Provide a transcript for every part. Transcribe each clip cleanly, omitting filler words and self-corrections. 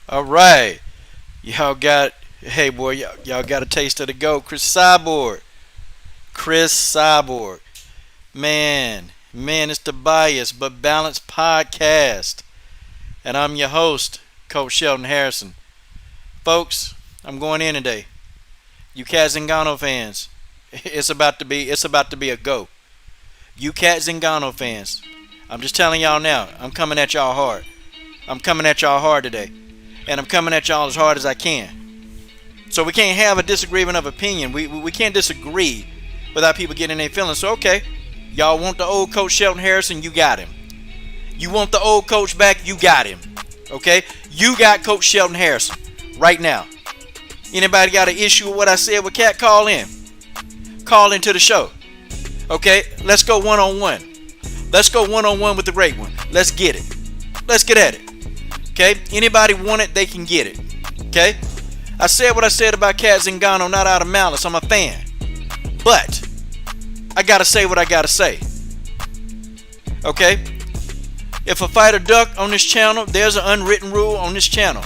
All right. Y'all got, hey boy, y'all got a taste of the GOAT. Chris Cyborg. Chris Cyborg. Man, it's the Bias but Balanced podcast. And I'm your host, Coach Sheldon Harrison. Folks, I'm going in today. You Cat Zingano fans, it's about to be a go. You Cat Zingano fans, I'm just telling y'all now, I'm coming at y'all hard. I'm coming at y'all hard today. And I'm coming at y'all as hard as I can. So we can't have a disagreement of opinion. We can't disagree without people getting their feelings. So okay, y'all want the old Coach Sheldon Harrison, you got him. You want the old coach back, you got him. Okay? You got Coach Sheldon Harrison right now. Anybody got an issue with what I said with Cat? Call in. Call into the show. Okay? Let's go one-on-one. Let's go one-on-one with the great one. Let's get it. Let's get at it. Okay? Anybody want it, they can get it. Okay? I said what I said about Cat Zingano, not out of malice. I'm a fan. But I gotta say what I gotta say. Okay? If a fighter duck on this channel, there's an unwritten rule on this channel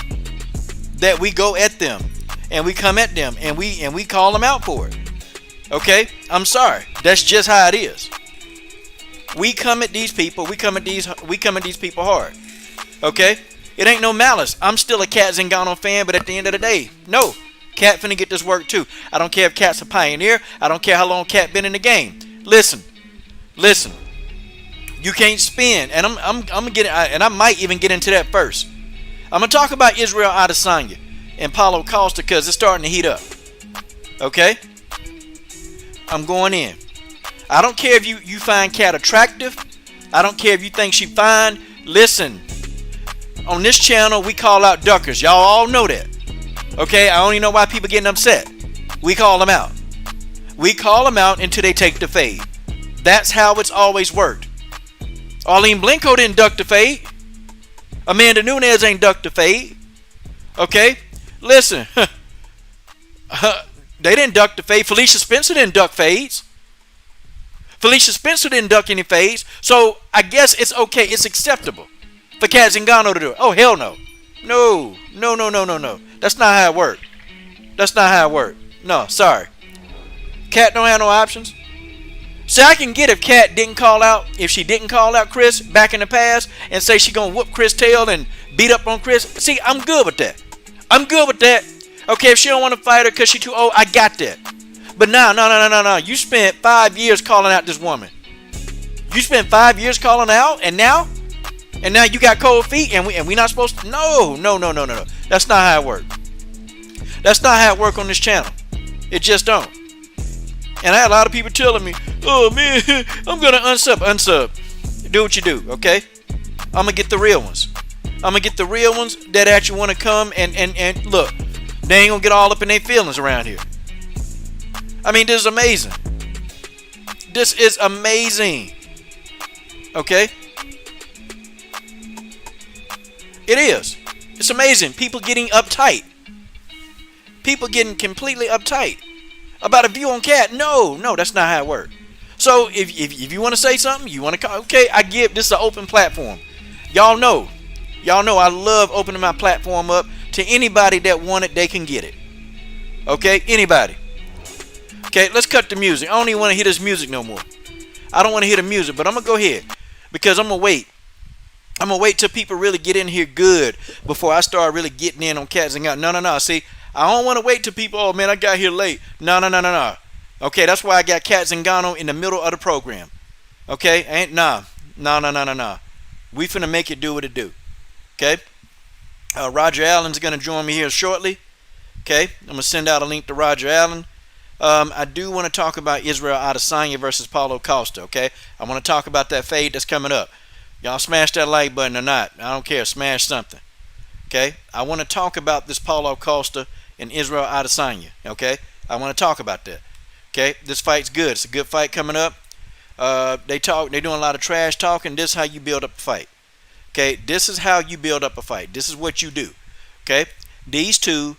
that we go at them and we come at them and we call them out for it. Okay? I'm sorry. That's just how it is. We come at these people. We come at these people hard. Okay? It ain't no malice. I'm still a Cat Zingano fan, but at the end of the day, no. Cat finna get this work too. I don't care if Cat's a pioneer. I don't care how long Cat been in the game. Listen. You can't spin, and I'm getting, and I might even get into that first. I'm gonna talk about Israel Adesanya and Paulo Costa because it's starting to heat up. Okay? I'm going in. I don't care if you find Cat attractive. I don't care if you think she fine. Listen, on this channel we call out duckers. Y'all all know that. Okay? I don't even know why people getting upset. We call them out. We call them out until they take the fade. That's how it's always worked. Blencowe didn't duck the fade. Amanda Nunes ain't ducked the fade. Okay? Listen. They didn't duck the fade. Felicia Spencer didn't duck fades. Felicia Spencer didn't duck any fades. So I guess it's okay. It's acceptable for Cat Zingano to do it. Oh, hell no. No. That's not how it worked. No, sorry. Cat don't have no options. See, I can get if Cat didn't call out, if she didn't call out Chris back in the past and say she gonna whoop Chris' tail and beat up on Chris. See, I'm good with that. Okay, if she don't want to fight her because she too old, I got that. But no. You spent 5 years calling out this woman. You spent 5 years calling her out, and now you got cold feet, and we not supposed to. No. That's not how it works. That's not how it works on this channel. It just don't. And I had a lot of people telling me, oh man, I'm going to unsub. Do what you do, okay? I'm going to get the real ones. That actually want to come and look. They ain't going to get all up in their feelings around here. I mean, this is amazing. Okay? It is. It's amazing. People getting uptight. People getting completely uptight about a view on Cat. No, that's not how it works. So if you want to say something, you want to call, okay, this is an open platform. Y'all know I love opening my platform up to anybody that want it, they can get it. Okay, anybody. Okay, let's cut the music. I don't even want to hear this music no more. I don't want to hear the music, but I'm gonna go ahead because I'm gonna wait. I'm gonna wait till people really get in here good before I start really getting in on Cat Zingano. No. See, I don't want to wait till people, oh man, I got here late. No. Okay, that's why I got Cat Zingano in the middle of the program. Okay? No. We finna make it do what it do. Okay? Roger Allen's gonna join me here shortly. Okay? I'm gonna send out a link to Roger Allen. I do want to talk about Israel Adesanya versus Paulo Costa. Okay? I want to talk about that fade that's coming up. Y'all smash that like button or not. I don't care. Smash something. Okay? I want to talk about this Paulo Costa and Israel Adesanya. Okay? I want to talk about that. Okay? This fight's good. It's a good fight coming up. They're doing a lot of trash talking. This is how you build up a fight. Okay? This is how you build up a fight. This is what you do. Okay? These two,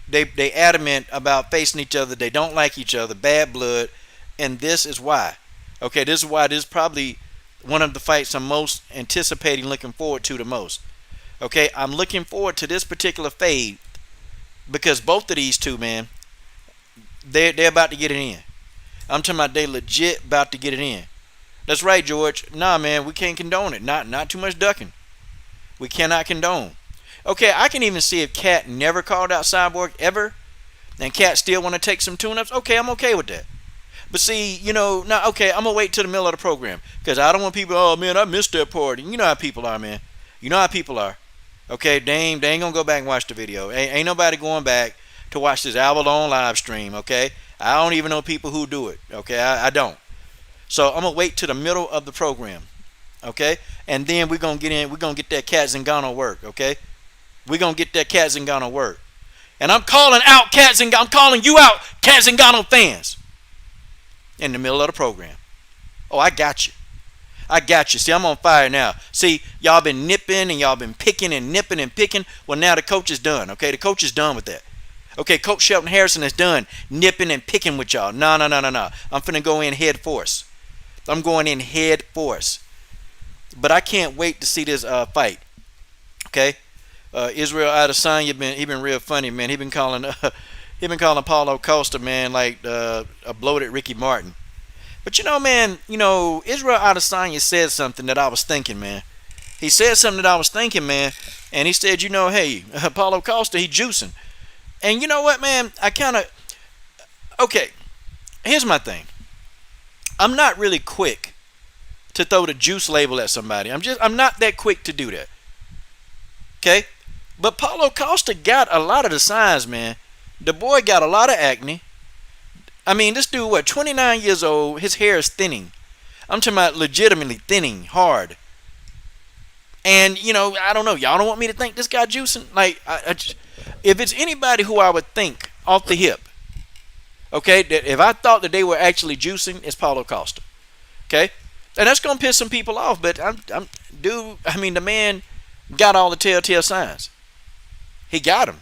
they adamant about facing each other. They don't like each other. Bad blood. And this is why. Okay? This is why this is probably one of the fights I'm most anticipating, looking forward to the most. Okay, I'm looking forward to this particular fade because both of these two, man, they're about to get it in. I'm talking about they legit about to get it in. That's right, George. Nah, man, we can't condone it. Not too much ducking. We cannot condone. Okay, I can even see if Cat never called out Cyborg ever, and Cat still want to take some tune-ups. Okay, I'm okay with that. But see, now, okay, I'm going to wait till the middle of the program. Because I don't want people, oh, man, I missed that part. And you know how people are, man. You know how people are. Okay, they ain't going to go back and watch the video. Ain't nobody going back to watch this hour-long live stream, okay? I don't even know people who do it, okay? I don't. So I'm going to wait till the middle of the program, okay? And then we're going to get in. We're going to get that Cat Zingano work, okay? We're going to get that Cat Zingano work. And I'm calling out Cat Zingano. I'm calling you out, Cat Zingano fans, in the middle of the program. Oh, I got you. I got you. See, I'm on fire now. See, y'all been nipping and y'all been picking and nipping and picking. Well, now the coach is done, okay? The coach is done with that. Okay, Coach Shelton Harrison is done nipping and picking with y'all. No. I'm finna go in head force. I'm going in head force. But I can't wait to see this fight. Okay? Israel Adesanya been real funny, man. He been calling Paulo Costa, man, like a bloated Ricky Martin. But man, Israel Adesanya said something that I was thinking, man. He said something that I was thinking, man, and he said, hey, Paulo Costa, he juicing. And you know what, man? Okay, here's my thing. I'm not really quick to throw the juice label at somebody. I'm not that quick to do that. Okay? But Paulo Costa got a lot of the signs, man. The boy got a lot of acne. I mean, this dude, 29 years old, his hair is thinning. I'm talking about legitimately thinning, hard. And, I don't know. Y'all don't want me to think this guy juicing? Like, if it's anybody who I would think off the hip, okay, that if I thought that they were actually juicing, it's Paulo Costa. Okay? And that's going to piss some people off, but the man got all the telltale signs. He got them.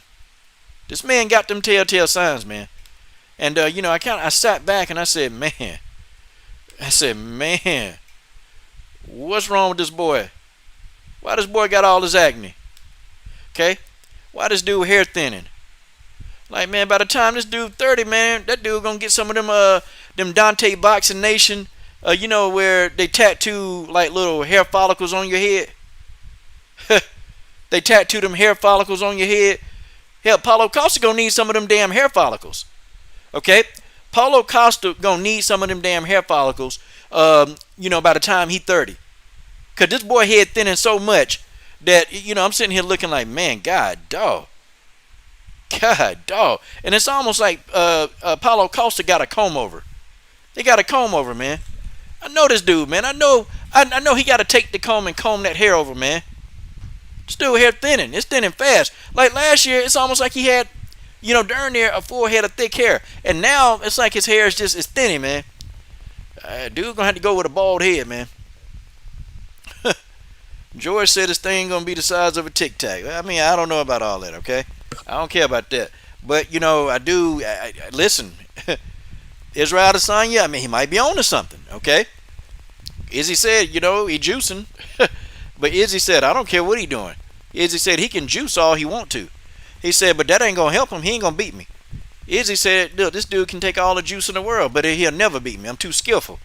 This man got them telltale signs, man. And, I sat back and I said, man, what's wrong with this boy? Why this boy got all this acne? Okay? Why this dude hair thinning? Like, man, by the time this dude 30, man, that dude gonna get some of them Dante Boxing Nation, where they tattoo like little hair follicles on your head. They tattoo them hair follicles on your head. Hell, Paulo Costa gonna need some of them damn hair follicles. Okay? Paulo Costa gonna need some of them damn hair follicles, by the time he 30. Cause this boy head thinning so much that, I'm sitting here looking like, man, God, dog. And it's almost like Paulo Costa got a comb over. They got a comb over, man. I know this dude, man. I know he got to take the comb and comb that hair over, man. This dude hair thinning. It's thinning fast. Like last year, it's almost like he had, darn near a full head of thick hair. And now it's like his hair is thinning, man. Dude gonna have to go with a bald head, man. George said his thing gonna be the size of a Tic Tac. I mean, I don't know about all that, okay? I don't care about that. But, I do. Listen, Israel Adesanya, I mean, he might be on to something, okay? Izzy said, he juicing. But Izzy said, I don't care what he doing. Izzy said he can juice all he want to. He said, but that ain't going to help him. He ain't going to beat me. Izzy said, look, this dude can take all the juice in the world, but he'll never beat me. I'm too skillful.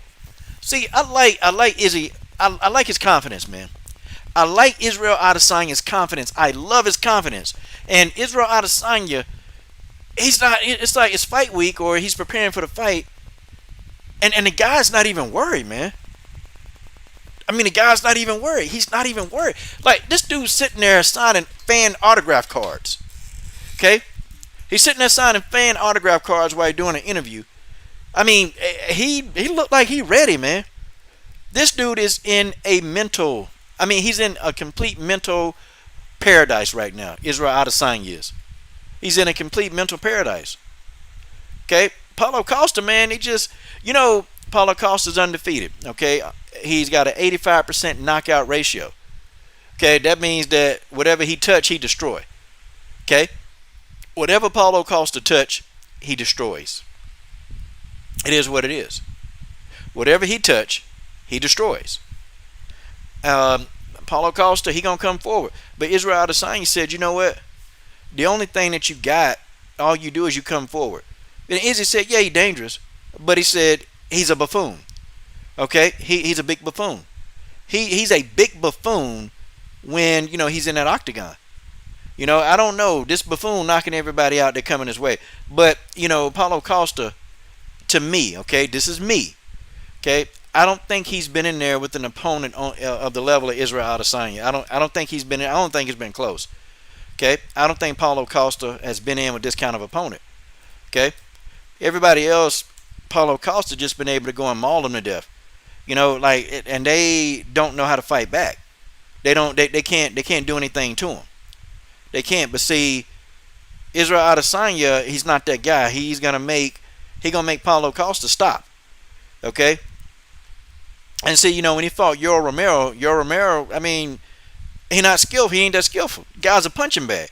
See, I like Izzy. I like his confidence, man. I like Israel Adesanya's confidence. I love his confidence. And Israel Adesanya, it's like it's fight week or he's preparing for the fight. And the guy's not even worried, man. I mean, the guy's not even worried. He's not even worried. Like, this dude's sitting there signing fan autograph cards. Okay? He's sitting there signing fan autograph cards while he's doing an interview. I mean, he looked like he ready, man. This dude is in he's in a complete mental paradise right now. Israel Adesanya is. He's in a complete mental paradise. Okay? Paulo Costa, man, Paulo Costa's undefeated. Okay? He's got an 85% knockout ratio. Okay? That means that whatever he touch, he destroy. Okay? Whatever Paulo Costa touch, he destroys. It is what it is. Whatever he touch, he destroys. Paulo Costa, he gonna come forward. But Israel Adesanya said, you know what? The only thing that you got, all you do is you come forward. And Izzy said, yeah, he's dangerous, but he said he's a buffoon. Okay, he's a big buffoon. He's a big buffoon when he's in that octagon. I don't know, this buffoon knocking everybody out that coming his way. But Paulo Costa, to me, okay, this is me. Okay, I don't think he's been in there with an opponent of the level of Israel Adesanya. I don't think he's been in. I don't think it's been close. Okay, I don't think Paulo Costa has been in with this kind of opponent. Okay, everybody else, Paulo Costa just been able to go and maul him to death. And they don't know how to fight back. They can't do anything to him. They can't. But see, Israel Adesanya, he's not that guy. He's gonna make Paulo Costa stop. Okay. And see, when he fought Yoel Romero, I mean, he not skillful. He ain't that skillful. Guy's a punching bag.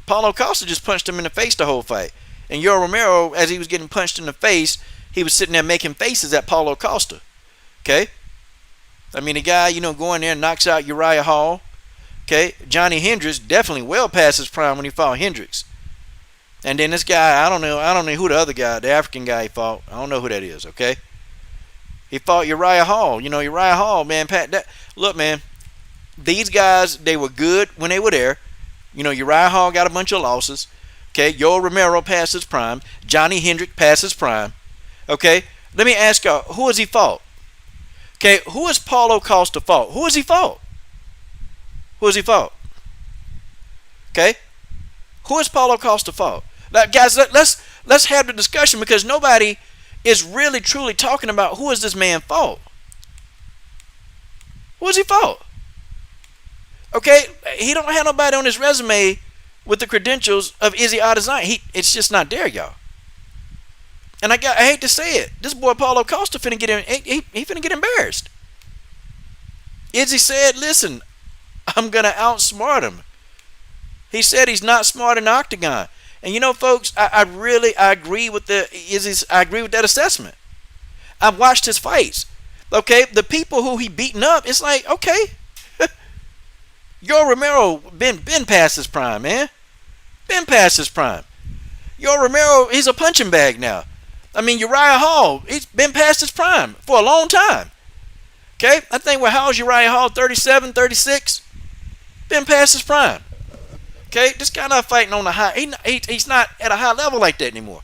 Paulo Costa just punched him in the face the whole fight. And Yoel Romero, as he was getting punched in the face, he was sitting there making faces at Paulo Costa. Okay? I mean, the guy, going there and knocks out Uriah Hall. Okay? Johnny Hendricks, definitely well past his prime when he fought Hendricks. And then this guy, I don't know who the other guy, the African guy he fought. I don't know who that is, okay? He fought Uriah Hall. Uriah Hall, man, look, man, these guys, they were good when they were there. Uriah Hall got a bunch of losses. Okay, Yoel Romero past his prime. Johnny Hendricks past his prime. Okay, let me ask y'all, who has he fought? Okay, who has Paulo Costa fought? Who has he fought? Who has he fought? Okay, who has Paulo Costa fought? Now, guys, let's have the discussion, because nobody is really truly talking about who has this man fought. Who has he fought? Okay, he don't have nobody on his resume with the credentials of Izzy Adesanya. It's just not there, y'all. And I hate to say it, this boy Paulo Costa finna get he finna get embarrassed. Izzy said, "Listen, I'm gonna outsmart him." He said he's not smart in the octagon. And folks, I agree with I agree with that assessment. I've watched his fights. Okay, the people who he beaten up, it's like, okay, Yoel Romero been past his prime, man. Been past his prime. Yoel Romero, he's a punching bag now. I mean, Uriah Hall, he's been past his prime for a long time. Okay, I think how old is Uriah Hall? 37, 36? Been past his prime. Okay, this guy not fighting on the high. He's not at a high level like that anymore.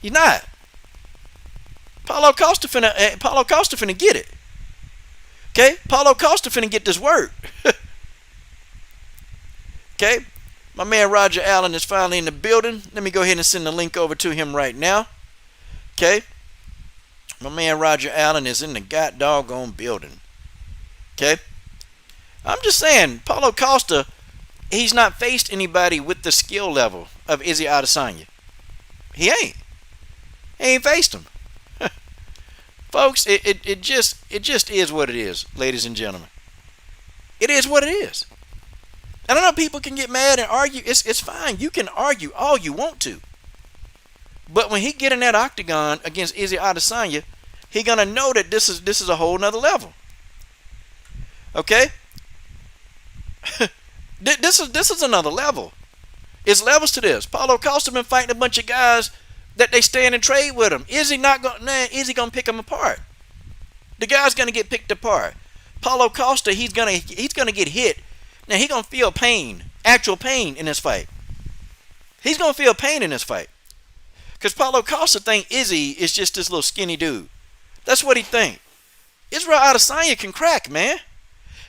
He's not. Paulo Costa finna get it. Okay, Paulo Costa finna get this work. Okay, my man Roger Allen is finally in the building. Let me go ahead and send the link over to him right now. Okay, my man Roger Allen is in the doggone building. Okay, I'm just saying, Paulo Costa, he's not faced anybody with the skill level of Izzy Adesanya. He ain't. He ain't faced him. Folks, it just is what it is, ladies and gentlemen. It is what it is. And I know people can get mad and argue. It's fine. You can argue all you want to. But when he get in that octagon against Izzy Adesanya, he gonna know that this is a whole nother level. Okay? This is another level. It's levels to this. Paulo Costa been fighting a bunch of guys that they stand and trade with him. Izzy gonna pick him apart. The guy's gonna get picked apart. Paulo Costa, he's gonna get hit. Now he gonna feel pain, actual pain in this fight. He's gonna feel pain in this fight, because Paulo Costa think Izzy is just this little skinny dude. That's what he think. Israel Adesanya can crack, man.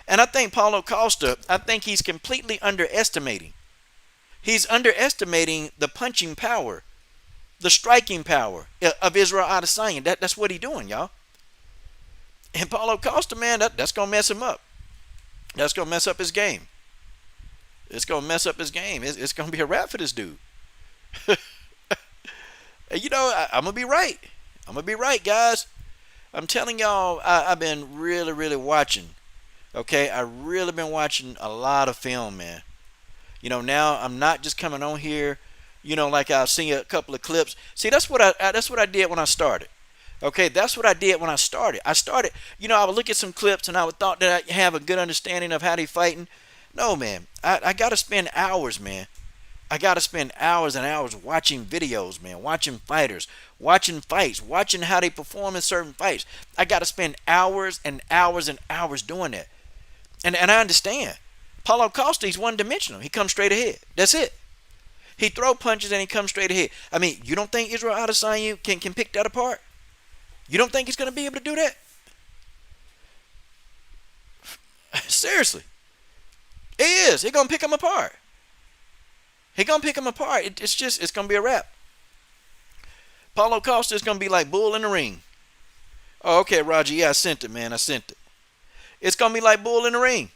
And I think Paulo Costa, he's completely underestimating. He's underestimating the punching power, the striking power of Israel Adesanya. That's what he's doing, y'all. And Paulo Costa, man, that's going to mess him up. That's going to mess up his game. It's going to mess up his game. It's going to be a wrap for this dude. I'm going to be right. I'm going to be right, guys. I'm telling y'all, I've been really, really watching. Okay, I really been watching a lot of film, man. Now I'm not just coming on here, like I've seen a couple of clips. See, that's what I did when I started. Okay, that's what I did when I started. I would look at some clips and I would thought that I have a good understanding of how they fighting. No, man, I got to spend hours, man. I got to spend hours and hours watching videos, man, watching fighters, watching fights, watching how they perform in certain fights. I got to spend hours and hours and hours doing that. And I understand. Paulo Costa, he's one dimensional. He comes straight ahead. That's it. He throw punches and he comes straight ahead. I mean, you don't think Israel Adesanya can pick that apart? You don't think he's going to be able to do that? Seriously. He is. He's going to pick him apart. He's going to pick him apart. It's going to be a wrap. Paulo Costa is going to be like bull in the ring. Oh, okay, Roger. Yeah, I sent it, man. I sent it. It's going to be like bull in the ring.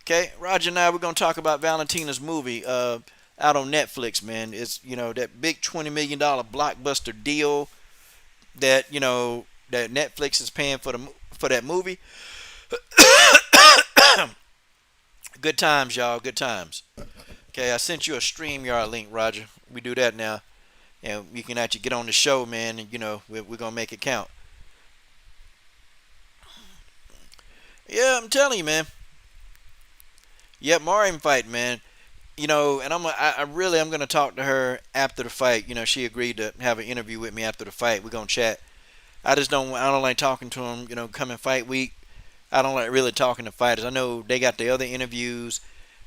Okay, Roger and I, we're going to talk about Valentina's movie out on Netflix, man. It's, that big $20 million blockbuster deal that, that Netflix is paying for that movie. Good times, y'all. Good times. Okay, I sent you a StreamYard link, Roger. We do that now. And you can actually get on the show, man, and, we're going to make it count. Yeah, I'm telling you, man. Yeah, Marion fight, man. And I'm gonna talk to her after the fight. She agreed to have an interview with me after the fight. We're gonna chat. I don't like talking to them. Coming fight week, I don't like really talking to fighters. I know they got the other interviews,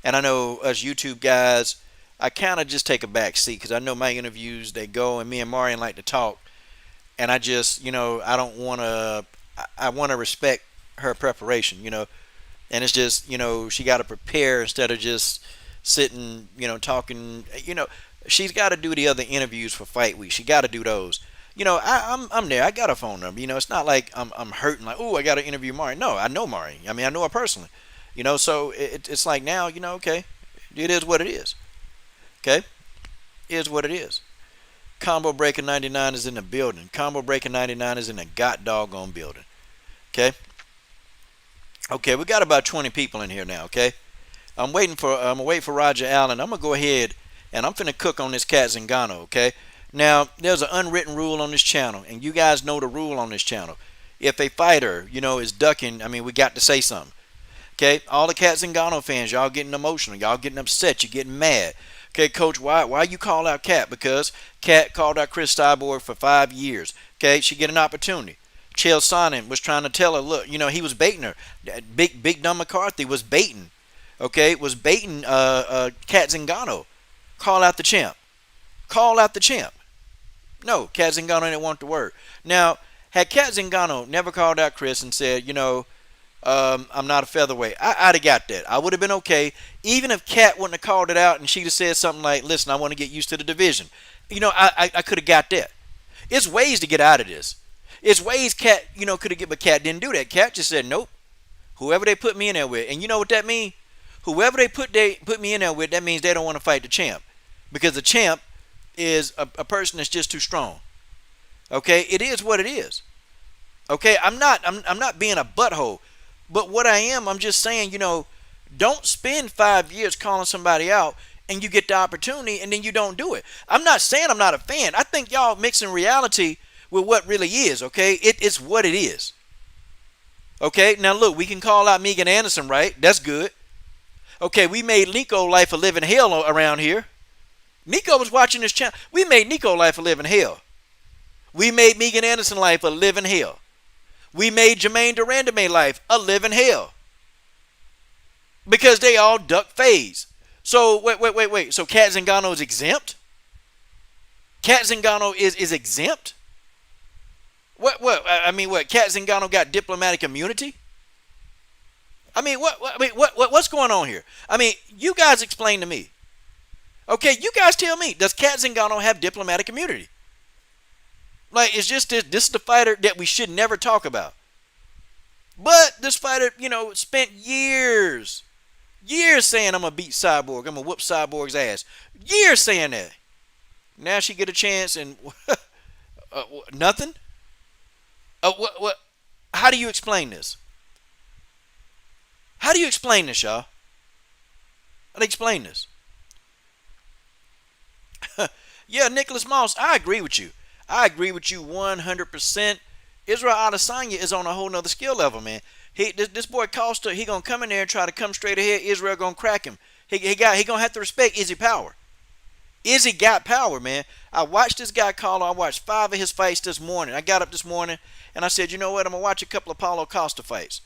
and I know us YouTube guys. I kind of just take a back seat because I know my interviews they go, and me and Marion like to talk, and I just I don't want to. I want to respect her preparation. And it's just she got to prepare instead of just sitting talking. She's got to do the other interviews for fight week. She got to do those. I'm there. I got a phone number. It's not like I'm hurting like, oh, I got to interview Mari. No, I know Mari. I mean, I know her personally. So it's like now okay, it is what it is. Okay, it is what it is. Combo Breaker 99 is in the building. Combo Breaker 99 is in the doggone building. Okay. Okay, we got about 20 people in here now, okay? I'm waiting for Roger Allen. I'm going to go ahead and I'm finna cook on this cat Zingano, okay? Now, there's an unwritten rule on this channel, and you guys know the rule on this channel. If a fighter, is ducking, we got to say something. Okay? All the cat Zingano fans, y'all getting emotional. Y'all getting upset. You're getting mad. Okay, Coach, why you call out Cat? Because Cat called out Chris Cyborg for 5 years. Okay? She get an opportunity. Chael Sonnen was trying to tell her, look, he was baiting her. Big Dumb McCarthy was baiting, Cat Zingano. Call out the champ. Call out the champ. No, Cat Zingano didn't want the word. Now, had Cat Zingano never called out Chris and said, I'm not a featherweight, I'd have got that. I would have been okay. Even if Cat wouldn't have called it out and she'd have said something like, listen, I want to get used to the division. I could have got that. It's ways to get out of this. It's ways Cat, could have get, but Cat didn't do that. Cat just said, nope. Whoever they put me in there with, and you know what that means? Whoever they put me in there with, that means they don't want to fight the champ, because the champ is a person that's just too strong. Okay, it is what it is. Okay, I'm not being a butthole, but what I am, I'm just saying, don't spend 5 years calling somebody out and you get the opportunity and then you don't do it. I'm not saying I'm not a fan. I think y'all mixing reality with what really is, okay? It's what it is. Okay, now look, we can call out Megan Anderson, right? That's good. Okay, we made Nico life a living hell around here. Nico was watching this channel. We made Nico life a living hell. We made Megan Anderson life a living hell. We made Jermaine Durandame life a living hell. Because they all duck phase. So, wait. So Cat Zingano is exempt? Cat Zingano is exempt? What? Cat Zingano got diplomatic immunity? What's going on here? You guys explain to me. Okay, you guys tell me. Does Cat Zingano have diplomatic immunity? Like, it's just this is the fighter that we should never talk about. But this fighter, spent years saying, I'm going to beat Cyborg. I'm going to whoop Cyborg's ass. Years saying that. Now she get a chance and nothing? What? How do you explain this? How do you explain this, y'all? How do you explain this? Yeah, Nicholas Moss, I agree with you. I agree with you 100%. Israel Adesanya is on a whole nother skill level, man. This boy Costa, he gonna come in there and try to come straight ahead. Israel gonna crack him. He gonna have to respect Izzy power. Izzy got power, man. I watched this guy call. I watched 5 of his fights this morning. I got up this morning and I said, you know what? I'm gonna watch a couple of Paulo Costa fights.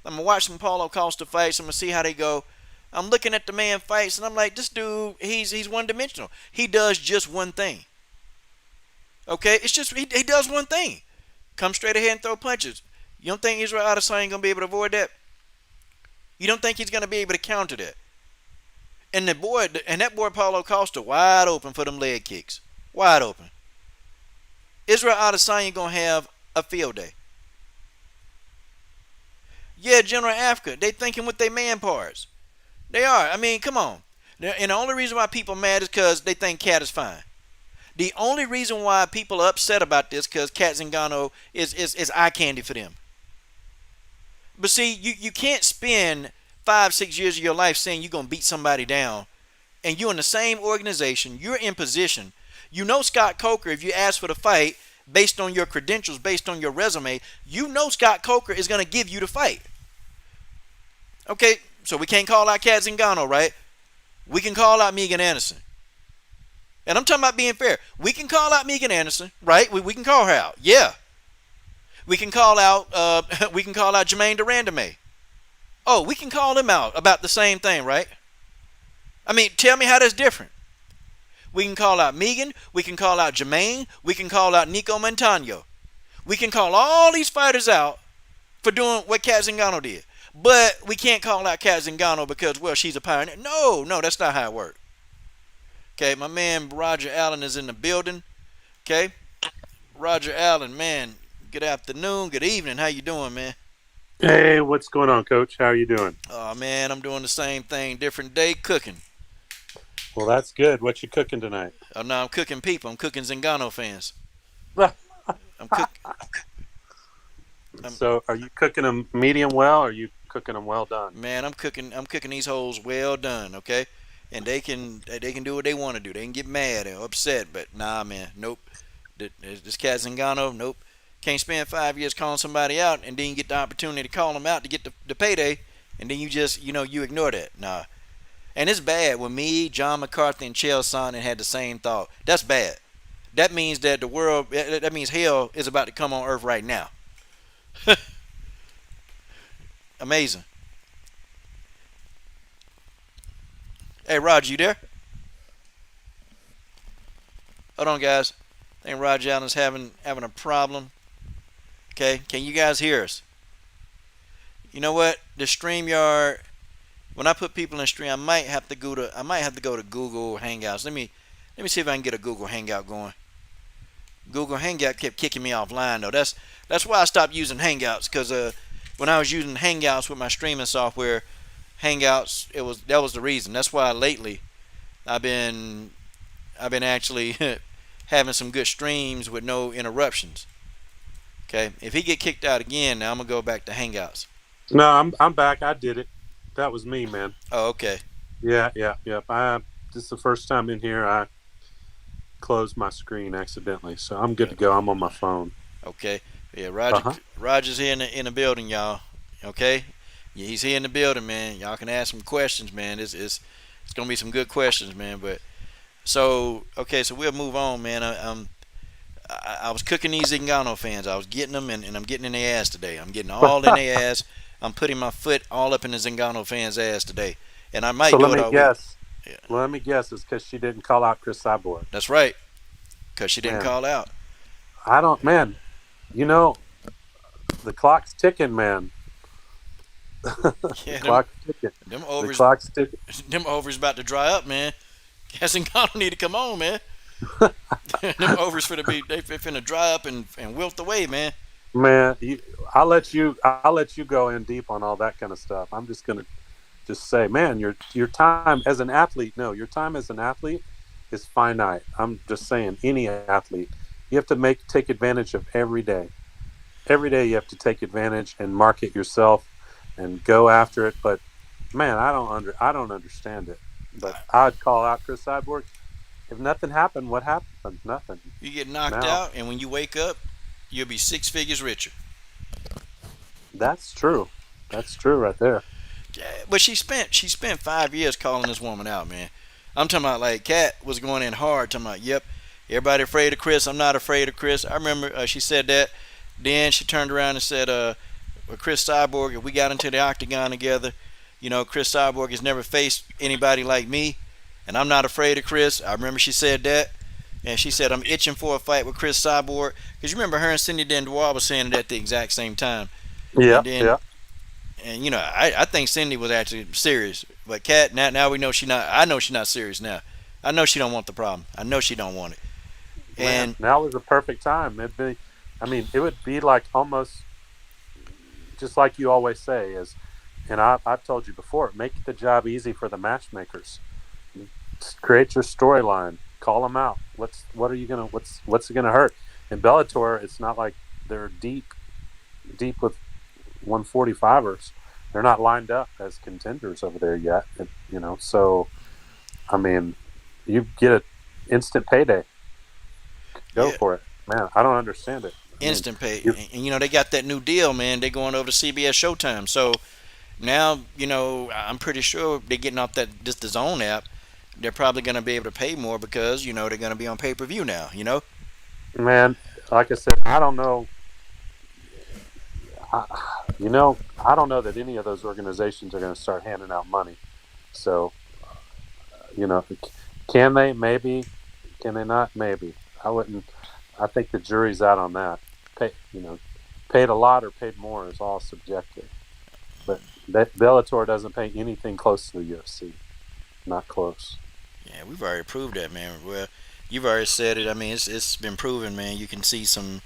I'm gonna watch some Paulo Costa fights. I'm gonna see how they go. I'm looking at the man fights and I'm like, this dude, he's one dimensional. He does just one thing. Okay, it's just he does one thing. Come straight ahead and throw punches. You don't think Israel Adesanya gonna be able to avoid that? You don't think he's gonna be able to counter that? And that boy Paulo Costa wide open for them leg kicks, wide open. Israel Adesanya gonna have a field day. Yeah, General Africa, they thinking with their man parts. They are. I mean, come on. And the only reason why people mad is because they think Cat is fine. The only reason why people are upset about this because Cat Zingano is eye candy for them. But see, you can't spend 5-6 years of your life saying you're going to beat somebody down and you're in the same organization, you're in position. You know Scott Coker, if you ask for the fight, based on your credentials, based on your resume, you know Scott Coker is going to give you the fight. Okay, so we can't call out Cat Zingano, right? We can call out Megan Anderson. And I'm talking about being fair. We can call out Megan Anderson, right? We can call her out. Yeah. We can call out Jermaine Durandame. Oh, we can call them out about the same thing, right? I mean, tell me how that's different. We can call out Megan. We can call out Jermaine. We can call out Nico Montano. We can call all these fighters out for doing what Cat Zingano did. But we can't call out Cat Zingano because, well, she's a pioneer. No, that's not how it works. Okay, my man Roger Allen is in the building. Okay, Roger Allen, man, good afternoon, good evening. How you doing, man? Hey, what's going on, Coach? How are you doing? Oh, man, I'm doing the same thing, different day, cooking. Well, that's good. What you cooking tonight? Oh, no, I'm cooking people. I'm cooking Zingano fans. I'm cooking. So, are you cooking them medium well, or are you cooking them well done? Man, I'm cooking these hoes well done, okay? And they can do what they want to do. They can get mad or upset, but nah, man, nope. This Cat Zingano, nope. Can't spend 5 years calling somebody out and then you get the opportunity to call them out to get the payday, and then you just, you ignore that. Nah. And it's bad when me, John McCarthy, and Chael Sonnen had the same thought. That's bad. That means that that means hell is about to come on earth right now. Amazing. Hey, Roger, you there? Hold on, guys. I think Roger Allen's having a problem. Okay, can you guys hear us? You know what? The StreamYard. When I put people in stream, I might have to go to Google Hangouts. Let me see if I can get a Google Hangout going. Google Hangout kept kicking me offline though. That's why I stopped using Hangouts, because when I was using Hangouts with my streaming software, Hangouts, that was the reason. That's why lately I've been actually having some good streams with no interruptions. Okay, if he get kicked out again, now I'm gonna go back to Hangouts. No, I'm back. I did it. That was me, man. Oh, okay. Yeah. This is the first time in here I closed my screen accidentally, so I'm good to go. I'm on my phone. Okay. Yeah, Roger's here in the building, y'all. Okay. Yeah, he's here in the building, man. Y'all can ask some questions, man. It's gonna be some good questions, man. But so we'll move on, man. I was cooking these Zingano fans. I was getting them, and I'm getting in their ass today. I'm getting all in their ass. I'm putting my foot all up in the Zingano fans' ass today, and I might do it all week. Let me guess. It's because she didn't call out Chris Cyborg. That's right, because she didn't call out. Man. The clock's ticking, man. Yeah, clock's ticking. The clock's ticking. Them overs about to dry up, man. Zingano need to come on, man. Them overs finna dry up and wilt away, man. Man, I'll let you go in deep on all that kind of stuff. I'm just gonna say, man, your time as an athlete. No, your time as an athlete is finite. I'm just saying, any athlete, you have to take advantage of every day. Every day you have to take advantage and market yourself and go after it. But man, I don't understand it. But I'd call out Chris Cyborg if nothing happened, what happened? Nothing. You get knocked Now out, and when you wake up, you'll be 6 figures richer. that's true. That's true right there. Yeah, but she spent 5 years calling this woman out, man. I'm talking about like Kat was going in hard, talking about, yep, everybody afraid of Chris. I'm not afraid of Chris. I remember she said that. Then she turned around and said, well, Chris Cyborg, if we got into the octagon together, Chris Cyborg has never faced anybody like me, and I'm not afraid of Chris. I remember she said that. And she said, I'm itching for a fight with Chris Cyborg. Because you remember her and Cindy Dandois was saying it at the exact same time. Yeah, And then yeah. and I think Cindy was actually serious, but Kat, now we know she not. I know she's not serious now. I know she don't want the problem. I know she don't want it. Man, And now is the perfect time. I mean, it would be like almost just like you always say is, and I've told you before, make the job easy for the matchmakers. Create your storyline. Call them out. What's it gonna hurt? In Bellator, it's not like they're deep with 145ers. They're not lined up as contenders over there yet. So I mean, you get an instant payday. Go yeah, for it, man. I don't understand it. I mean, instant pay. you, And they got that new deal, man. They going over to CBS Showtime. So now I'm pretty sure they're getting off that just the Zone app. They're probably going to be able to pay more because they're going to be on pay-per-view now. man, like I said, I don't know. I, I don't know that any of those organizations are going to start handing out money. So, you know, can they? Maybe. Can they not? Maybe. I wouldn't. I think the jury's out on that. Paid a lot or paid more is all subjective. But Bellator doesn't pay anything close to the UFC. Not close. Yeah, we've already proved that, man. Well, you've already said it. I mean, it's been proven, man. You can see some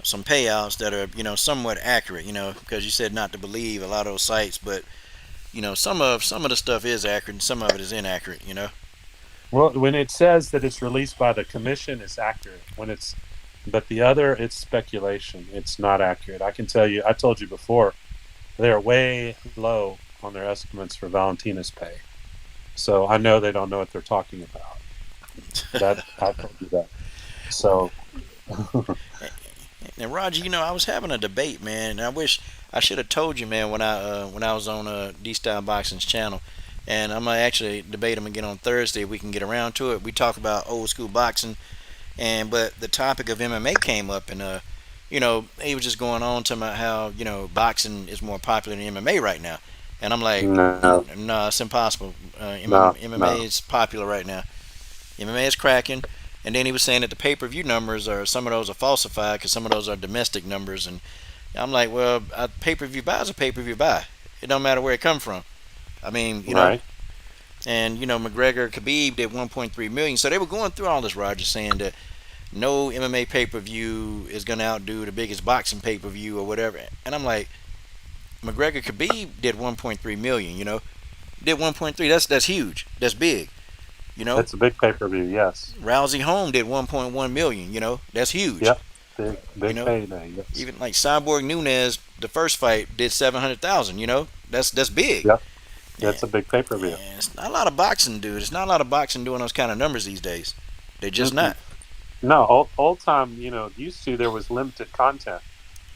payouts that are somewhat accurate. Because you said not to believe a lot of those sites, but some of the stuff is accurate and some of it is inaccurate. Well, when it says that it's released by the commission, it's accurate. But the other, it's speculation. It's not accurate. I can tell you. I told you before, they're way low on their estimates for Valentina's pay. So I know they don't know what they're talking about. That I told you that. So And Roger, I was having a debate, man, and I wish I should have told you, man, when I was on D Style Boxing's channel, and I'm gonna actually debate him again on Thursday if we can get around to it. We talk about old school boxing, but the topic of MMA came up, and he was just going on talking about how boxing is more popular than MMA right now, and I'm like, no, no, it's impossible. no, MMA no. is popular right now. MMA is cracking. And then he was saying that the pay-per-view numbers some of those are falsified because some of those are domestic numbers. And I'm like, well, a pay-per-view buy is a pay-per-view buy. It don't matter where it come from. I mean, Right. and McGregor, Khabib did 1.3 million. So they were going through all this, Roger, saying that no MMA pay-per-view is going to outdo the biggest boxing pay-per-view or whatever. And I'm like, McGregor, Khabib did 1.3 million. Did 1.3. That's huge. That's big. That's a big pay-per-view. Yes. Rousey Home did 1.1 million. That's huge. Yep. Big You know, payday. Yes. even like Cyborg Nunez, the first fight did 700,000. That's big. Yep. Yeah, That's a big pay-per-view. and it's not a lot of boxing, dude. It's not a lot of boxing doing those kind of numbers these days. They're just Mm-mm. not. No, old time. Used to there was limited content,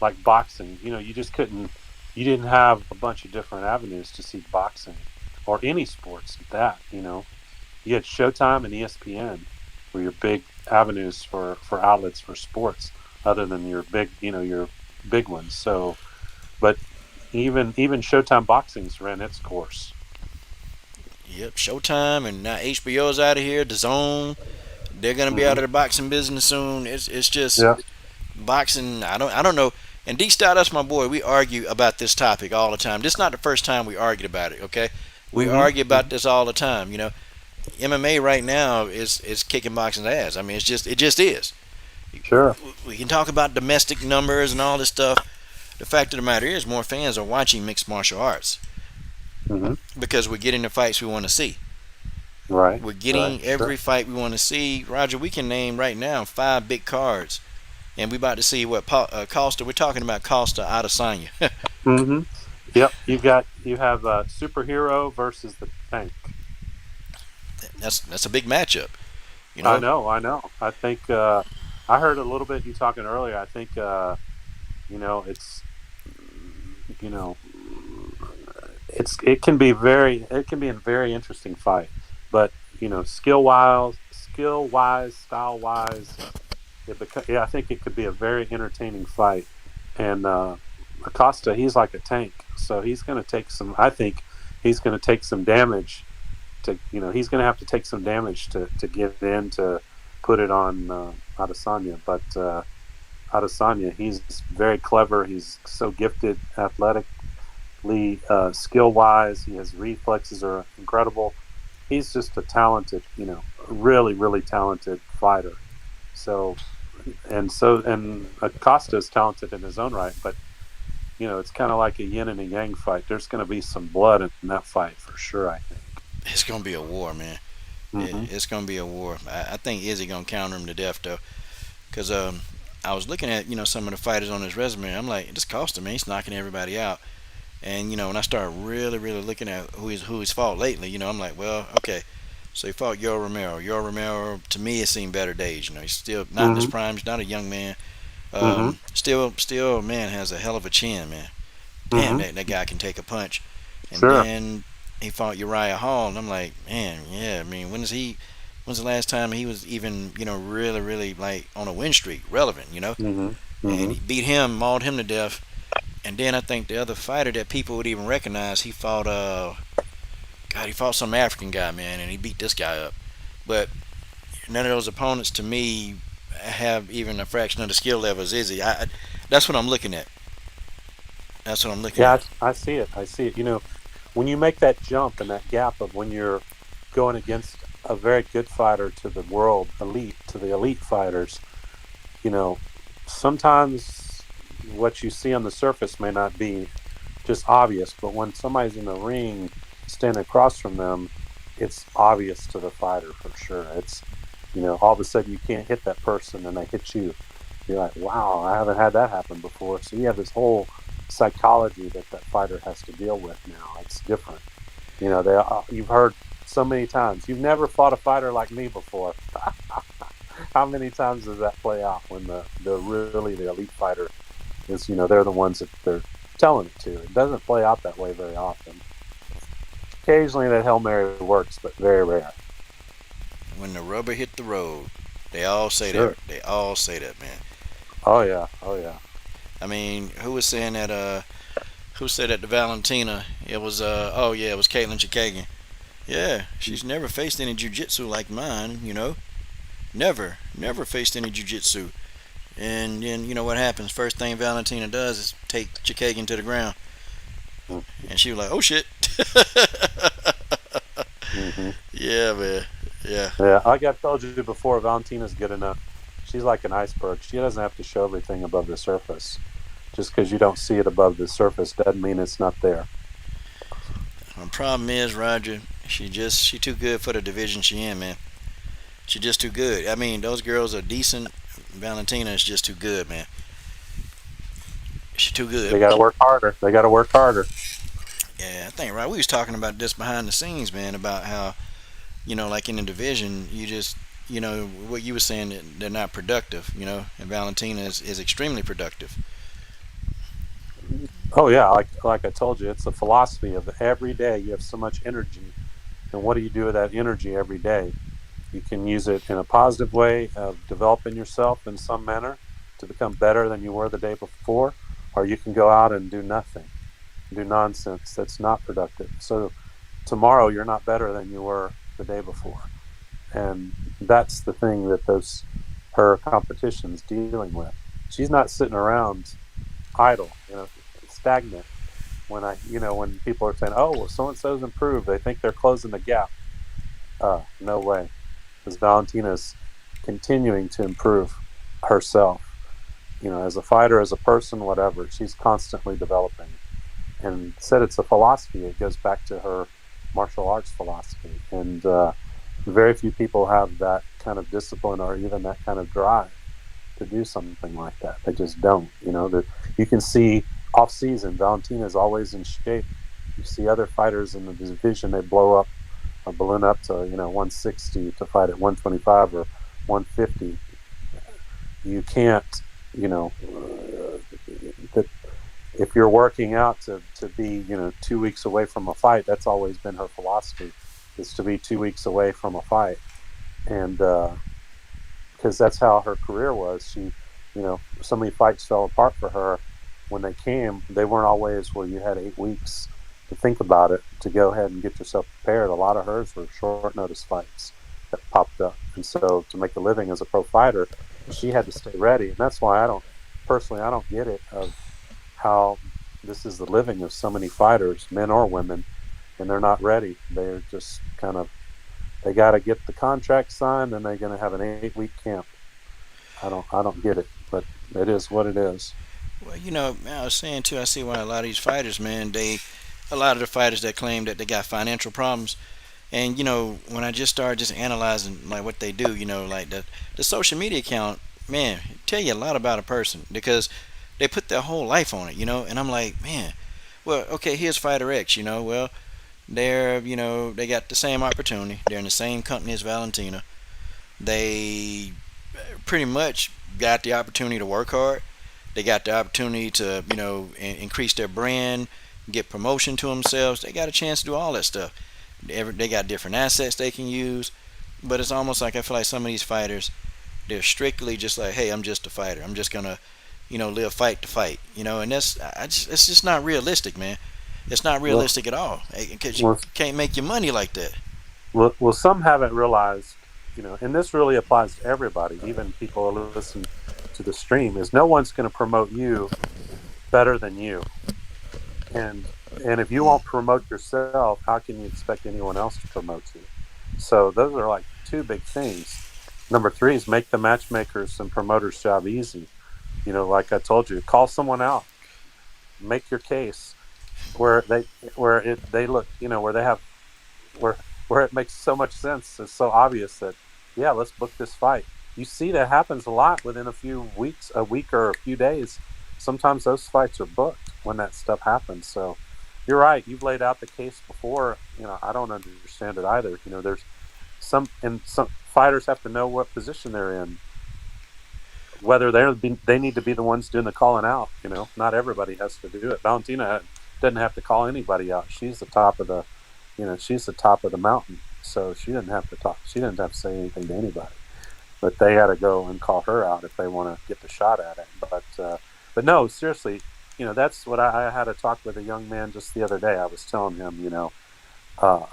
like boxing. You just couldn't. You didn't have a bunch of different avenues to see boxing, or any sports at that. You had Showtime and ESPN were your big avenues for outlets for sports, other than your big ones. So, but even Showtime Boxing's ran its course. Yep, Showtime and now HBO's out of here. The Zone, they're gonna be out Hmm. of the boxing business soon. It's just Yeah. boxing. I don't know. And D Style, that's my boy. We argue about this topic all the time. This is not the first time we argued about it. Okay, we Hmm. argue about this all the time. MMA right now is kicking boxing's ass. I mean, it just is. Sure. We can talk about domestic numbers and all this stuff. The fact of the matter is, more fans are watching mixed martial arts Hmm. because we're getting the fights we want to see. Right. We're getting Right. every Sure. fight we want to see. Roger, we can name right now 5 big cards, and we about to see what Costa. We're talking about Costa Adesanya. Hmm. Yep. You have Superhero versus the Tank. That's a big matchup. You I know, know, I know. I think I heard a little bit you talking earlier. I think it's you know it can be a very interesting fight, but skill wise, style wise, yeah, I think it could be a very entertaining fight. And Acosta, he's like a tank, so he's going to take some. I think he's going to take some damage he's going to have to take some damage to get in to put it on Adesanya. But Adesanya, he's very clever. He's so gifted athletically, skill wise. His reflexes are incredible. He's just a talented, really, really talented fighter. So, and Acosta is talented in his own right, but it's kind of like a yin and a yang fight. There's going to be some blood in that fight for sure, I think. it's gonna be a war, man. Mm-hmm. It's gonna be a war. I think Izzy gonna counter him to death though, because I was looking at some of the fighters on his resume. I'm like, this Costa, man, he's knocking everybody out. And when I start really, really looking at who he's fought lately, I'm like, well, okay. So he fought Yoel Romero. Yoel Romero, to me, has seen better days. He's still not in his Mm-hmm. prime. He's not a young man. Mm-hmm. Still, man, has a hell of a chin, man. Damn, Mm-hmm. that guy can take a punch. And Sure. then he fought Uriah Hall, and I'm like, man, yeah. I mean, when's the last time he was even, really, really like on a win streak, relevant, Mm-hmm. And Mm-hmm. he beat him, mauled him to death. And then I think the other fighter that people would even recognize, he fought he fought some African guy, man, and he beat this guy up. But none of those opponents to me have even a fraction of the skill level as Izzy. That's what I'm looking at. That's what I'm looking Yeah, at. I see it. I see it. When you make that jump and that gap of when you're going against a very good fighter to the world elite, to the elite fighters, you know, sometimes what you see on the surface may not be just obvious, but when somebody's in the ring standing across from them, it's obvious to the fighter for sure. All of a sudden you can't hit that person and they hit you. You're like, wow, I haven't had that happen before. So you have this whole psychology that fighter has to deal with now. It's different. You've heard so many times, you've never fought a fighter like me before. How many times does that play out when the elite fighter is, they're the ones that they're telling it to? It doesn't play out that way very often. Occasionally that Hail Mary works, but very rare. When the rubber hit the road, they all say that. Sure. They all say that, man. Oh yeah. Oh yeah. I mean, who was saying that? Who said that to Valentina? It was oh yeah, it was Caitlin Chikagian. Yeah, she's never faced any jujitsu like mine. Never faced any jujitsu. And then what happens? First thing Valentina does is take Chikagian to the ground, and she was like, "Oh shit." Mm-hmm. Yeah, man. Yeah. Yeah, like I've told you before, Valentina's good enough. She's like an iceberg. She doesn't have to show everything above the surface. Just because you don't see it above the surface doesn't mean it's not there. The problem is, Roger, she too good for the division she in, man. She just too good. I mean, those girls are decent. Valentina is just too good, man. She's too They good. got to work harder. They got to work harder. Yeah, I think right. We was talking about this behind the scenes, man, about how like in the division, you just what you were saying that they're not productive, and Valentina is extremely productive. Oh yeah, like I told you, it's a philosophy of every day. You have so much energy, and what do you do with that energy every day? You can use it in a positive way of developing yourself in some manner to become better than you were the day before, or you can go out and do nothing, do nonsense that's not productive. So tomorrow you're not better than you were the day before, and that's the thing that her competition's dealing with. She's not sitting around idle, stagnant. When people are saying, "Oh, well, so and so's improved," they think they're closing the gap. No way, because Valentina's continuing to improve herself. As a fighter, as a person, whatever. She's constantly developing, and said it's a philosophy. It goes back to her martial arts philosophy, and very few people have that kind of discipline or even that kind of drive to do something like that. They just don't. That you can see off season, Valentina is always in shape. You see other fighters in the division, they blow up balloon up to 160 to fight at 125 or 150. You can't, that if you're working out to be 2 weeks away from a fight. That's always been her philosophy, is to be 2 weeks away from a fight. And because that's how her career was. She, so many fights fell apart for her. When they came, they weren't always where you had 8 weeks to think about it, to go ahead and get yourself prepared. A lot of hers were short notice fights that popped up. And so to make a living as a pro fighter, she had to stay ready. And that's why I don't get it, of how this is the living of so many fighters, men or women, and they're not ready. They're just they got to get the contract signed, and they're going to have an 8-week camp. I don't get it, but it is what it is. Well, I was saying too, I see why a lot of these fighters, man, a lot of the fighters that claim that they got financial problems, and when I just started just analyzing like what they do, like the social media account, man, tell you a lot about a person, because they put their whole life on it, and I'm like, man, well, okay, here's fighter X, well, they got the same opportunity, they're in the same company as Valentina, they pretty much got the opportunity to work hard. They got the opportunity to, increase their brand, get promotion to themselves. They got a chance to do all that stuff. They got different assets they can use, but it's almost like I feel like some of these fighters, they're strictly just like, hey, I'm just a fighter. I'm just gonna, live fight to fight. And it's just not realistic, man. It's not Well, realistic at all, because you well, can't make your money like that. well, some haven't realized, and this really applies to everybody, even people who listen to the stream, is no one's going to promote you better than you. And if you Mm. won't promote yourself, how can you expect anyone else to promote you? So those are like two big things. Number three is make the matchmakers and promoters' job easy. Like I told you, call someone out, make your case where they look, where they have where it makes so much sense. It's so obvious that, yeah, let's book this fight. You see that happens a lot within a few weeks, a week or a few days. Sometimes those fights are booked when that stuff happens. So you're right. You've laid out the case before. I don't understand it either. There's some fighters have to know what position they're in, whether they need to be the ones doing the calling out. Not everybody has to do it. Valentina doesn't have to call anybody out. She's the top of the mountain, so she didn't have to talk. She didn't have to say anything to anybody. But they got to go and call her out if they want to get the shot at it. But no, seriously, that's what I had a talk with a young man just the other day. I was telling him, uh,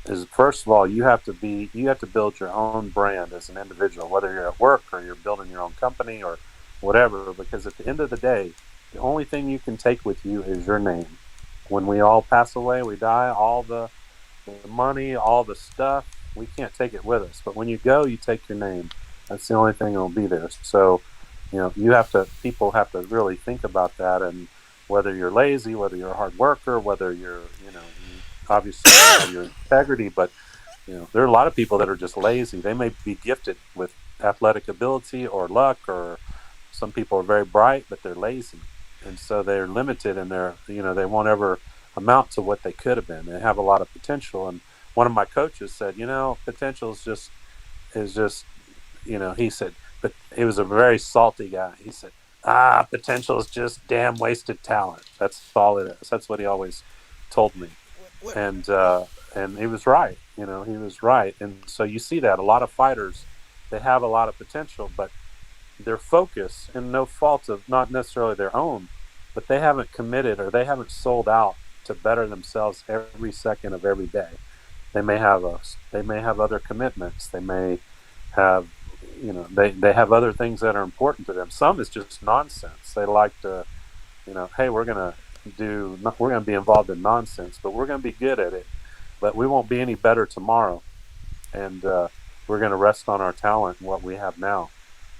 is first of all, you have to build your own brand as an individual, whether you're at work or you're building your own company or whatever, because at the end of the day, the only thing you can take with you is your name. When we all pass away, we die, all the money, all the stuff, we can't take it with us. But when you go, you take your name. That's the only thing that will be there. So, people have to really think about that. And whether you're lazy, whether you're a hard worker, whether you obviously got to have your integrity, but, there are a lot of people that are just lazy. They may be gifted with athletic ability or luck, or some people are very bright, but they're lazy. And so they're limited, and they won't ever amount to what they could have been. They have a lot of potential. And one of my coaches said, potential is just, he said, but he was a very salty guy. He said, potential is just damn wasted talent. That's all it is. That's what he always told me. What, And he was right. He was right. And so you see that a lot of fighters, they have a lot of potential, but their focus, and no fault of not necessarily their own, but they haven't committed, or they haven't sold out to better themselves every second of every day. They may have other commitments. They may have, they have other things that are important to them. Some is just nonsense. They like to, hey, we're going to be involved in nonsense, but we're going to be good at it, but we won't be any better tomorrow. And we're going to rest on our talent and what we have now.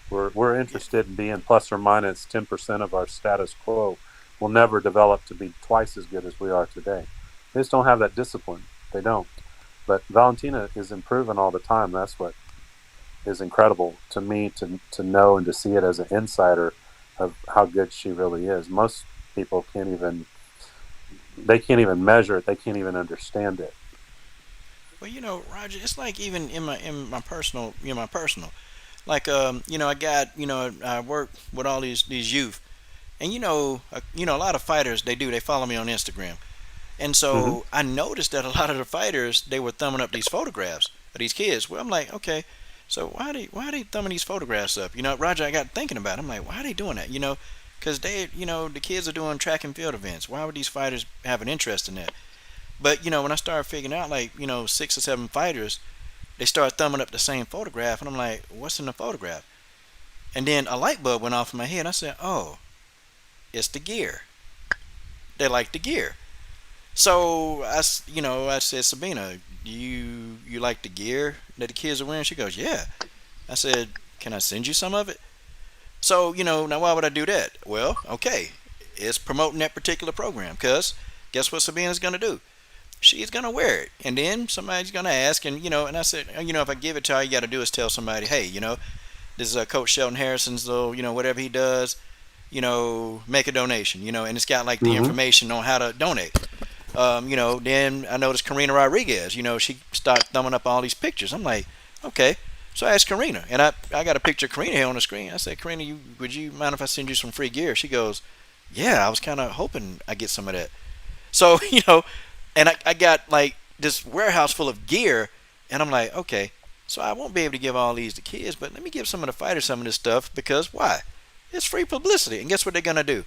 We're yeah, interested in being plus or minus 10% of our status quo. We'll never develop to be twice as good as we are today. They just don't have that discipline. They don't. But Valentina is improving all the time. That's what is incredible to me, to know and to see it as an insider of how good she really is. Most people can't even measure it. They can't even understand it. Well, Roger, it's like even in my personal, my personal, like I got, I work with all these youth, and a lot of fighters they follow me on Instagram, and Mm-hmm. so I noticed that a lot of the fighters they were thumbing up these photographs of these kids. Well, I'm like, okay, so why are they thumbing these photographs up? Roger, I got thinking about it. I'm like, why are they doing that? Because the kids are doing track and field events. Why would these fighters have an interest in that? But when I started figuring out, like, 6 or 7 fighters, they start thumbing up the same photograph, and I'm like, what's in the photograph? And then a light bulb went off in my head. I said, oh, it's the gear. They like the gear. So I said, Sabina, you like the gear that the kids are wearing? She goes, yeah. I said, can I send you some of it? So now why would I do that? Well, okay, it's promoting that particular program. Cause guess what Sabina's gonna do? She's gonna wear it, and then somebody's gonna ask, and I said, if I give it to her, you got to do is tell somebody, hey, this is Coach Sheldon Harrison's little, whatever he does, make a donation, and it's got like the Mm-hmm. information on how to donate. Then I noticed Karina Rodriguez, she started thumbing up all these pictures. I'm like, okay. So I asked Karina, and I got a picture of Karina here on the screen. I said, Karina, would you mind if I send you some free gear? She goes, yeah, I was kind of hoping I get some of that. So, and I got like this warehouse full of gear, and I'm like, okay, so I won't be able to give all these to kids, but let me give some of the fighters some of this stuff because why? It's free publicity. And guess what they're gonna do?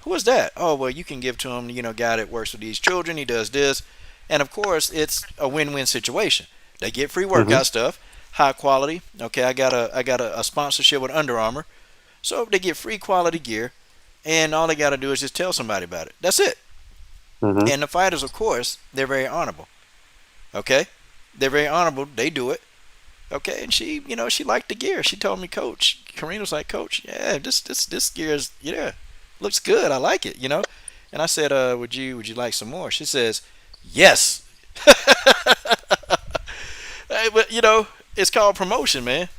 Who is that? Oh, well, you can give to him, guy that works with these children. He does this, and of course, it's a win-win situation. They get free Mm-hmm. workout stuff, high quality. Okay, I got a sponsorship with Under Armour, so they get free quality gear, and all they got to do is just tell somebody about it. That's it. Mm-hmm. And the fighters, of course, they're very honorable. Okay, they're very honorable. They do it. Okay, and she liked the gear. She told me, Coach, Karina was like, Coach, yeah, this gear is, looks good. I like it. And I said, would you like some more? She says, yes. Hey, but it's called promotion, man.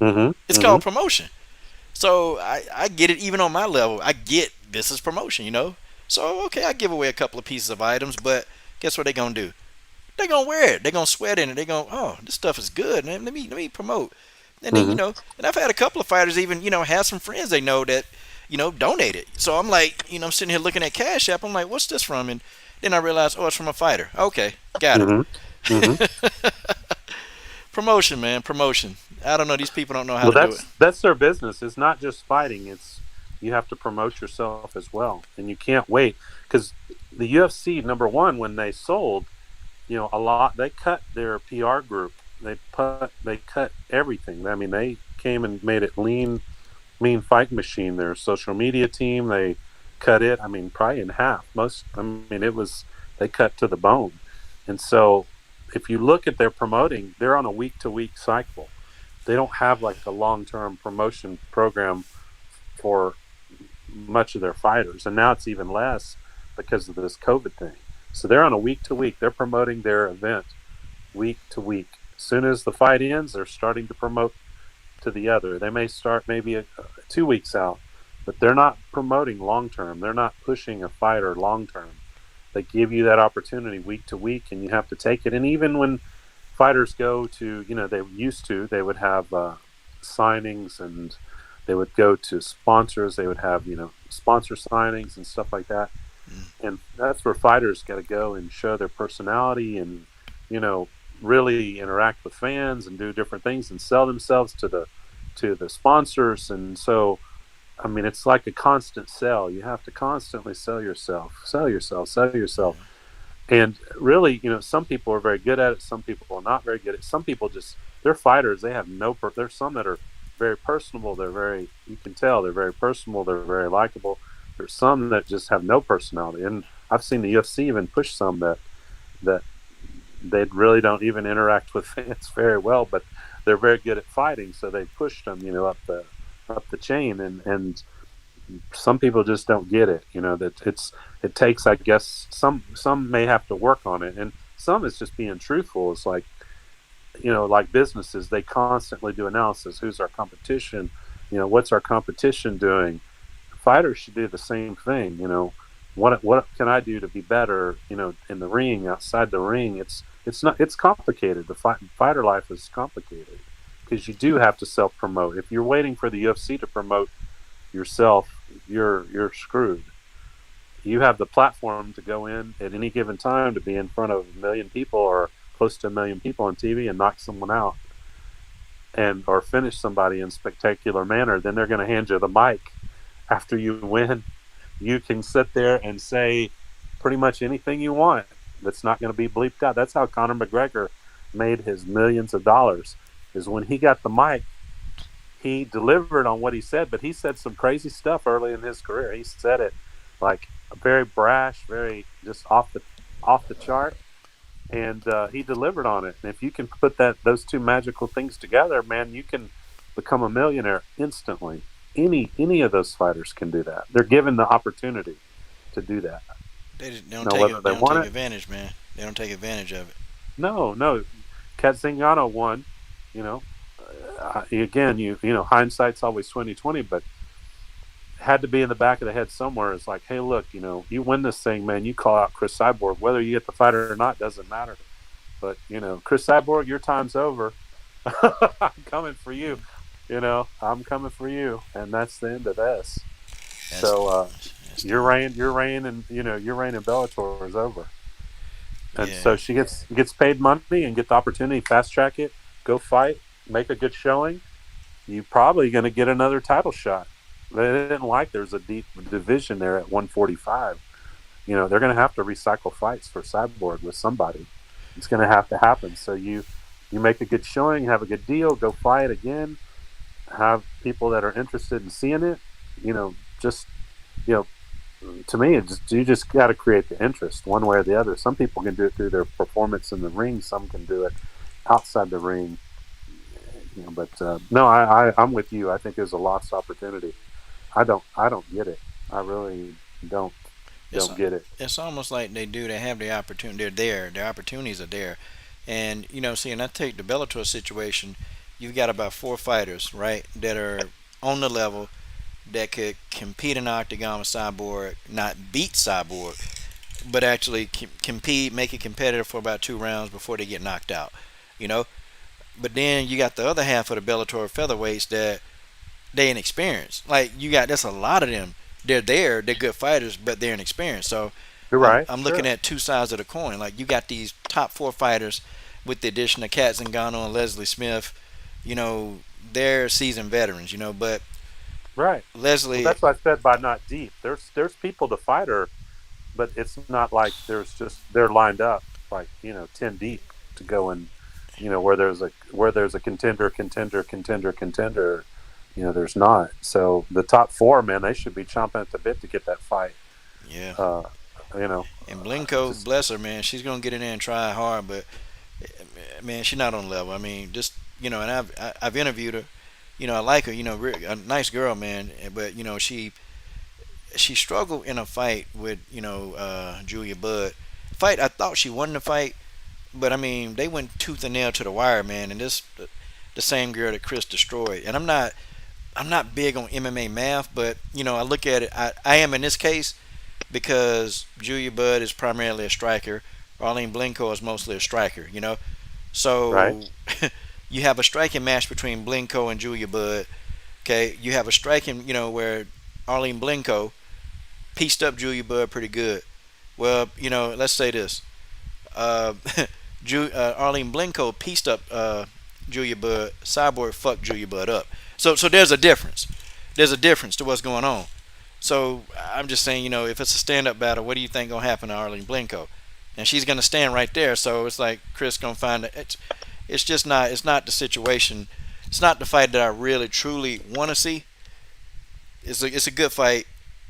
Mm-hmm. It's Mm-hmm. called promotion. So I get it even on my level. I get this is promotion. So okay, I give away a couple of pieces of items, but guess what they gonna do? They gonna wear it. They gonna sweat in it. They gonna, oh, this stuff is good, man. Let me promote. And then Mm-hmm. and I've had a couple of fighters even have some friends they know that donate it. So I'm like, I'm sitting here looking at Cash App. I'm like, what's this from? And then I realized, oh, it's from a fighter. Okay, got Mm-hmm. Mm-hmm. it. Promotion, man, promotion. I don't know. These people don't know how Well, to do it. that's their business. It's not just fighting. It's you have to promote yourself as well, and you can't wait because the UFC number one when they sold, a lot they cut their PR group. They cut everything. I mean, they came and made it lean, mean fight machine. Their social media team they cut it. I mean, probably in half. I mean, it was they cut to the bone, and so if you look at their promoting, they're on a week to week cycle. They don't have like a long term promotion program for much of their fighters, and now it's even less because of this COVID thing. So they're on a week to week. They're promoting their event week to week. As soon as the fight ends, they're starting to promote to the other. They may start maybe 2 weeks out, but they're not promoting long term. They're not pushing a fighter long term. They give you that opportunity week to week, and you have to take it. And even when fighters go to, they would have signings, and they would go to sponsors. They would have, sponsor signings and stuff like that. Mm. And that's where fighters got to go and show their personality and, really interact with fans and do different things and sell themselves to the sponsors. And so, I mean, it's like a constant sell. You have to constantly sell yourself, sell yourself, sell yourself. And really, some people are very good at it. Some people are not very good at it. Some people they're fighters. They have there's some that are very personable. You can tell they're very personable. They're very likable. There's some that just have no personality. And I've seen the UFC even push some that they really don't even interact with fans very well, but they're very good at fighting. So they pushed them, up the chain. And some people just don't get it, that it takes, I guess, some may have to work on it, and some is just being truthful. It's like, like businesses, they constantly do analysis. Who's our competition? What's our competition doing? Fighters should do the same thing. What can I do to be better, in the ring, outside the ring? It's not. It's complicated. The fighter life is complicated because you do have to self promote. If you're waiting for the UFC to promote yourself, you're screwed. You have the platform to go in at any given time to be in front of a million people or close to a million people on TV and knock someone out and or finish somebody in spectacular manner. Then they're going to hand you the mic after you win. You can sit there and say pretty much anything you want that's not going to be bleeped out. That's how Conor McGregor made his millions of dollars, is when he got the mic, he delivered on what he said, but he said some crazy stuff early in his career. He said it like very brash, very just off the chart, and he delivered on it. And if you can put those two magical things together, man, you can become a millionaire instantly. Any of those fighters can do that. They're given the opportunity to do that. They don't Now, take whether it. They they don't want take it, advantage, man. They don't take advantage of it. no. Kat Zingano won. You know, again, hindsight's always 20/20, but had to be in the back of the head somewhere. It's like, hey, look, you win this thing, man. You call out Chris Cyborg, whether you get the fight or not doesn't matter. But Chris Cyborg, your time's over. I'm coming for you. I'm coming for you, and that's the end of this. That's So that's your the reign, and your reign in Bellator is over. And yeah. so she gets paid money and get the opportunity, fast track it, go fight, make a good showing. You're probably going to get another title shot. They didn't like there's a deep division there at 145. They're going to have to recycle fights for Cyborg with somebody. It's going to have to happen. So you make a good showing, have a good deal, go fight again, have people that are interested in seeing it. Just to me, you just got to create the interest one way or the other. Some people can do it through their performance in the ring. Some can do it outside the ring. But no, I'm with you. I think there's a lost opportunity. I don't get it. I really don't It's get it. it's almost like they do. They have the opportunity. They're there. Their opportunities are there. And see, and I take the Bellator situation. You've got about four fighters, right, that are on the level that could compete in the octagon with Cyborg, not beat Cyborg, but actually compete, make it competitive for about 2 rounds before they get knocked out. You know, but then you got the other half of the Bellator featherweights that they inexperienced. Like that's a lot of them. They're there, they're good fighters, but they're inexperienced. So You're right. I'm looking Sure. at two sides of the coin. Like you got these top four fighters with the addition of Kat Zingano and Leslie Smith. They're seasoned veterans. But Right. Well, Leslie, that's what I said by not deep. There's people to fight her, but it's not like they're lined up like 10 deep to go in. Where there's a contender. There's not. So the top four, man, they should be chomping at the bit to get that fight. yeah, Uh, you know, and Blencowe, just bless her, man. She's gonna get in there and try hard, but man, she's not on level. I mean, just and I've interviewed her. I like her. A nice girl, man. But she struggled in a fight with Julia Budd. Fight, I thought she won the fight, but I mean they went tooth and nail to the wire, man. And this the same girl that Chris destroyed. And I'm not big on MMA math, but I look at it. I am in this case because Julia Budd is primarily a striker. Arlene Blencowe is mostly a striker. right. So you have a striking match between Blencowe and Julia Budd. Okay, you have a striking, where Arlene Blencowe pieced up Julia Budd pretty good. Well, let's say this: uh, Arlene Blencowe pieced up Julia Budd. Cyborg fucked Julia Budd up. So there's a difference. There's a difference to what's going on. So I'm just saying, if it's a stand-up battle, what do you think gonna happen to Arlene Blencowe? And she's gonna stand right there. So it's like Chris gonna find it. It's just not. It's not the situation. It's not the fight that I really truly want to see. It's a good fight,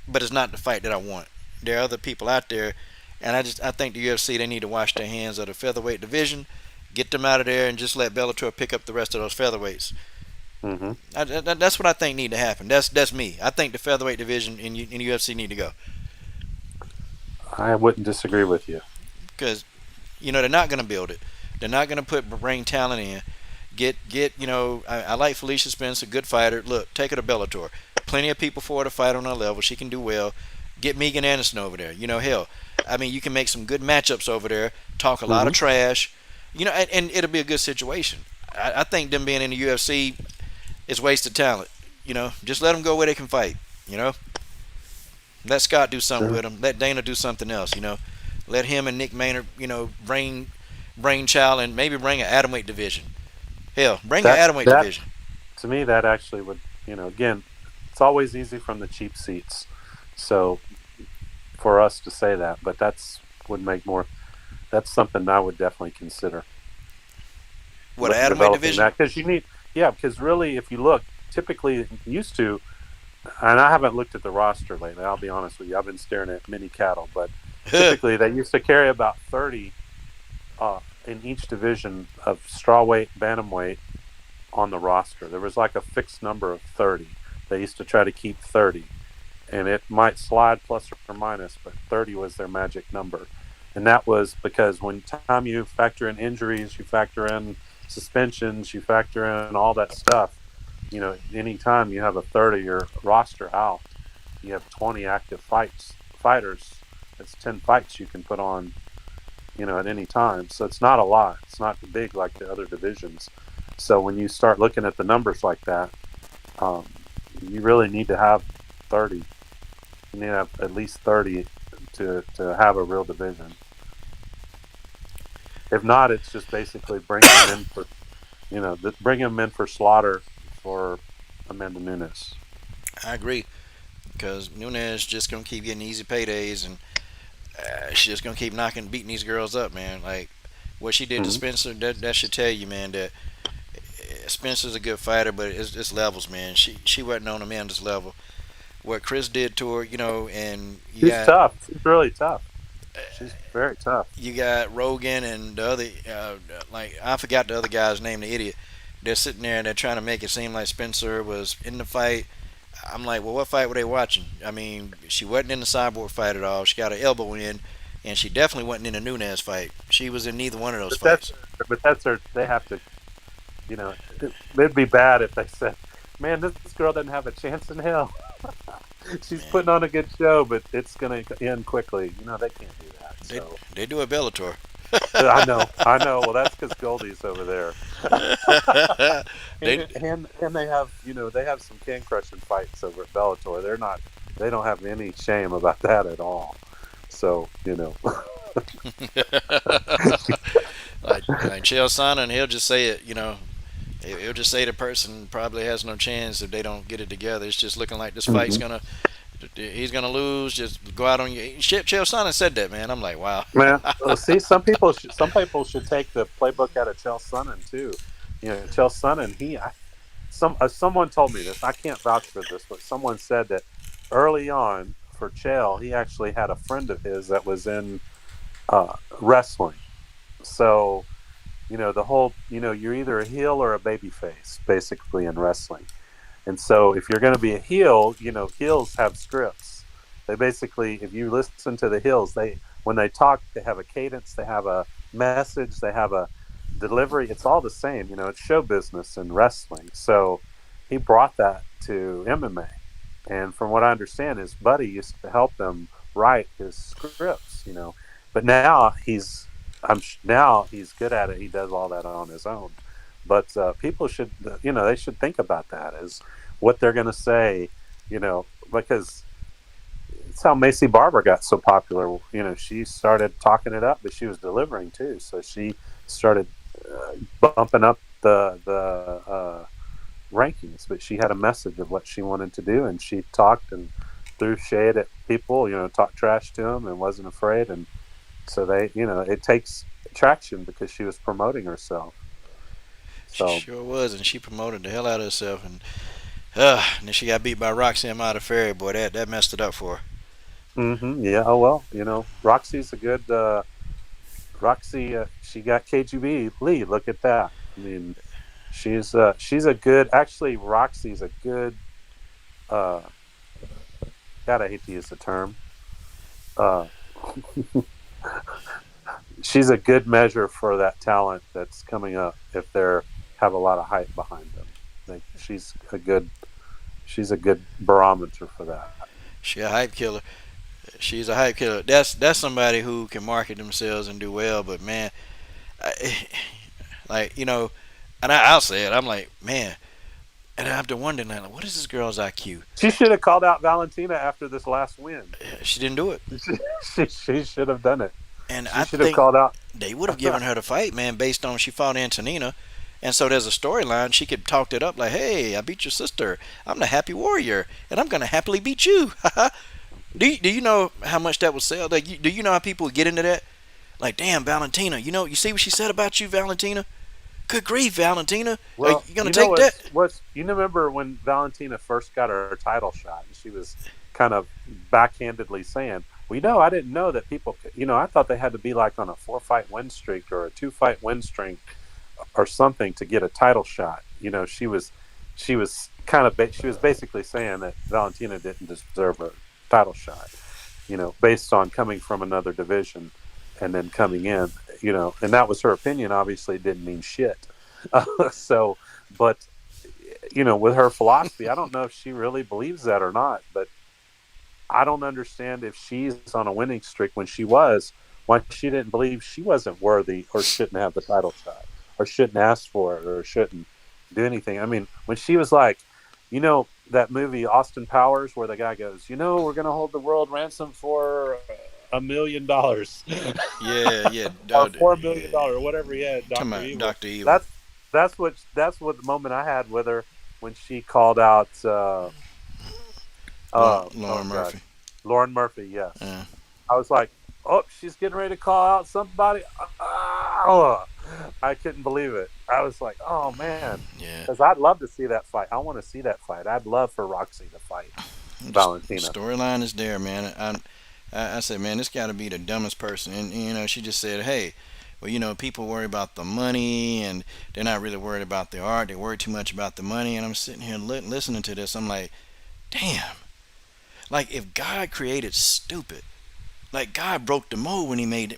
but it's not the fight that I want. There are other people out there, and I think the UFC, they need to wash their hands of the featherweight division, get them out of there, and just let Bellator pick up the rest of those featherweights. hmm That's what I think need to happen. That's me. I think the featherweight division in UFC need to go I wouldn't disagree with you. because they're not going to build it. They're not going to put brain talent in. I like Felicia Spence, a good fighter. Look, take her to Bellator. Plenty of people for her to fight on her level. She can do well. Get Megan Anderson over there. Hell, I mean, you can make some good matchups over there. Talk a lot hmm of trash. And it'll be a good situation. I think them being in the UFC is wasted talent. Just let them go where they can fight. You know, let Scott do something Sure. with them. Let Dana do something else. Let him and Nick Maynard, bring Chow and maybe bring an atomweight division. Hell, bring an That atomweight that division. to me, that actually would, again, it's always easy from the cheap seats. So for us to say that, but that's would make more. That's something I would definitely consider What, an atomweight developing division? that because you need, yeah, because really, if you look, typically used to, and I haven't looked at the roster lately. I'll be honest with you, I've been staring at mini cattle, but typically they used to carry about 30 in each division of strawweight, bantamweight on the roster. There was like a fixed number of 30. They used to try to keep 30, and it might slide plus or minus, but 30 was their magic number. And that was because when time you factor in injuries, you factor in suspensions, you factor in all that stuff, anytime you have a third of your roster out, you have 20 active fighters. That's 10 fights you can put on, at any time. So it's not a lot. It's not big like the other divisions. So when you start looking at the numbers like that, you really need to have 30. You need to have at least 30 to have a real division. If not, it's just basically bringing them in for, bring them in for slaughter for Amanda Nunes. I agree because Nunes just gonna keep getting easy paydays, and she's just gonna keep beating these girls up, man. Like what she did to Mm-hmm. Spencer, that should tell you, man, that Spencer's a good fighter, but it's levels, man. She wasn't on Amanda's level. What Chris did to her, and you She's got tough. She's really tough. She's very tough. you got Rogan and the other, like I forgot the other guy's name, the idiot. They're sitting there and they're trying to make it seem like Spencer was in the fight. I'm like, well, what fight were they watching? I mean, she wasn't in the Cyborg fight at all. She got her elbow in, and she definitely wasn't in the Nunes fight. She was in neither one of those But that's fights. but that's her. They have to. It'd be bad if they said, "Man, this girl doesn't have a chance in hell." She's Man, putting on a good show, but it's going to end quickly. They can't do that. they So they do a Bellator. I know. Well, that's because Goldie's over there, they and they have some can crushing fights over at Bellator. They don't have any shame about that at all. So like Chael Sonnen, he'll just say it. He'll just say the person probably has no chance if they don't get it together. It's just looking like this fight's Mhm. gonna. He's gonna lose. Just go out on you. Chael Sonnen said that, man. I'm like, wow. Man, see, some people should take the playbook out of Chael Sonnen too. Chael Sonnen, someone told me this. I can't vouch for this, but someone said that early on for Chael, he actually had a friend of his that was in wrestling. So the whole, you're either a heel or a baby face, basically in wrestling. And so if you're going to be a heel, heels have scripts. They basically, if you listen to the heels, when they talk, they have a cadence, they have a message, they have a delivery. It's all the same. It's show business and wrestling. So he brought that to MMA. And from what I understand, his buddy used to help him write his scripts, But now he's good at it. He does all that on his own. But people should, they should think about that as what they're going to say, because it's how Macy Barber got so popular. She started talking it up, but she was delivering too. So she started bumping up the rankings. But she had a message of what she wanted to do, and she talked and threw shade at people. Talked trash to them, and wasn't afraid. And so it takes traction because she was promoting herself. She So sure was, and she promoted the hell out of herself, and then she got beat by Roxy Amata Ferry. Boy, that messed it up for her. yeah. Oh well, Roxy's a good. Roxy, she got KGB lead. Look at that. I mean, she's a good. Actually, Roxy's a good. Uh, God, I hate to use the term. Uh, she's a good measure for that talent that's coming up if they're have a lot of hype behind them. Like she's a good barometer for that. She a hype killer. She's a hype killer. That's somebody who can market themselves and do well. But man, I, like and I'll say it. I'm like, man, and I have to wonder now, what is this girl's IQ? She should have called out Valentina after this last win. She didn't do it, She should have done it. and She I should have think called out. they would have given her the fight, man, based on she fought Antonina. And so there's a storyline. She could talk it up like, hey, I beat your sister. I'm the happy warrior, and I'm going to happily beat you. Do you know how much that would sell? Like, do you know how people would get into that? Like, damn, Valentina, you see what she said about you, Valentina? Good grief, Valentina. Are Well, you going to take that? what's you remember when Valentina first got her title shot, and she was kind of backhandedly saying, "Well, I didn't know that people, I thought they had to be like on a 4-fight win streak or a 2-fight win streak or something to get a title shot." She was she was basically saying that Valentina didn't deserve a title shot, based on coming from another division and then coming in, and that was her opinion. Obviously, it didn't mean shit. So, but with her philosophy, I don't know if she really believes that or not. But I don't understand if she's on a winning streak when she was, why she didn't believe she wasn't worthy or shouldn't have the title shot or shouldn't ask for it or shouldn't do anything. I mean, when she was like, that movie Austin Powers where the guy goes, we're going to hold the world ransom for $1 million. Yeah, yeah. Or $4 million, or whatever he had. Talking Doctor about Evil. Dr. Evil. That's what the moment I had with her when she called out. Lauren Murphy. Lauren Murphy. Yes, Yeah. I was like, oh, she's getting ready to call out somebody. Oh, I couldn't believe it. I was like, oh man, Yeah. because I'd love to see that fight. I want to see that fight. I'd love for Roxy to fight Valentina. Storyline is there, man. I said, man, this got to be the dumbest person. And, she just said, hey, well, people worry about the money and they're not really worried about the art. They worry too much about the money. And I'm sitting here listening to this. I'm like, damn. Like, if God created stupid, like God broke the mold when he made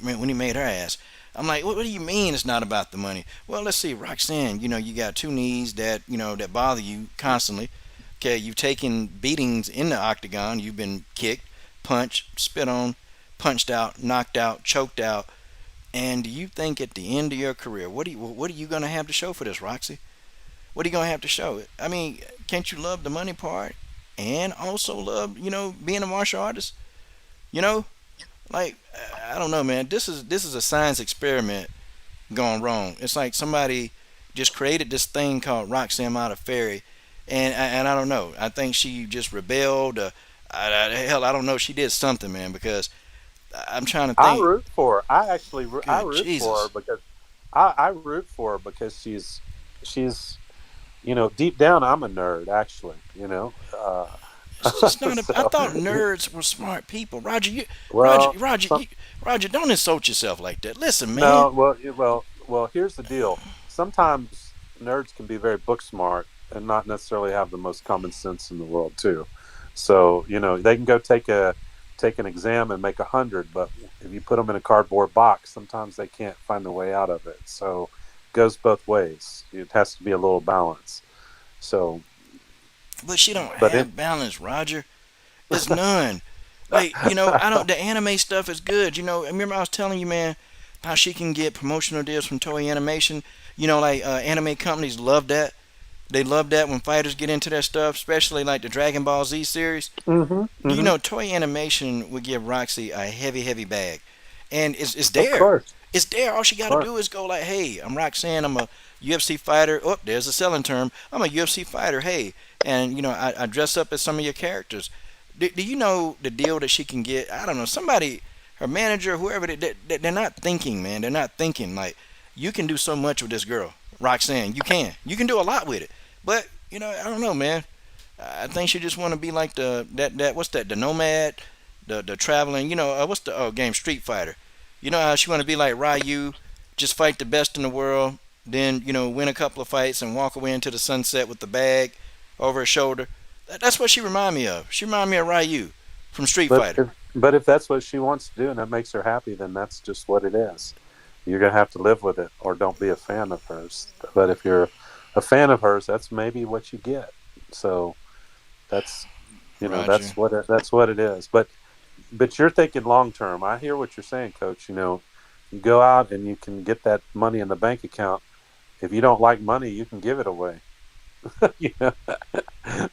her ass. I'm like, what do you mean it's not about the money? Well, let's see, Roxanne, you got two knees that, that bother you constantly. Okay, you've taken beatings in the octagon. You've been kicked, punched, spit on, punched out, knocked out, choked out. And do you think at the end of your career, what are you gonna have to show for this, Roxy? What are you gonna have to show? I mean, can't you love the money part and also love, being a martial artist? You know, like I don't know, man. This is a science experiment gone wrong. It's like somebody just created this thing called Roxanne out of Fairy, and I don't know. I think she just rebelled. Hell, I don't know. She did something, man, because I'm trying to I think. root for her. I actually I Good root for her Jesus. because I root for her because she's deep down I'm a nerd actually. It's just not. I So thought nerds were smart people. Roger, Roger, well Roger, some Roger. Don't insult yourself like that. Listen, man. no well here's the deal. Sometimes nerds can be very book smart and not necessarily have the most common sense in the world too. So they can go take an exam and make 100, but if you put them in a cardboard box, sometimes they can't find a way out of it. So it goes both ways. It has to be a little balance. So, But she don't but it, have balance, Roger. There's none. Like, I don't. The anime stuff is good. I remember I was telling you, man, how she can get promotional deals from Toei Animation. Like anime companies love that. They love that when fighters get into that stuff, especially like the Dragon Ball Z series. hmm hmm Toei Animation would give Roxy a heavy, heavy bag, and it's of there. course, It's there. All she of got to course. do is go like, "Hey, I'm Roxanne. I'm a UFC fighter. Oh, there's a selling term. I'm a UFC fighter. Hey, and I dress up as some of your characters. Do you know the deal that she can get? I don't know. Somebody, her manager, whoever, they're not thinking, man. They're not thinking like you can do so much with this girl, Roxanne. You can. You can do a lot with it. But I don't know, man. I think she just want to be like that what's that, the nomad, the traveling. What's the game, Street Fighter. How she want to be like Ryu, just fight the best in the world, then win a couple of fights and walk away into the sunset with the bag over her shoulder. That's what she remind me of. She remind me of Ryu from Street But Fighter. if that's what she wants to do and that makes her happy, then that's just what it is. You're gonna have to live with it, or don't be a fan of hers. But if you're a fan of hers, that's maybe what you get. So that's Roger. that's what it is. But you're thinking long term. I hear what you're saying, Coach. You go out and you can get that money in the bank account. If you don't like money, you can give it away. you know,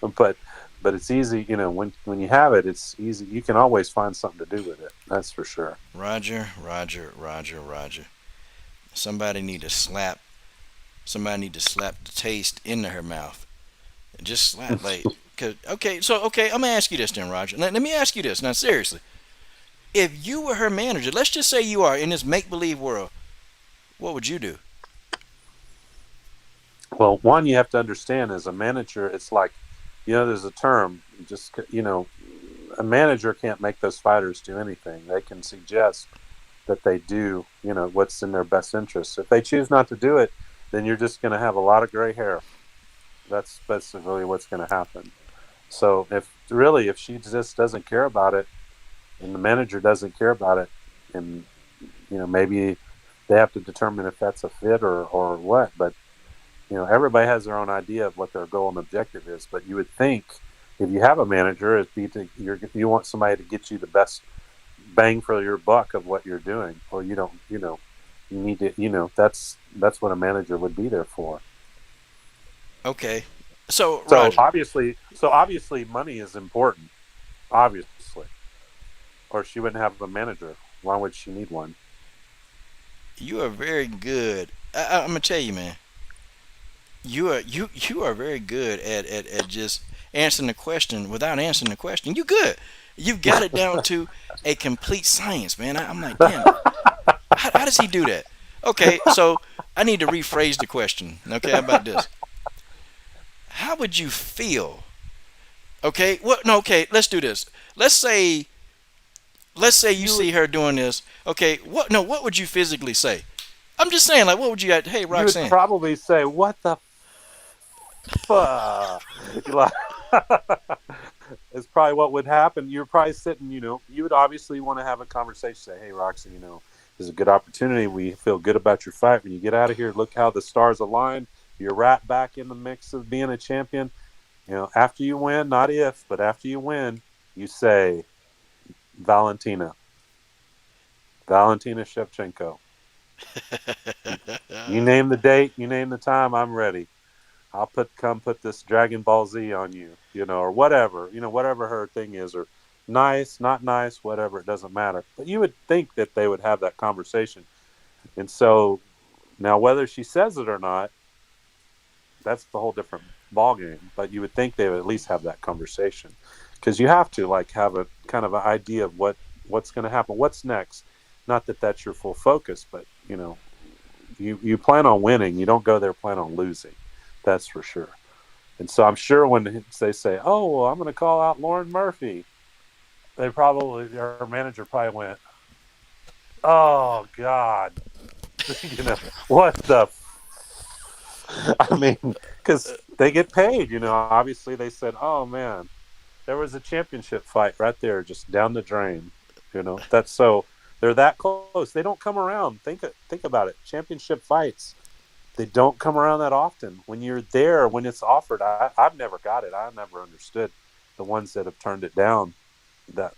but it's easy. When you have it, it's easy. You can always find something to do with it. That's for sure. Roger, Roger, Roger, Roger. Somebody need to slap. Somebody need to slap the taste into her mouth. Just slap like. Cause, okay. I'm gonna ask you this then, Roger. Let me ask you this now, seriously. If you were her manager, let's just say you are in this make believe world, what would you do? Well, one you have to understand as a manager, it's like, there's a term. Just a manager can't make those fighters do anything. They can suggest that they do, what's in their best interest. If they choose not to do it, then you're just going to have a lot of gray hair. That's basically what's going to happen. So if she just doesn't care about it, and the manager doesn't care about it, and maybe they have to determine if that's a fit or what. But everybody has their own idea of what their goal and objective is. But you would think if you have a manager, you want somebody to get you the best bang for your buck of what you're doing, or you don't. You need to. That's what a manager would be there for. Okay. So, So Roger, obviously, money is important. Obviously, or she wouldn't have a manager. Why would she need one? you are very good. I'm gonna tell you, man. You are very good at just answering the question without answering the question. You good. You've got it down to a complete science, man. I'm like, damn. How does he do that? Okay, so I need to rephrase the question. Okay, how about this? How would you feel? Okay, what? No, okay. Let's do this. Let's say, let's say you you would see her doing this. Okay, what? No, what would you physically say? I'm just saying, like, what would you? Hey, you would Roxanne. probably say, "What the fuck?" Like, it's probably what would happen. You're probably sitting. You would obviously want to have a conversation. Say, "Hey, Roxy, this is a good opportunity. We feel good about your fight. When you get out of here, look how the stars align. You're right back in the mix of being a champion. After you win, not if, but after you win, you say, Valentina, Valentina Shevchenko. You name the date, you name the time, I'm ready. I'll put this Dragon Ball Z on you, or whatever, whatever her thing is, or nice, not nice, whatever, it doesn't matter. But you would think that they would have that conversation. And so now, whether she says it or not, that's the whole different ball game. But you would think they would at least have that conversation, because you have to like have a kind of an idea of what's going to happen, what's next. Not that that's your full focus, but you plan on winning. You don't go there plan on losing. That's for sure. And so I'm sure when they say, "Oh, well, I'm going to call out Lauren Murphy," her manager probably went, "Oh God, what the." I mean, because they get paid. Obviously they said, "Oh man, there was a championship fight right there, just down the drain." That's so they're that close. They don't come around. Think about it. Championship fights, they don't come around that often. When you're there, when it's offered, I've never got it. I never understood the ones that have turned it down, that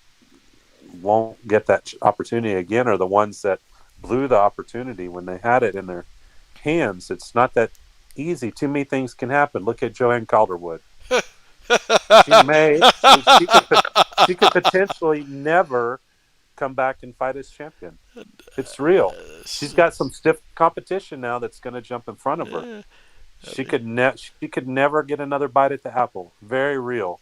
won't get that opportunity again, or the ones that blew the opportunity when they had it in their hands. It's not that easy. Too many things can happen. Look at Joanne Calderwood. She could potentially never come back and fight as champion. It's real. She's got some stiff competition now that's going to jump in front of her. She could never get another bite at the apple. Very real.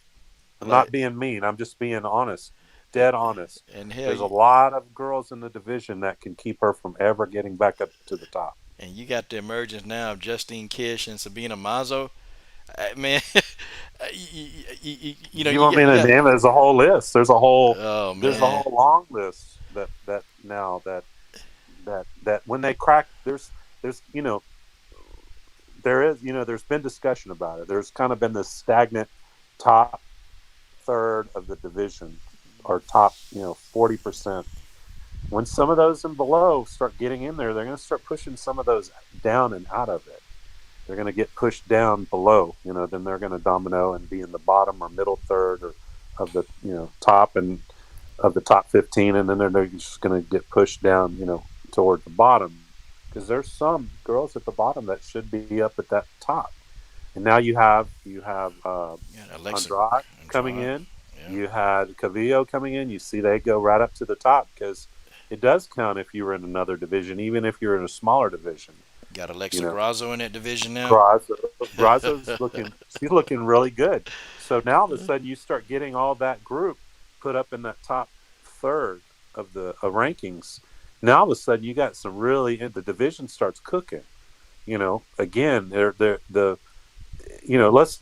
I'm not like, being mean. I'm just being honest. Dead honest. and hell, There's a lot of girls in the division that can keep her from ever getting back up to the top. and you got the emergence now of Justine Kish and Sabina Mazo. Man, You want me to name it? There's a whole list. Oh There's a man, whole long list that now that when they crack, there's there's been discussion about it. There's kind of been this stagnant top third of the division, or top 40%. When some of those and below start getting in there, they're going to start pushing some of those down and out of it. They're going to get pushed down below. Then they're going to domino and be in the bottom or middle third, or of the top and of the top 15, and then they're just going to get pushed down, toward the bottom, because there's some girls at the bottom that should be up at that top. And now you have Yeah, Alexa Andrade coming Andrade. in. Yeah, You had Cavillo coming in. You see they go right up to the top because it does count if you were in another division, even if you're in a smaller division. got You Alexa know, Grasso in that division now. Grasso, Grasso's looking, she's looking really good. So now all of a sudden you start getting all that group put up in that top third of the rankings. Now all of a sudden you got some really, the division starts cooking. Again, the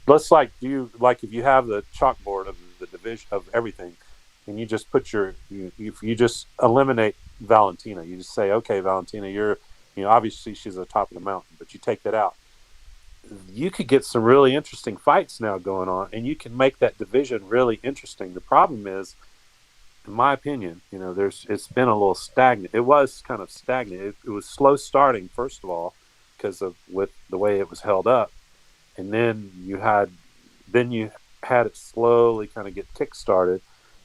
let's like do like if you have the chalkboard of the division of everything, and you just put if you just eliminate Valentina, you just say, okay, Valentina, you're obviously she's at the top of the mountain, but you take that out, you could get some really interesting fights now going on, and you can make that division really interesting. The problem is, in my opinion, it's been a little stagnant. It was kind of stagnant. It was slow starting, first of all, because of with the way it was held up, and then you had it slowly kind of get kick started.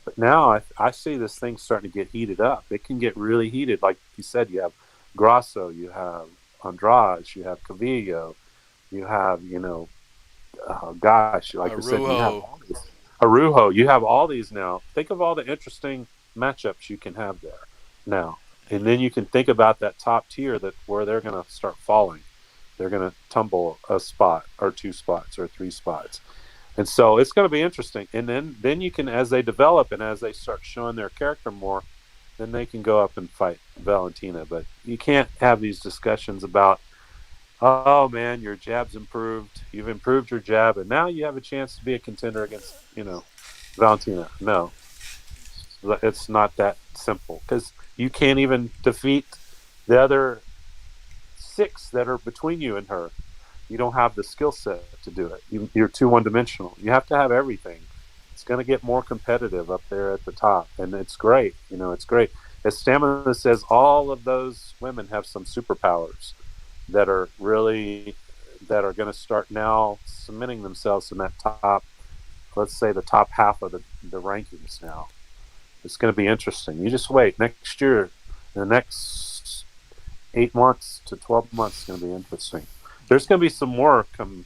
But now I see this thing starting to get heated up. It can get really heated. Like you said, you have Grasso, you have Andrade, you have Cavillo, you have gosh, like I said, you have Arujo. all these. Arujo, you have all these now. Think of all the interesting matchups you can have there now, and then you can think about that top tier that where they're going to start falling. They're going to tumble a spot or two spots or three spots. And so it's going to be interesting. And then you can, as they develop and as they start showing their character more, then they can go up and fight Valentina. But you can't have these discussions about, oh man, your jab's improved. You've improved your jab, and now you have a chance to be a contender against, Valentina. No, it's not that simple because you can't even defeat the other six that are between you and her. You don't have the skill set to do it. You're too one dimensional. You have to have everything. It's going to get more competitive up there at the top, and it's great. It's great. As Stamina says, all of those women have some superpowers that are going to start now cementing themselves in that top. Let's say the top half of the rankings now. It's going to be interesting. You just wait. Next year, the next 8 months to 12 months is going to be interesting. There's going to be some more come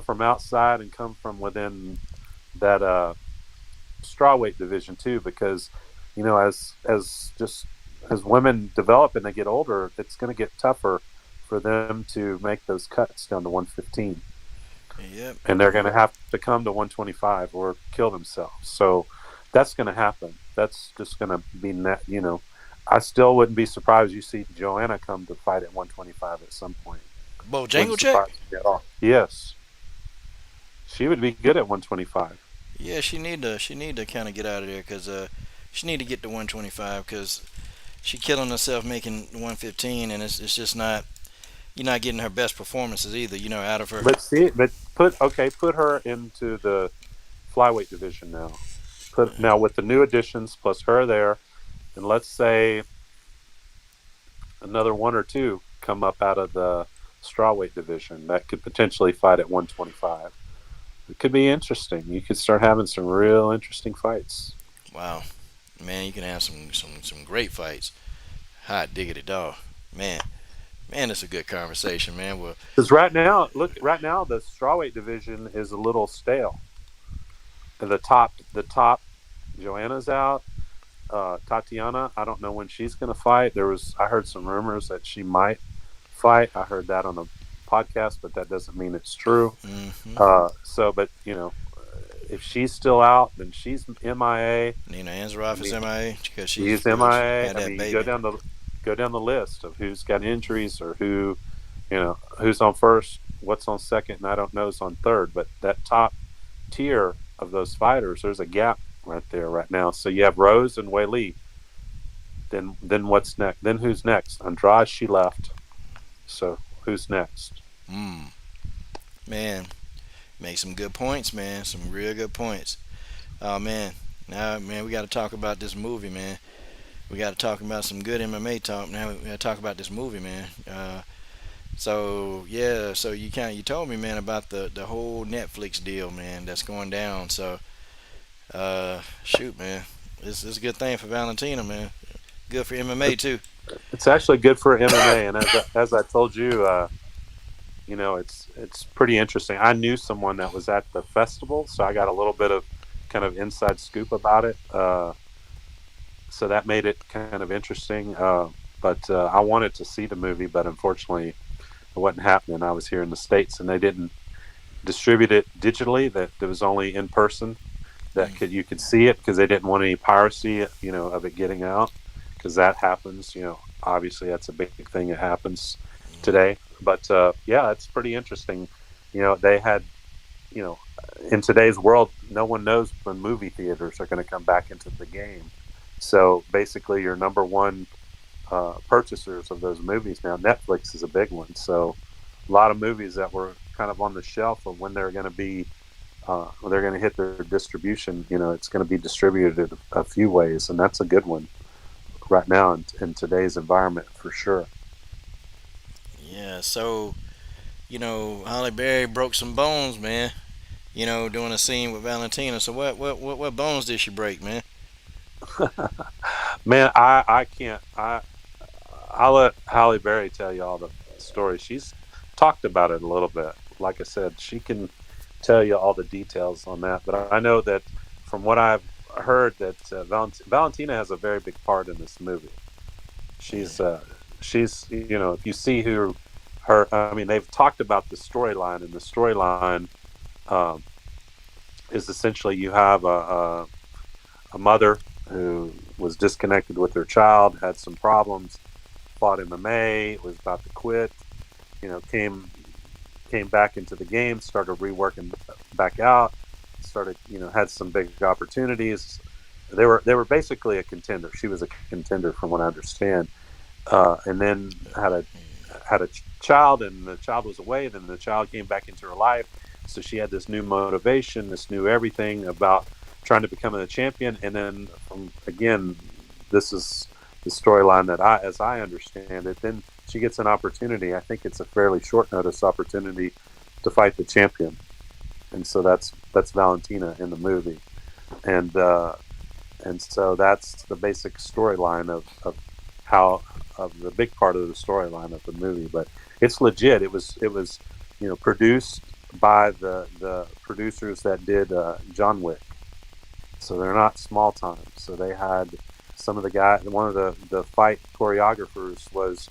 from outside and come from within that strawweight division too, because as women develop and they get older, it's going to get tougher for them to make those cuts down to 115. Yep. And they're going to have to come to 125 or kill themselves. So that's going to happen. That's just going to be I still wouldn't be surprised you see Joanna come to fight at 125 at some point. Bojangle Wouldn't check. surprise me at all. Yes, she would be good at 125. Yeah, she need to kind of get out of there because she need to get to 125 because she killing herself making 115 and it's just not you're not getting her best performances either. Out of her. But put her into the flyweight division now. Put now with the new additions plus her there, and let's say another one or two come up out of the strawweight division that could potentially fight at 125. It could be interesting. You could start having some real interesting fights. Wow, man, you can have some great fights. Hot diggity dog, man. Man, it's a good conversation, man. Well, Because right now the strawweight division is a little stale. The top, Joanna's out. Tatiana, I don't know when she's going to fight. I heard some rumors that she might fight. I heard that on a podcast, but that doesn't mean it's true. hmm But if she's still out, then she's MIA. Nina Ansaroff is MIA because She's she MIA. had I that mean, you baby. go down the list of who's got injuries or who's on first, what's on second, and I don't know who's on third. But that top tier of those fighters, there's a gap right there right now. So you have Rose and Wei Li. Then what's next? Then who's next? Andrade, she left. So who's next? Mm, man, make some good points, man. Some real good points. Oh man, now man, we got to talk about this movie, man. We got to talk about some good MMA talk. Now we got to talk about this movie, man. So yeah, so you told me, man, about the whole Netflix deal, man, that's going down. So shoot, man, it's a good thing for Valentina, man. Good for MMA too. It's actually good for MMA, and as I told you, it's pretty interesting. I knew someone that was at the festival, so I got a little bit of kind of inside scoop about it. So that made it kind of interesting. But I wanted to see the movie, but unfortunately, it wasn't happening. I was here in the States, and they didn't distribute it digitally. That it was only in person. That Mm. you could see it because they didn't want any piracy, of it getting out, because that happens. Obviously that's a big thing that happens today. But yeah, it's pretty interesting. They had, you know, in today's world, no one knows when movie theaters are going to come back into the game. So basically, your number one purchasers of those movies now, Netflix is a big one. So a lot of movies that were kind of on the shelf of when they're going to be when they're going to hit their distribution, it's going to be distributed a few ways, and that's a good one right now in today's environment for sure. Yeah, so Holly Berry broke some bones, man. Doing a scene with Valentina. So what bones did she break, man? Man, I can't. I'll let Halle Berry tell you all the story. She's talked about it a little bit. Like I said, she can tell you all the details on that. But I know that from what I've heard, that Valentina has a very big part in this movie. She's Yeah. if you see who her, I mean, they've talked about the storyline, and the storyline um, is essentially you have a mother who was disconnected with her child, had some problems, fought MMA, was about to quit, came back into the game, started reworking back out, started, had some big opportunities. They were basically a contender. She was a contender from what I understand. And then had a child, and the child was away. Then the child came back into her life, so she had this new motivation, this new everything about trying to become a champion. And then from again, this is the storyline that as I understand it, then she gets an opportunity. I think it's a fairly short notice opportunity to fight the champion, and so that's Valentina in the movie, and and so that's the basic storyline of how of the big part of the storyline of the movie. But it's legit. It was produced by the producers that did John Wick, so they're not small time. So they had some of the guy. One of the fight choreographers was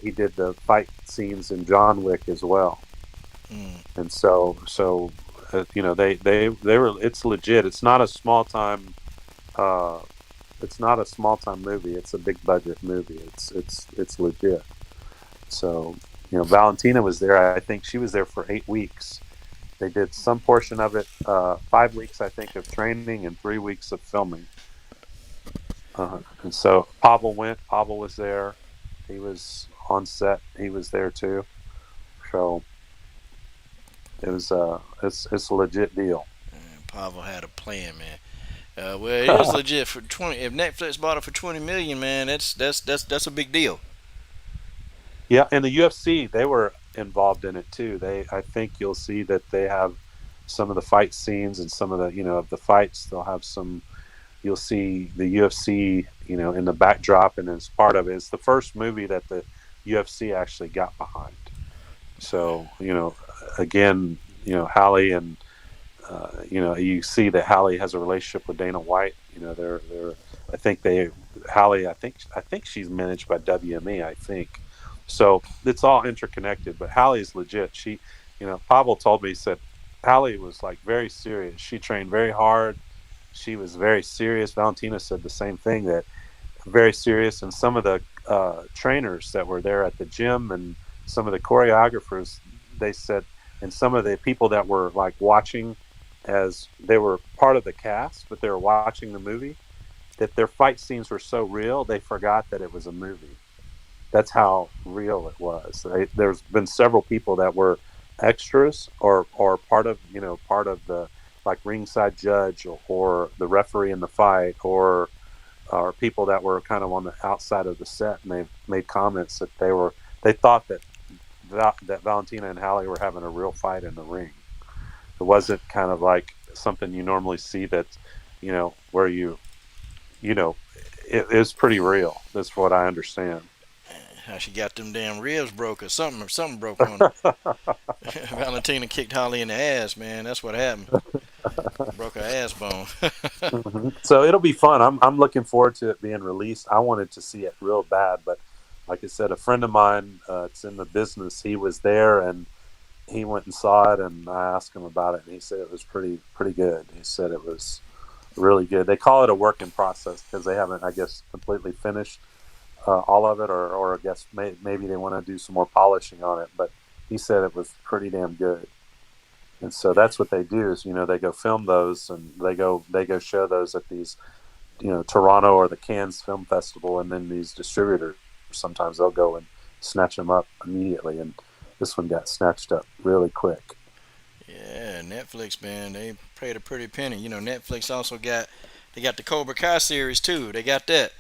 he did the fight scenes in John Wick as well, Mm. and they were. It's legit. Uh, it's not a small time movie. It's a big budget movie. It's legit. So Valentina was there. I think she was there for 8 weeks. They did some portion of it, 5 weeks I think of training and 3 weeks of filming. And so Pavel went. Pavel was there. He was on set. He was there too. So it's a legit deal. Pavel had a plan, man. Well, it is legit for 20. If Netflix bought it for 20 million, man, that's a big deal. Yeah, and the UFC, they were involved in it too. I think you'll see that they have some of the fight scenes and some of the of the fights. They'll have some. You'll see the UFC, in the backdrop, and as part of it, it's the first movie that the UFC actually got behind. So again, Halle and you see that Halle has a relationship with Dana White. They're I think they Halle I think she's managed by WME. I think so. It's all interconnected. But Halle's legit. Pavel told me, he said Halle was like very serious. She trained very hard. She was very serious. Valentina said the same thing, that very serious. And some of the trainers that were there at the gym and some of the choreographers, they said, and some of the people that were like watching as they were part of the cast, but they were watching the movie, that their fight scenes were so real, they forgot that it was a movie. That's how real it was. There's been several people that were extras or part of the like ringside judge or the referee in the fight or people that were kind of on the outside of the set, and they made comments that they thought that Valentina and Halle were having a real fight in the ring. It wasn't kind of like something you normally see that where you know it's pretty real. That's what I understand. How she got them damn ribs broke or something broke on her. Valentina kicked Holly in the ass, man. That's what happened. Broke her ass bone. So it'll be fun. I'm looking forward to it being released. I wanted to see it real bad, but like I said, a friend of mine, it's in the business. He was there and he went and saw it, and I asked him about it, and he said it was pretty good. He said it was really good. They call it a work in process because they haven't, I guess, completely finished all of it, or I guess maybe they want to do some more polishing on it. But he said it was pretty damn good. And so that's what they do is, they go film those and they go show those at these, Toronto or the Cannes Film Festival, and then these distributors sometimes they'll go and snatch them up immediately, and this one got snatched up really quick. Yeah, Netflix, man, they paid a pretty penny. Netflix also got the Cobra Kai series too. They got that.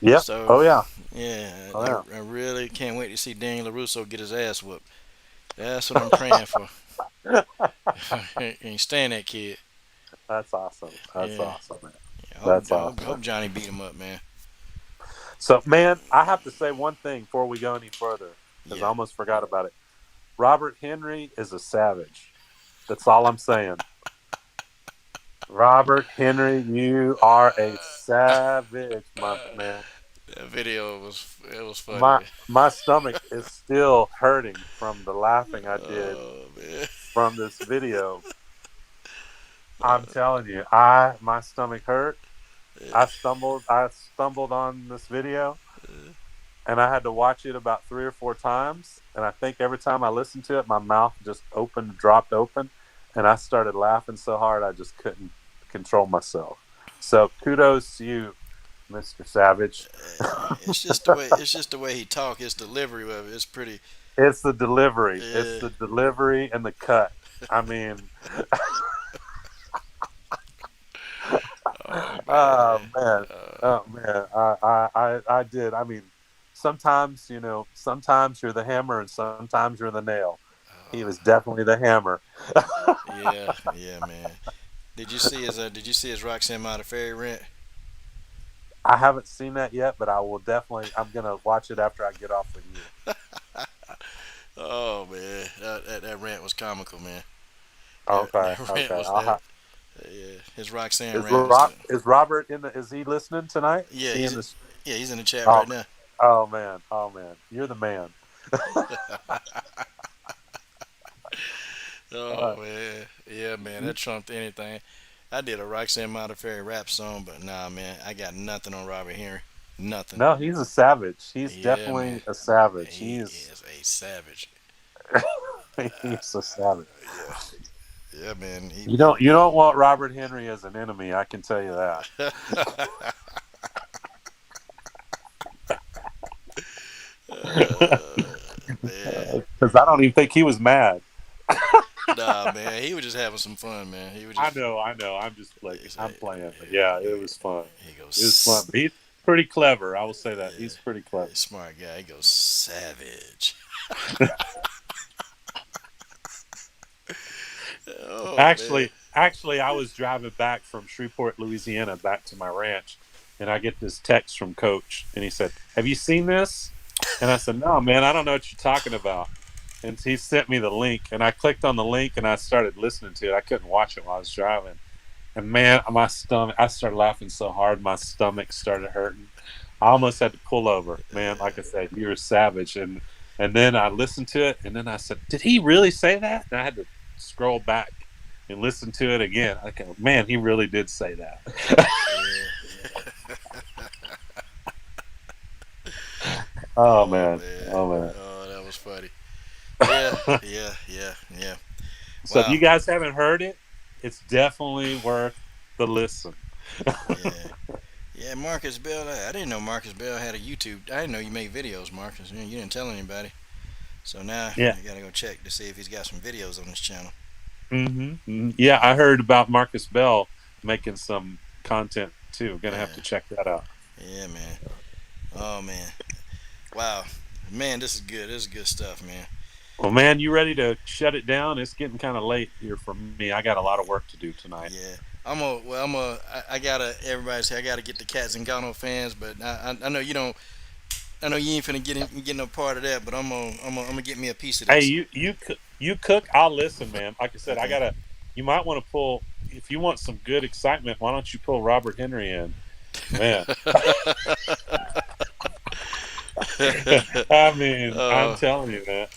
Yep. So Oh yeah. yeah, Oh yeah. I really can't wait to see Daniel LaRusso get his ass whooped. That's what I'm praying for. Ain't stand that kid. That's awesome. That's Yeah, awesome, man. yeah That's hope awesome. Johnny beat him up, man. So, man, I have to say one thing before we go any further because I Yeah. almost forgot about it. Robert Henry is a savage. That's all I'm saying. Robert Henry, you are a savage, my man. That video was funny. My stomach is still hurting from the laughing I did Oh man. from this video. I'm telling you, my stomach hurt. I stumbled on this video and I had to watch it about 3 or 4 times. And I think every time I listened to it, my mouth just dropped open, and I started laughing so hard I just couldn't control myself. So kudos to you, Mr. Savage. It's just the way he talk. His delivery of it. It's pretty. It's the delivery. It's Yeah. the delivery and the cut. I mean, Oh oh man. man, oh man, I did. I mean, sometimes you're the hammer and sometimes you're the nail. He was definitely the hammer. Yeah. Yeah, man. Did you see his Roxanne Modafferi rant? I haven't seen that yet, but I will definitely. I'm gonna watch it after I get off with you. Oh man, that rant was comical, man. Okay, That rant okay. was that. Yeah, his Roxanne Is rant was that. Robert in the? Is he listening tonight? Is Yeah, he in he's this? yeah he's in the chat Oh, right now. oh man, you're the man. Oh Uh, man, yeah man, that trumped anything. I did a Roxanne Modafferi rap song, but nah, man, I got nothing on Robert Henry. Nothing. no, he's a savage. He's Yeah, man, definitely a savage. he is a savage. He's a savage. Yeah, yeah, man. You don't want Robert Henry as an enemy. I can tell you that. Man. Because I don't even think he was mad. Nah, man, he was just having some fun, man. He was I just, know, I know. I'm just playing. he I'm said, playing. But yeah, he, it was fun. he It was fun. goes, But he's pretty clever. I will say that yeah, he's pretty clever. he's a smart guy. He goes savage. Oh man. Actually, I was driving back from Shreveport, Louisiana, back to my ranch, and I get this text from Coach, and he said, "Have you seen this?" And I said, "No, man, I don't know what you're talking about." And he sent me the link, and I clicked on the link, and I started listening to it. I couldn't watch it while I was driving, and man, my stomach, I started laughing so hard, my stomach started hurting. I almost had to pull over, man. Like I said, you're a savage, and then I listened to it, and then I said, "Did he really say that?" And I had to scroll back and listen to it again. I go, man, he really did say that. Yeah. Oh Oh man, man. oh man. Oh, that was funny. Yeah, yeah, yeah, yeah. So if Wow. you guys haven't heard it, it's definitely worth the listen. Yeah. Yeah, Marcus Bell. I didn't know Marcus Bell had a YouTube. I didn't know you made videos, Marcus. You didn't tell anybody. So now Yeah. I gotta go check to see if he's got some videos on his channel. Yeah, I heard about Marcus Bell making some content too. Gonna have Yeah. to check that out. Yeah, man. Oh man. Wow. Man, this is good. This is good stuff, man. Well, man, you ready to shut it down? It's getting kind of late here for me. I got a lot of work to do tonight. Yeah. I gotta everybody say I gotta get the Cat Zingano fans, but I know you don't. I know you ain't finna get no part of that, but I'm gonna get me a piece of Hey, this. you cook. I'll listen, man. Like I said, I Okay. gotta. You might want to pull if you want some good excitement. Why don't you pull Robert Henry in, man? I mean, I'm uh, telling you, man.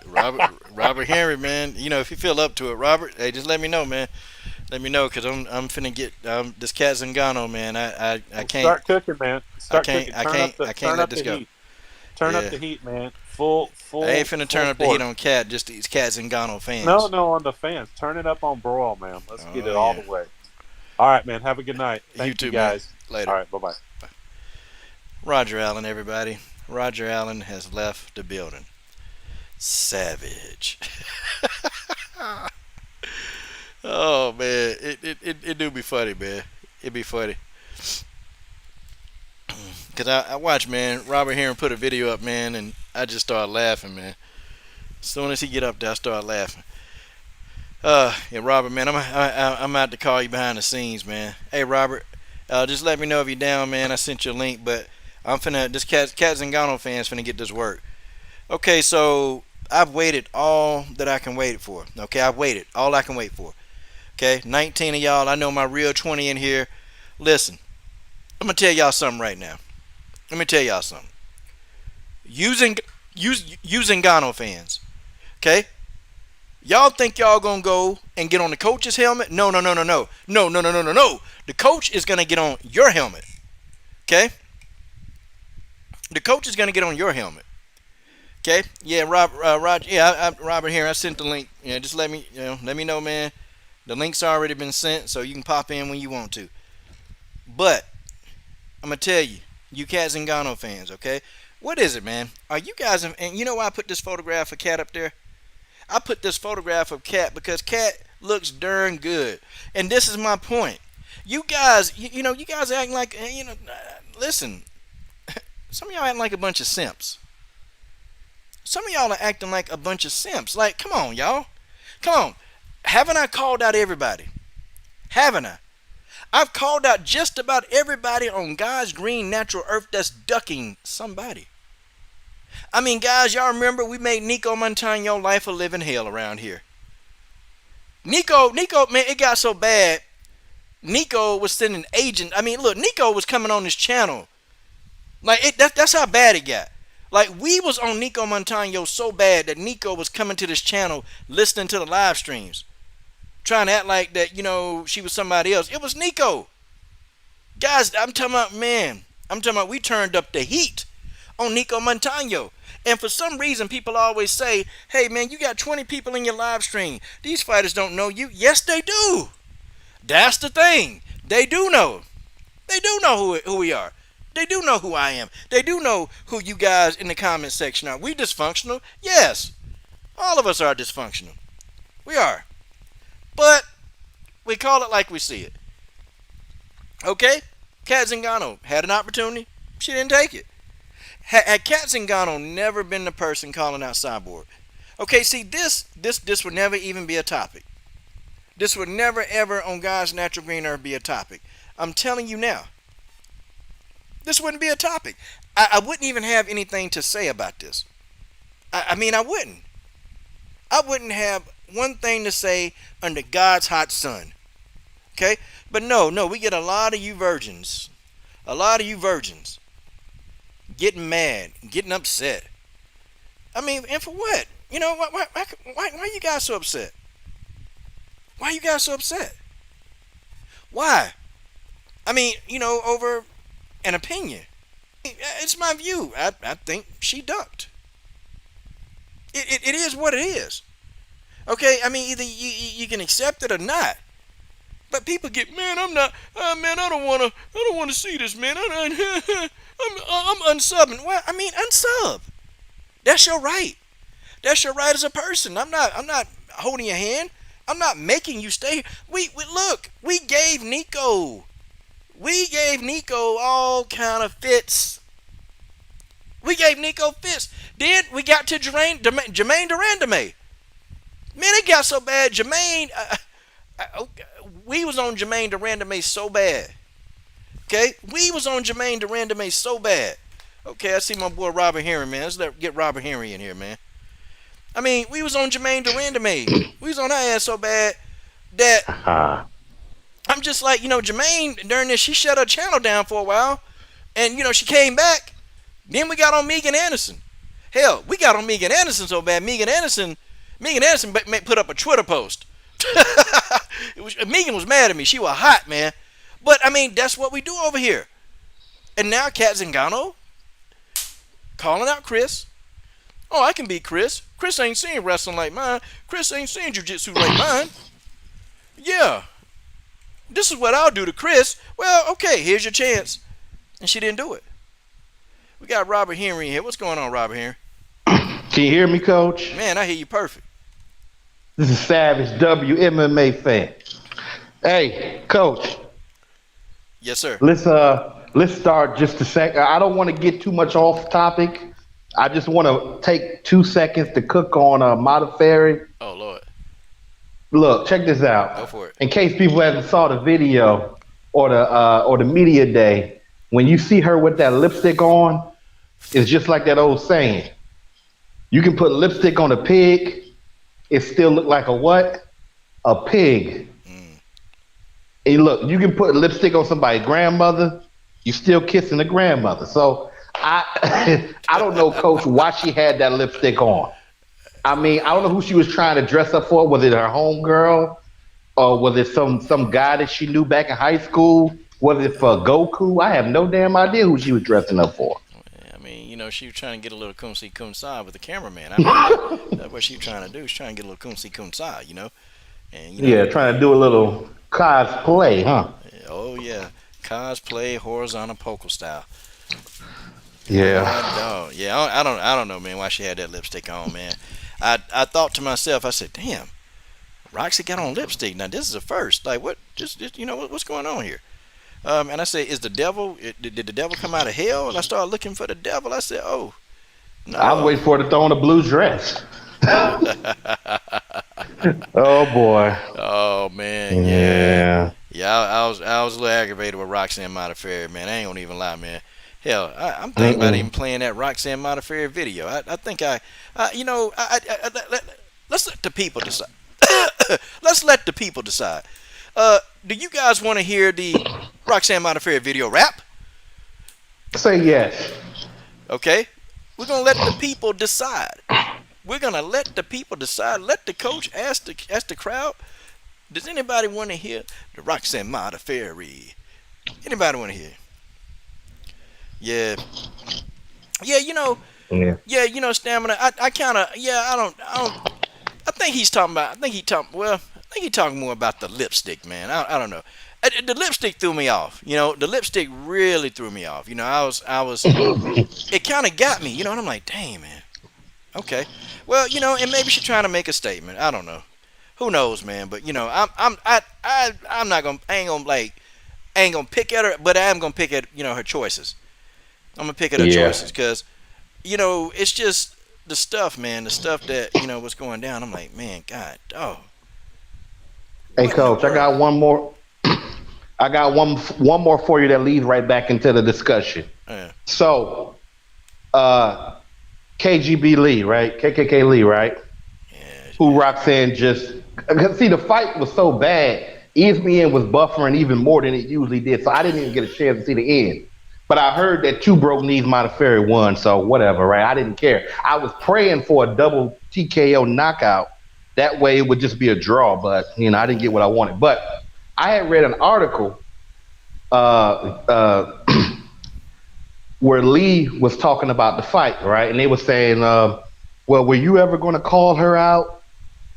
Robert Henry, man. You know if you feel up to it, Robert, hey, just let me know, man. Let me know, cause I'm finna get this Cat Zingano, man. I Well, can't start cooking, man. Start cooking. I can't let this go. Turn up Yeah. the heat, man. I ain't finna turn Full up the heat force. on Cat, just these Cat Zingano No, fans. no, on the fans. Turn it up on Brawl, man. Let's get Oh it all the yeah. way. All right, man. Have a good night. You Thank you, too, man. guys. All Later. right, bye bye. Roger Allen, everybody. Roger Allen has left the building. Savage. Oh man, it do be funny, man. It be funny. Cause I watch, man. Robert Heron put a video up, man, and I just started laughing, man. As soon as he get up there, I start laughing. Yeah, Robert, man, I'm out to call you behind the scenes, man. Hey, Robert, just let me know if you're down, man. I sent you a link, but I'm finna this Cat Zingano fans finna get this work. Okay, so I've waited all that I can wait for. Okay, I've waited all I can wait for. Okay, 19 of y'all, I know my real 20 in here. Listen, I'm gonna tell y'all something right now. Let me tell y'all something. Using Zingano fans. Okay, y'all think y'all gonna go and get on the coach's helmet? No, no, no, no, no, no, no, no, no, no, no. The coach is gonna get on your helmet. Okay, the coach is gonna get on your helmet. Okay, yeah, Roger, yeah, Robert here. I sent the link. Yeah, just let me know, man. The link's already been sent, so you can pop in when you want to. But I'm gonna tell you, you Cat Zingano fans, okay? What is it, man? Are you guys? And you know why I put this photograph of Cat up there? I put this photograph of Cat because Cat looks darn good, and this is my point. You guys, you guys acting like, listen. Some of y'all acting like a bunch of simps. Some of y'all are acting like a bunch of simps. Like, come on, y'all. Come on. Haven't I called out everybody? Haven't I? I've called out just about everybody on God's green natural earth that's ducking somebody. I mean, guys, y'all remember we made Nico Montano life a living hell around here. Nico, man, it got so bad. Nico was sending agent. I mean, look, Nico was coming on his channel. Like, that's how bad it got. Like, we was on Nico Montano so bad that Nico was coming to this channel listening to the live streams. Trying to act like that, she was somebody else. It was Nico. Guys, I'm talking about, man. I'm talking about we turned up the heat on Nico Montano. And for some reason, people always say, hey, man, you got 20 people in your live stream. These fighters don't know you. Yes, they do. That's the thing. They do know. They do know who we are. They do know who I am. They do know who you guys in the comment section are. We dysfunctional? Yes. All of us are dysfunctional. We are. But we call it like we see it. Okay? Cat Zingano had an opportunity. She didn't take it. Had Cat Zingano never been the person calling out Cyborg. Okay, see, this would never even be a topic. This would never ever on God's natural green earth be a topic. I'm telling you now. This wouldn't be a topic. I wouldn't even have anything to say about this. I mean, I wouldn't. I wouldn't have one thing to say under God's hot sun. Okay? But no, we get a lot of you virgins. A lot of you virgins. Getting mad. Getting upset. I mean, and for what? Why you guys so upset? Why you guys so upset? Why? I mean, over an opinion. It's my view. I think she ducked. It is what it is. Okay, I mean, either you can accept it or not. But people get, man, I'm not, man, I don't wanna see this, man. I'm unsubbing. Well, I mean, unsub. That's your right. That's your right as a person. I'm not holding your hand. I'm not making you stay. Look, we gave Nico all kind of fits. We gave Nico fits. Then we got to Jermaine Durandame. Man, it got so bad. Jermaine, we was on Jermaine Durandame so bad. Okay, we was on Jermaine Durandame so bad. Okay, I see my boy Robert Henry, man. Let's get Robert Henry in here, man. I mean, we was on Jermaine Durandame. We was on her ass so bad that I'm just like, Jermaine during this, she shut her channel down for a while, and she came back. Then we got on Megan Anderson. Hell, we got on Megan Anderson so bad. Megan Anderson put up a Twitter post. Megan was mad at me. She was hot, man. But I mean, that's what we do over here. And now Cat Zingano calling out Chris. Oh, I can beat Chris. Chris ain't seen wrestling like mine. Chris ain't seen jiu-jitsu like mine. Yeah. This is what I'll do to Chris. Well, okay, here's your chance. And she didn't do it. We got Robert Henry in here. What's going on, Robert Henry? Can you hear me, Coach? Man, I hear you perfect. This is Savage W MMA fan. Hey, Coach. Yes, sir. Let's start just a sec. I don't want to get too much off topic. I just want to take 2 seconds to cook on Modafferi. Oh, Lord. Look, check this out. Go for it. In case people haven't saw the video or the media day, when you see her with that lipstick on, it's just like that old saying. You can put lipstick on a pig, it still look like a what? A pig. And look, you can put lipstick on somebody's grandmother, you still kissing the grandmother. So I don't know, Coach, why she had that lipstick on. I mean, I don't know who she was trying to dress up for. Was it her homegirl? Or was it some guy that she knew back in high school? Was it for Goku? I have no damn idea who she was dressing up for. I mean, she was trying to get a little kumsi kumsa with the cameraman. I mean, that's what she was trying to do. She's trying to get a little kumsi kumsa, And, yeah, trying to do a little cosplay, huh? Oh, yeah. Cosplay, horizontal poker style. Yeah. I don't know, man, why she had that lipstick on, man. I thought to myself, I said, damn, Roxy got on lipstick. Now, this is a first. Like, what? Just what's going on here? And I said, did the devil come out of hell? And I started looking for the devil. I said, oh, no. I'm waiting for her to throw on a blue dress. Oh, boy. Oh, man, yeah. Yeah, I was a little aggravated with Roxanne Modafferi, man. I ain't gonna even lie, man. Hell, I'm thinking about even playing that Roxanne Modafferi video. I think let's let the people decide. Let's let the people decide. Do you guys want to hear the Roxanne Modafferi video rap? Say yes. Okay. We're going to let the people decide. We're going to let the people decide. Let the coach ask the crowd, does anybody want to hear the Roxanne Modafferi? Anybody want to hear? Yeah. Yeah, Yeah, Stamina. I kind of, I don't. I think he's talking about. I think he's talking more about the lipstick, man. I don't know. The lipstick threw me off. The lipstick really threw me off. I was. It kind of got me. And I'm like, dang, man. Okay. Well, and maybe she's trying to make a statement. I don't know. Who knows, man? But I'm not gonna. I ain't gonna pick at her, but I am gonna pick at her choices. I'm gonna pick at her choices because, it's just the stuff, man. The stuff that what's going down. I'm like, man, God, oh. Hey, Coach, I got one more. I got one more for you that leads right back into the discussion. Yeah. So, KGB Lee, right? KKK Lee, right? Yeah. Who Roxanne just see the fight was so bad. ESPN was buffering even more than it usually did, so I didn't even get a chance to see the end. But I heard that Two Broke Knees Modafferi won, so whatever, right? I didn't care. I was praying for a double TKO knockout. That way it would just be a draw, but I didn't get what I wanted. But I had read an article where Lee was talking about the fight, right? And they were saying, well, were you ever going to call her out?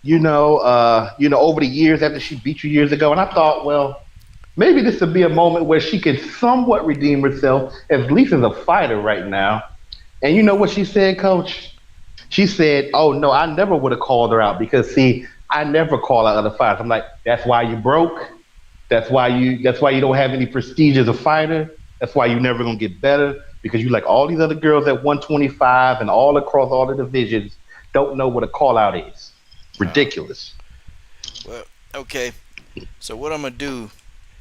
Over the years after she beat you years ago. And I thought, well, maybe this would be a moment where she could somewhat redeem herself, at least as a fighter right now. And you know what she said, Coach? She said, oh, no, I never would have called her out because, see, I never call out other fighters. I'm like, that's why you broke. That's why you don't have any prestige as a fighter. That's why you're never going to get better because you like all these other girls at 125 and all across all the divisions don't know what a call out is. Ridiculous. Well, okay. So what I'm gonna do?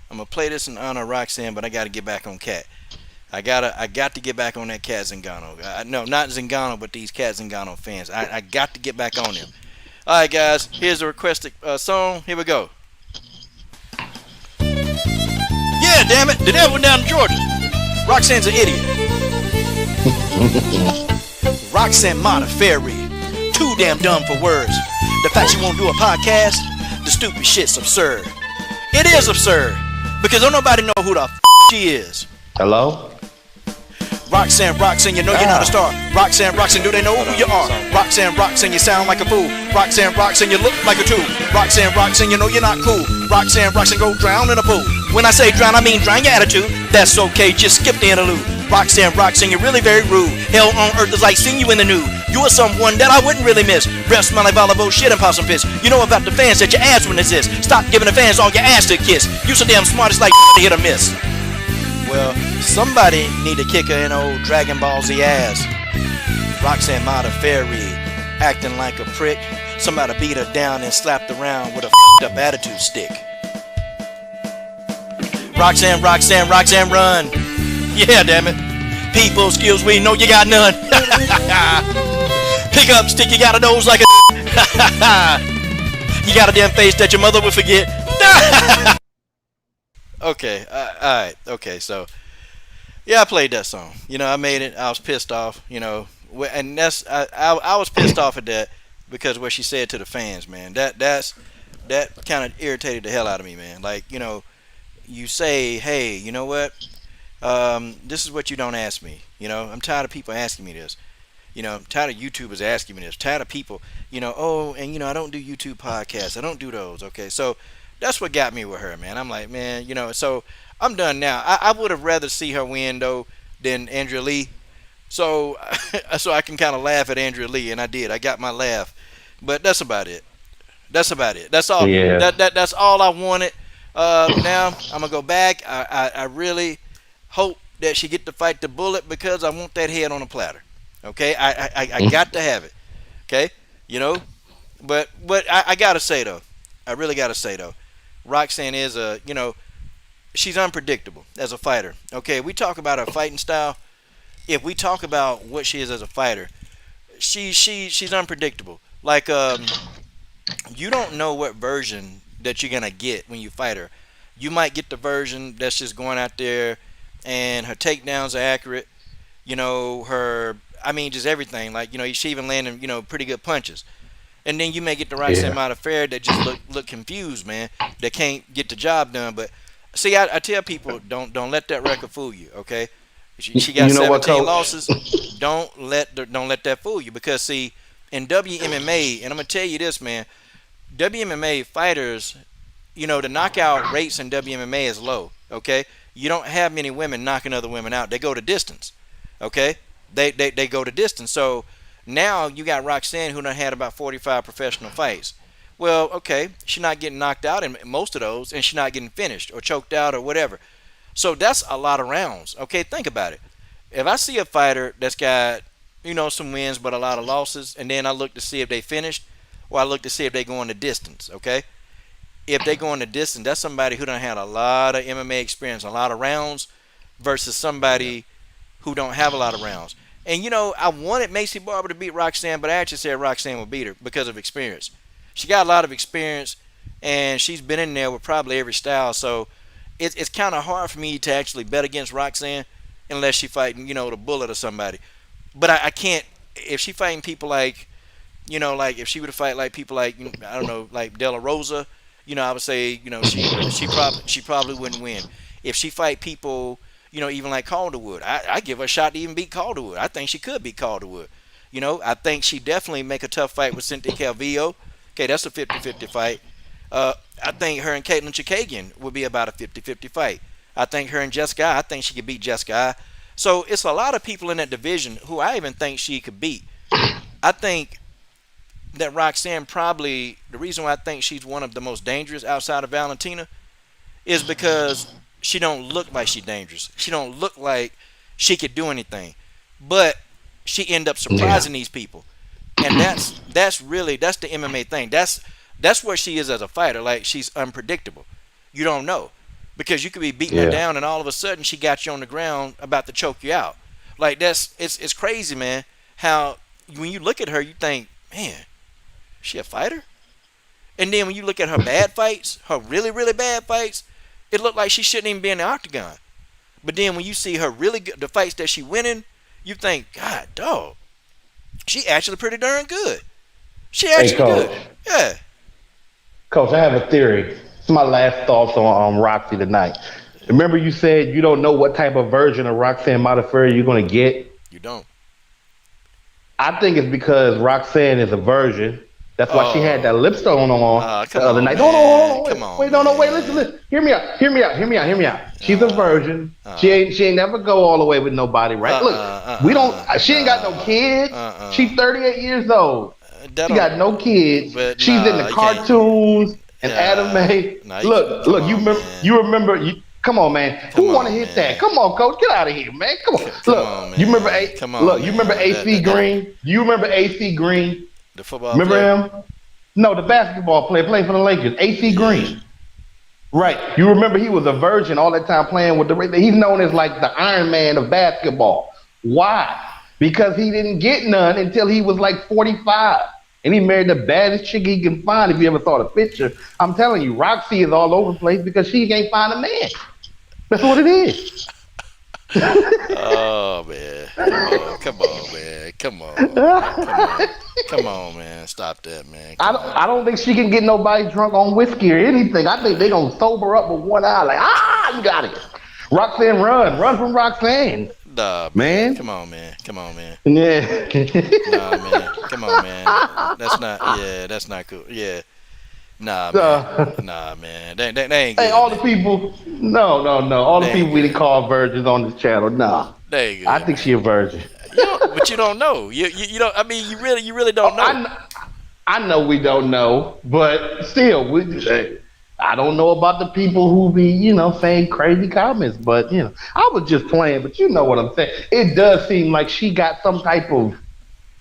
I'm gonna play this in honor of Roxanne, but I got to get back on Cat. I got to get back on that Cat Zingano. No, not Zingano, but these Cat Zingano fans. I got to get back on them. All right, guys. Here's a requested song. Here we go. Yeah, damn it. The devil went down to Georgia. Roxanne's an idiot. Roxanne Modafferi. Too damn dumb for words. The fact she won't do a podcast, the stupid shit's absurd. It is absurd. Because don't nobody know who the she is. Hello? Roxanne, you know you're not a star. Roxanne, do they know who you are? Roxanne, you sound like a fool. Roxanne, you look like a tool. Roxanne, you know you're not cool. Roxanne, go drown in a pool. When I say drown, I mean drown your attitude. That's okay, just skip the interlude. Roxanne, you're really very rude. Hell on earth is like seeing you in the nude. You are someone that I wouldn't really miss. Breath smell like volleyball shit and possum piss. You know about the fans that your ass when this is. Stop giving the fans all your ass to kiss. You so damn smart, it's like to hit or miss. Well, somebody need to kick her in old Dragon Ball Z ass. Roxanne Modafferi, acting like a prick. Somebody beat her down and slapped around with a f***ed up attitude stick. Roxanne, run. Yeah, damn it. People skills, we know you got none. Pick up stick, you got a nose like a You got a damn face that your mother would forget. Okay, alright, okay, so yeah, I played that song. You know, I made it. I was pissed off. You know, and I was pissed off at that because what she said to the fans, man. That kind of irritated the hell out of me, man. Like, you know, you say, hey, you know what? This is what you don't ask me. You know, I'm tired of people asking me this. You know, I'm tired of YouTubers asking me this. Tired of people, you know, oh, and you know, I don't do YouTube podcasts. I don't do those. Okay, so that's what got me with her, man. I'm like, man, you know, so I'm done now. I would have rather see her win though than Andrea Lee. So I can kind of laugh at Andrea Lee, and I did. I got my laugh, but that's about it. That's all. Yeah. That's all I wanted. Now I'm gonna go back. I really hope that she get to fight the Bullet because I want that head on a platter. Okay, I got to have it. Okay, you know, but I gotta say though, I really gotta say though, Roxanne is you know, she's unpredictable as a fighter. Okay, we talk about her fighting style. If we talk about what she is as a fighter, she's unpredictable. Like you don't know what version that you're gonna get when you fight her. You might get the version that's just going out there and her takedowns are accurate. You know, just everything. Like, you know, she even landing, you know, pretty good punches. And then you may get the Roxanne Modafferi that just look confused, man. That can't get the job done. But see, I tell people, don't let that record fool you, okay? She got 17 losses. Don't let that fool you, because see, in WMMA, and I'm gonna tell you this, man, WMMA fighters, you know, the knockout rates in WMMA is low, okay? You don't have many women knocking other women out. They go to distance, okay? They go to distance. So now you got Roxanne, who done had about 45 professional fights. Well, okay, she's not getting knocked out in most of those, and she's not getting finished or choked out or whatever. So that's a lot of rounds, okay? Think about it. If I see a fighter that's got, you know, some wins but a lot of losses, and then I look to see if they finished, or I look to see if they go on the distance, okay? If they go on the distance, that's somebody who done had a lot of MMA experience, a lot of rounds, versus somebody who don't have a lot of rounds. And, you know, I wanted Macy Barber to beat Roxanne, but I actually said Roxanne would beat her because of experience. She got a lot of experience, and she's been in there with probably every style. So it's kind of hard for me to actually bet against Roxanne unless she fighting, you know, the Bullet or somebody. But I can't, if she fighting people like, you know, like if she were to fight like people like, I don't know, like De La Rosa, you know, I would say, you know, she probably wouldn't win. If she fight people, you know, even like Calderwood, I give her a shot to even beat Calderwood. I think she could beat Calderwood. You know, I think she definitely make a tough fight with Cynthia Calvillo. Okay, that's a 50-50 fight. I think her and Caitlin Chikagian would be about a 50-50 fight. I think her and Jessica, I think she could beat Jessica. So it's a lot of people in that division who I even think she could beat. I think that Roxanne probably, the reason why I think she's one of the most dangerous outside of Valentina is because she don't look like she's dangerous. She don't look like she could do anything. But she end up surprising these people. And that's the MMA thing. That's That's what she is as a fighter. Like, she's unpredictable. You don't know. Because you could be beating her down and all of a sudden she got you on the ground about to choke you out. Like, it's crazy, man, how when you look at her, you think, man, is she a fighter? And then when you look at her bad fights, her really, really bad fights, it looked like she shouldn't even be in the octagon. But then when you see her really good, the fights that she winning, you think, God, dog, she actually pretty darn good. She actually Coach. good. Yeah. Coach, I have a theory. It's my last thoughts on Roxy tonight. Remember you said you don't know what type of version of Roxanne Modafferi you're going to get? You don't. I think it's because Roxanne is a virgin. That's why she had that lipstone on the other night. No, wait, listen. Hear me out. She's a virgin. She ain't never go all the way with nobody, right? Look, she ain't got no kids. She's 38 years old. She got no kids. She's in the cartoons and anime. Look, you remember, come on, man. Who want to hit that? Come on, Coach, get out of here, man. Come on. Look, you remember AC Green? You remember AC Green? The football Remember player? him? No, the basketball player playing for the Lakers, AC Green. Right. You remember he was a virgin all that time playing with the Lakers. He's known as like the Iron Man of basketball. Why? Because he didn't get none until he was like 45. And he married the baddest chick he can find. If you ever saw the picture, I'm telling you, Roxy is all over the place because she can't find a man. That's what it is. Oh, man. Come on, man. Come on, man. Stop that, man. I don't think she can get nobody drunk on whiskey or anything. I think they're going to sober up with one eye. Like, you got it. Roxanne, run from Roxanne. Nah, man. Come on, man. Yeah. Nah, man. Come on, man. That's not cool. Yeah. Nah, man. Nah, man. They ain't good. Hey, all the people. No. All the people we didn't call virgins on this channel. Nah. They ain't good. I think she a virgin. But you don't know. You don't. I mean, you really don't know. I know we don't know, but still, I don't know about the people who be, saying crazy comments. But I was just playing. But you know what I'm saying. It does seem like she got some type of,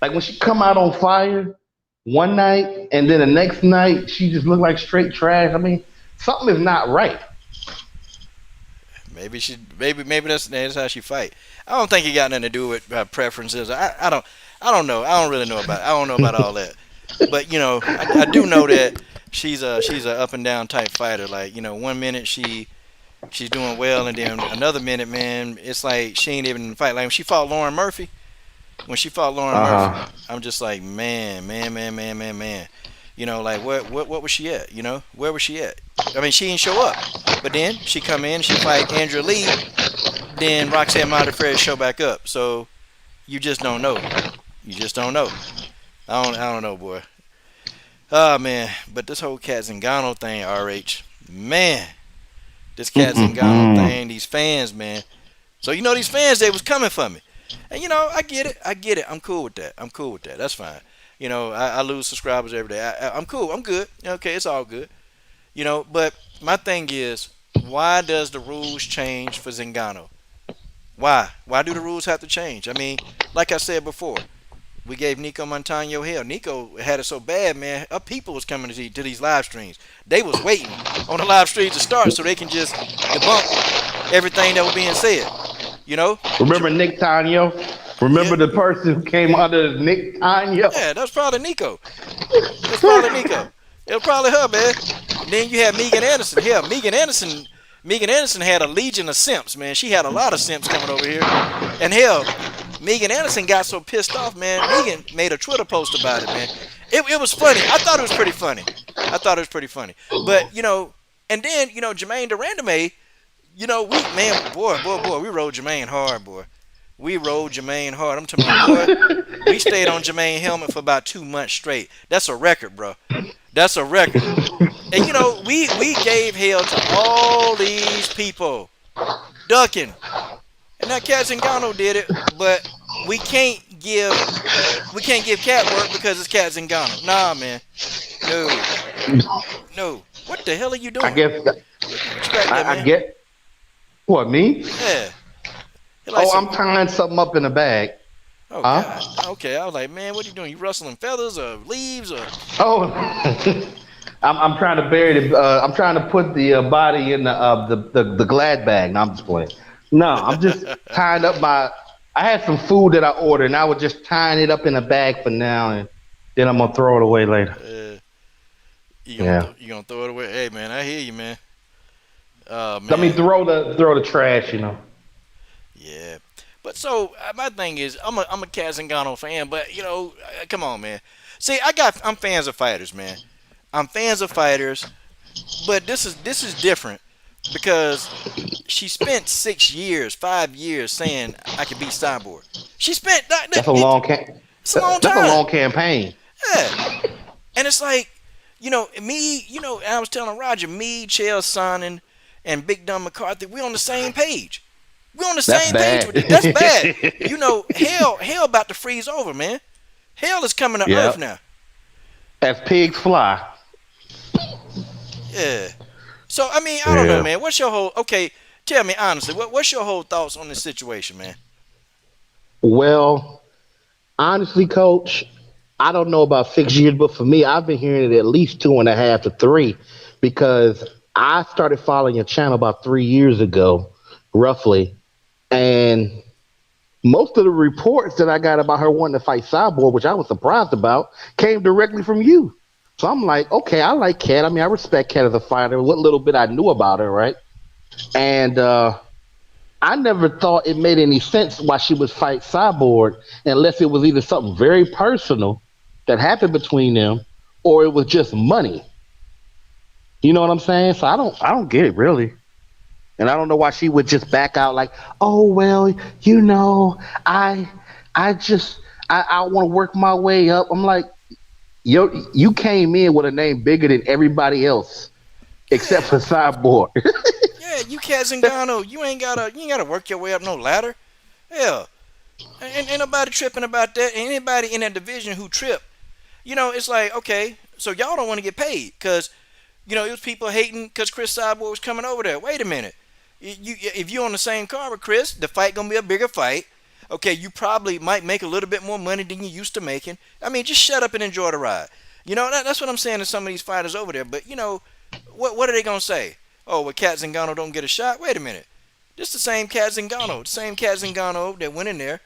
like when she come out on fire one night and then the next night she just looked like straight trash. I mean, something is not right. Maybe that's how she fight. I don't think it got nothing to do with preferences. I don't know. I don't really know about. I don't know about all that. But I do know that she's a up and down type fighter. Like 1 minute she's doing well, and then another minute, man, it's like she ain't even in the fight. Like when she fought Lauren Murphy. Murphy, I'm just like, man. Like what was she at? Where was she at? I mean, she didn't show up. But then she come in, she fight Andrea Lee. Then Roxanne Modafferi show back up. So you just don't know. I don't know, boy. Oh man, but this whole Cat Zingano thing, RH, man, this Cat Zingano thing, these fans, man. So these fans, they was coming for me. And I get it. I'm cool with that. That's fine. I lose subscribers every day. I'm cool. I'm good. Okay, it's all good. But my thing is, why does the rules change for Zingano? Why? Why do the rules have to change? I mean, like I said before, we gave Nico Montano hell. Nico had it so bad, man. People was coming to these live streams. They was waiting on the live streams to start so they can just debunk everything that was being said. Remember Nick Tanyo? Remember the person who came under Nick Tanyo? Yeah, that's probably Nico. It was probably her, man. And then you had Megan Anderson. Hell, Megan Anderson had a legion of simps, man. She had a lot of simps coming over here. And hell, Megan Anderson got so pissed off, man. Megan made a Twitter post about it, man. It was funny. I thought it was pretty funny. But, and then, Jermaine Durandame, we rode Jermaine hard, boy. I'm talking about, boy, we stayed on Jermaine helmet for about 2 months straight. That's a record, bro. That's a record. And, we gave hell to all these people ducking. And that Cat Zingano did it, but we can't give Cat work because it's Cat Zingano. Nah, man. No. What the hell are you doing? I get. What, me? Yeah. I'm tying something up in a bag. Oh, God. Okay, I was like, man, what are you doing? You rustling feathers or leaves or? Oh, I'm trying to bury the. I'm trying to put the body in the glad bag. No, I'm just playing. No, I'm just tying up my. I had some food that I ordered, and I was just tying it up in a bag for now, and then I'm gonna throw it away later. Uh, Yeah. you gonna throw it away? Hey man, I hear you, man. Oh I mean, man, throw the trash. yeah. But so my thing is, I'm a Kazangano fan, but come on, man. See, I'm fans of fighters, man. I'm fans of fighters, but this is different because she spent 6 years, 5 years saying I could beat Cyborg. She spent That's a long cam- it's a long That's a time. long campaign. Yeah, and it's like me, and I was telling Roger, me, Chael Sonnen, and Big Dumb McCarthy, we on the same page. We on the That's same page with bad. this. That's bad. Hell about to freeze over, man. Hell is coming to Earth Yep. now. As pigs fly. Yeah. So I mean, I don't know, Yeah. man. What's your whole? Okay, tell me honestly. What's your whole thoughts on this situation, man? Well, honestly, Coach, I don't know about 6 years, but for me, I've been hearing it at least 2.5 to 3, because I started following your channel about 3 years ago, roughly, and most of the reports that I got about her wanting to fight Cyborg, which I was surprised about, came directly from you. So I'm like, okay, I like Kat. I mean, I respect Kat as a fighter. What little bit I knew about her, right? And I never thought it made any sense why she would fight Cyborg unless it was either something very personal that happened between them, or it was just money. You know what I'm saying? So I don't get it really. And I don't know why she would just back out like, oh well, I I want to work my way up. I'm like, you came in with a name bigger than everybody else except Yeah, for Cyborg. yeah. You Kazangano, you ain't gotta work your way up no ladder. Hell, ain't nobody tripping about that. Anybody in that division who trip, it's like okay, so y'all don't want to get paid because it was people hating because Chris Cyborg was coming over there. Wait a minute. If you're on the same car with Chris, the fight gonna be a bigger fight. Okay, you probably might make a little bit more money than you used to making. I mean, just shut up and enjoy the ride. That's what I'm saying to some of these fighters over there. But what are they gonna say? Oh, well, Kat Zingano don't get a shot. Wait a minute. This the same Kat Zingano, the same Kat Zingano that went in there,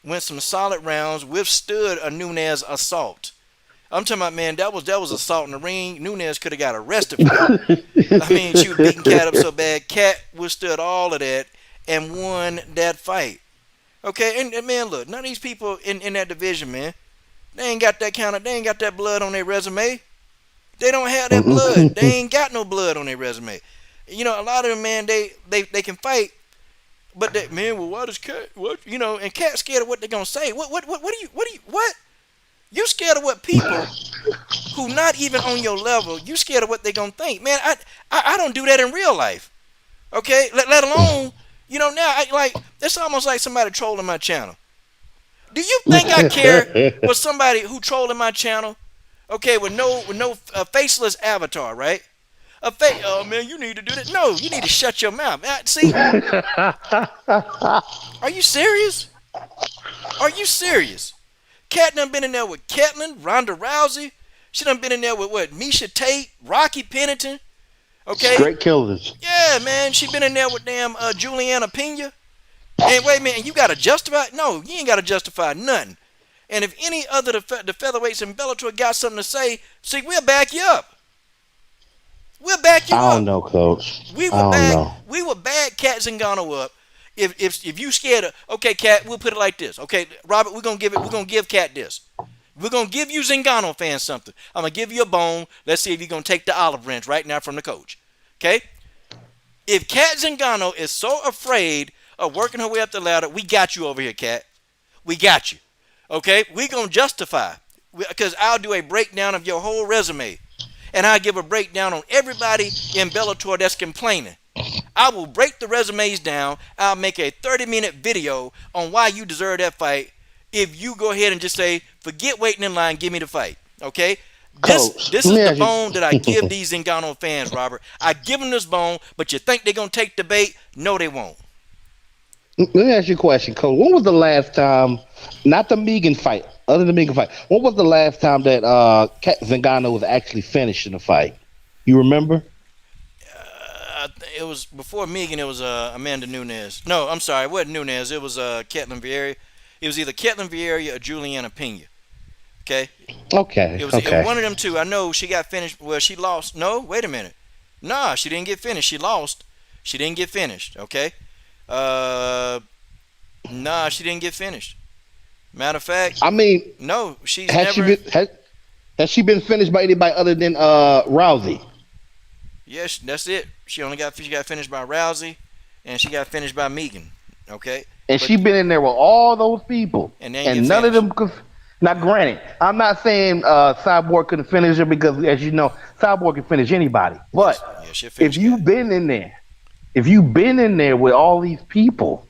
went some solid rounds, withstood a Nunez assault. I'm talking about, man, that was assault in the ring. Nunez could have got arrested for that. I mean, she was beating Cat up so bad. Cat withstood all of that and won that fight. Okay, and man, look, none of these people in that division, man, they ain't got they ain't got that blood on their resume. They don't have that blood. They ain't got no blood on their resume. A lot of them, man, they can fight, but man, well, why does Cat, what, and Cat's scared of what they're gonna say. What? You scared of what people who not even on your level, you scared of what they gonna think. Man, I don't do that in real life. Okay? Let alone, now it's almost like somebody trolling my channel. Do you think I care for somebody who trolling my channel? Okay, with no faceless avatar, right? Oh man, you need to do that. No, you need to shut your mouth. See? Are you serious? Are you serious? Kat done been in there with Ketlin, Ronda Rousey. She done been in there with what? Misha Tate, Rocky Pennington. Okay? Straight killers. Yeah, man. She been in there with damn Juliana Pena. And wait a minute, you got to justify? No, you ain't got to justify nothing. And if any other the featherweights in Bellator got something to say, see, we'll back you up. We'll back you I don't up. know, Coach. We I will don't know. back Kat Zingano up. If you scared of, okay, Kat, we'll put it like this. Okay, Robert, we're gonna give Kat this. We're gonna give you Zingano fans something. I'm gonna give you a bone. Let's see if you're gonna take the olive branch right now from the coach. Okay? If Kat Zingano is so afraid of working her way up the ladder, we got you over here, Kat. We got you. Okay? We're gonna justify. Because I'll do a breakdown of your whole resume. And I'll give a breakdown on everybody in Bellator that's complaining. I will break the resumes down. I'll make a 30-minute video on why you deserve that fight if you go ahead and just say, forget waiting in line, give me the fight. Okay? Coach, This let is me the ask you- bone that I give these Zingano fans, Robert. I give them this bone, but you think they're going to take the bait? No, they won't. Let me ask you a question, Cole. When was the last time, not the Megan fight, other than the Megan fight, when was the last time that Kat Zingano was actually finished in a fight? You remember? It was before Megan. It was Amanda Nunes. No, I'm sorry. It wasn't Nunes. It was Ketlin Vieira. It was either Ketlin Vieira or Juliana Pena. Okay. Okay, It was okay. one of them two. I know she got finished. Well, she lost. No, wait a minute. Nah, she didn't get finished. She lost. She didn't get finished. Okay. Uh, nah, she didn't get finished. Matter of fact, I mean, no, she's has she never. been has she been finished by anybody other than Rousey? Yes, that's it. She got finished by Rousey, and she got finished by Megan. Okay, And but she been in there with all those people, and they ain't get and none of finished. them could. Now, granted, I'm not saying Cyborg couldn't finish her because, as you know, Cyborg can finish anybody. But Yes, yeah, she'll if finish Cat. you've been in there, if you've been in there with all these people,